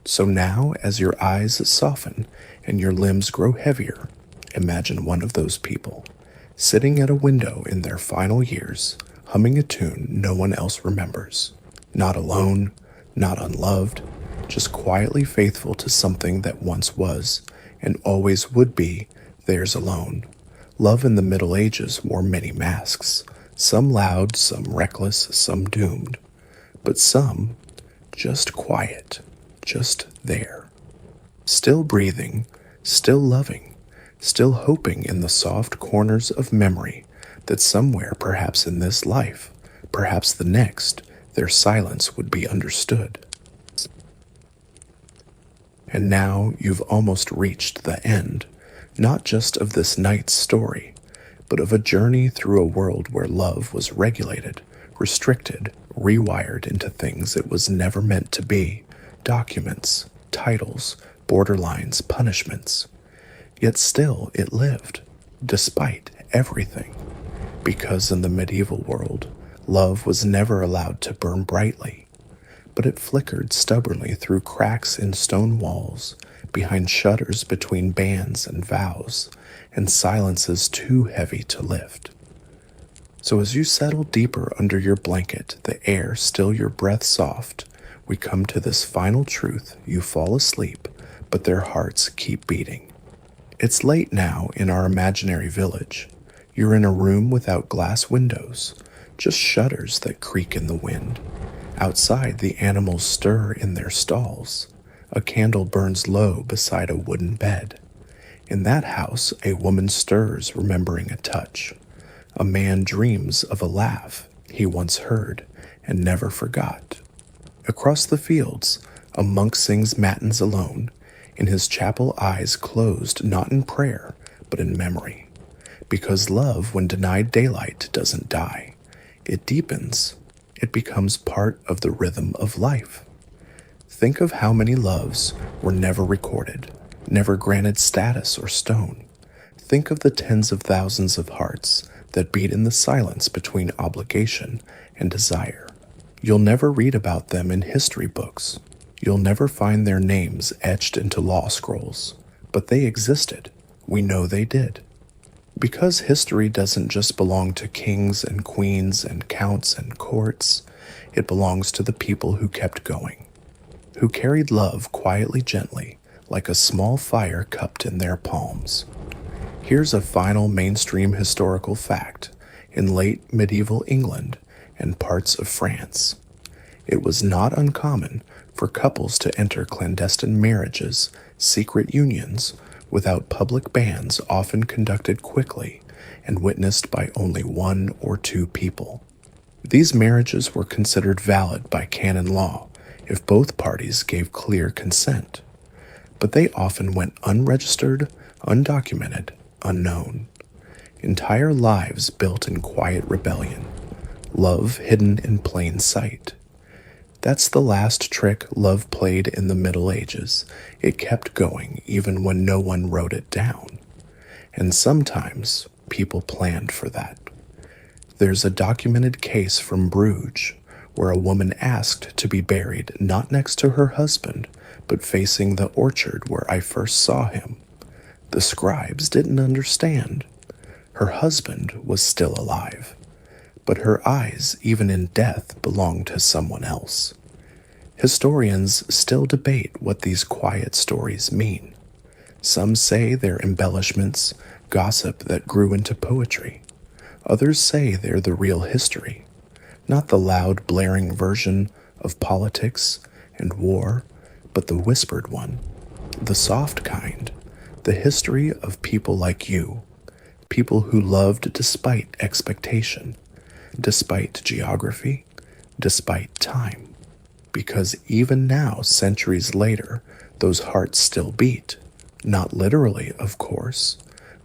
So now, as your eyes soften and your limbs grow heavier, imagine one of those people, sitting at a window in their final years, humming a tune no one else remembers. Not alone, not unloved, just quietly faithful to something that once was, and always would be, theirs alone. Love in the Middle Ages wore many masks, some loud, some reckless, some doomed, but some just quiet, just there. Still breathing, still loving, still hoping in the soft corners of memory that somewhere, perhaps in this life, perhaps the next, their silence would be understood. And now you've almost reached the end, not just of this night's story, but of a journey through a world where love was regulated, restricted, rewired into things it was never meant to be, documents, titles, borderlines, punishments. Yet still it lived, despite everything, because in the medieval world, love was never allowed to burn brightly, but it flickered stubbornly through cracks in stone walls, behind shutters between banns and vows, and silences too heavy to lift. So as you settle deeper under your blanket, the air still your breath soft, we come to this final truth: you fall asleep, but their hearts keep beating. It's late now in our imaginary village. You're in a room without glass windows, just shutters that creak in the wind. Outside, the animals stir in their stalls. A candle burns low beside a wooden bed. In that house, a woman stirs, remembering a touch. A man dreams of a laugh he once heard and never forgot. Across the fields, a monk sings matins alone, in his chapel eyes closed not in prayer, but in memory. Because love, when denied daylight, doesn't die. It deepens. It becomes part of the rhythm of life. Think of how many loves were never recorded, never granted status or stone. Think of the tens of thousands of hearts that beat in the silence between obligation and desire. You'll never read about them in history books. You'll never find their names etched into law scrolls. But they existed. We know they did. Because history doesn't just belong to kings and queens and counts and courts, it belongs to the people who kept going, who carried love quietly, gently, like a small fire cupped in their palms. Here's a final mainstream historical fact. In late medieval England and parts of France, it was not uncommon for couples to enter clandestine marriages, secret unions, without public bans, often conducted quickly and witnessed by only one or two people. These marriages were considered valid by canon law if both parties gave clear consent, but they often went unregistered, undocumented, unknown. Entire lives built in quiet rebellion, love hidden in plain sight. That's the last trick love played in the Middle Ages. It kept going even when no one wrote it down. And sometimes people planned for that. There's a documented case from Bruges where a woman asked to be buried not next to her husband, but facing the orchard where I first saw him. The scribes didn't understand. Her husband was still alive, but her eyes, even in death, belonged to someone else. Historians still debate what these quiet stories mean. Some say they're embellishments, gossip that grew into poetry. Others say they're the real history, not the loud, blaring version of politics and war, but the whispered one, the soft kind, the history of people like you, people who loved despite expectation, despite geography, despite time. Because even now, centuries later, those hearts still beat. Not literally, of course.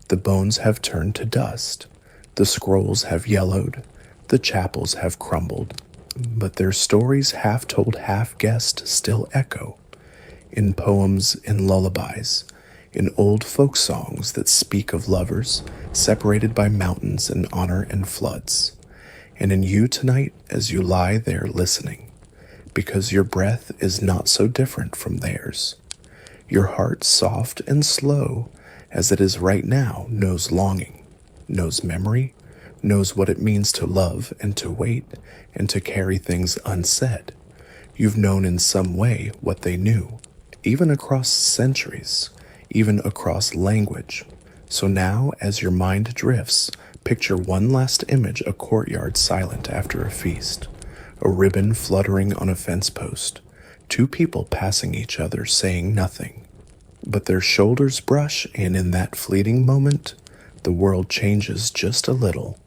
The bones have turned to dust. The scrolls have yellowed. The chapels have crumbled. But their stories, half told, half guessed, still echo. In poems, in lullabies, in old folk songs that speak of lovers separated by mountains and honor and floods. And in you tonight as you lie there listening, because your breath is not so different from theirs. Your heart, soft and slow as it is right now, knows longing, knows memory, knows what it means to love and to wait and to carry things unsaid. You've known in some way what they knew, even across centuries, even across language. So now, as your mind drifts, picture one last image: a courtyard silent after a feast, a ribbon fluttering on a fence post, two people passing each other saying nothing. But their shoulders brush, and in that fleeting moment, the world changes just a little.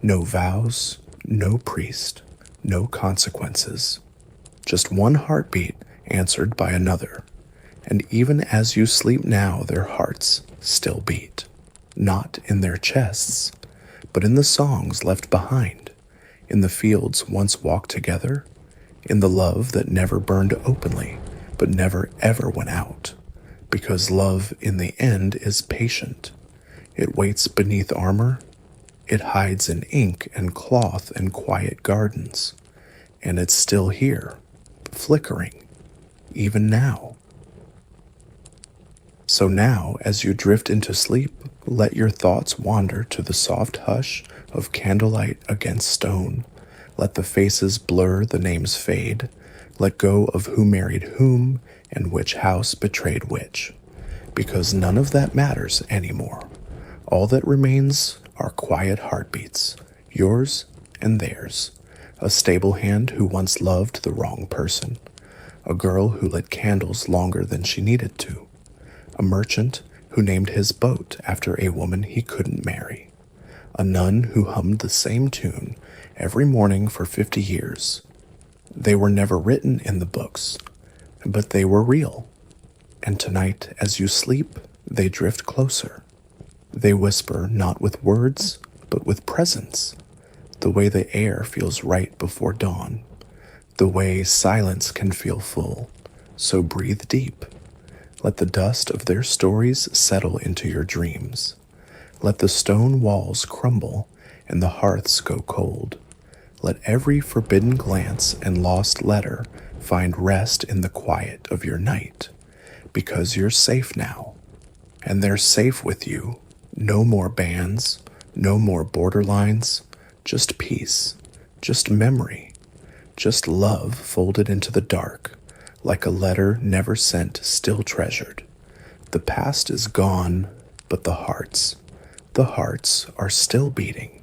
No vows, no priest, no consequences. Just one heartbeat answered by another. And even as you sleep now, their hearts still beat. Not in their chests, but in the songs left behind, in the fields once walked together, in the love that never burned openly, but never ever went out. Because love in the end is patient. It waits beneath armor. It hides in ink and cloth and quiet gardens. And it's still here, flickering, even now. So now, as you drift into sleep, let your thoughts wander to the soft hush of candlelight against stone. Let the faces blur, the names fade. Let go of who married whom and which house betrayed which. Because none of that matters anymore. All that remains are quiet heartbeats, yours and theirs. A stable hand who once loved the wrong person. A girl who lit candles longer than she needed to. A merchant who named his boat after a woman he couldn't marry. A nun who hummed the same tune every morning for 50 years. They were never written in the books, but they were real. And tonight, as you sleep, they drift closer. They whisper not with words, but with presence. The way the air feels right before dawn. The way silence can feel full. So breathe deep. Let the dust of their stories settle into your dreams. Let the stone walls crumble and the hearths go cold. Let every forbidden glance and lost letter find rest in the quiet of your night. Because you're safe now, and they're safe with you, No more bands, no more borderlines, just peace, just memory, just love folded into the dark, like a letter never sent, still treasured. The past is gone, but the hearts are still beating.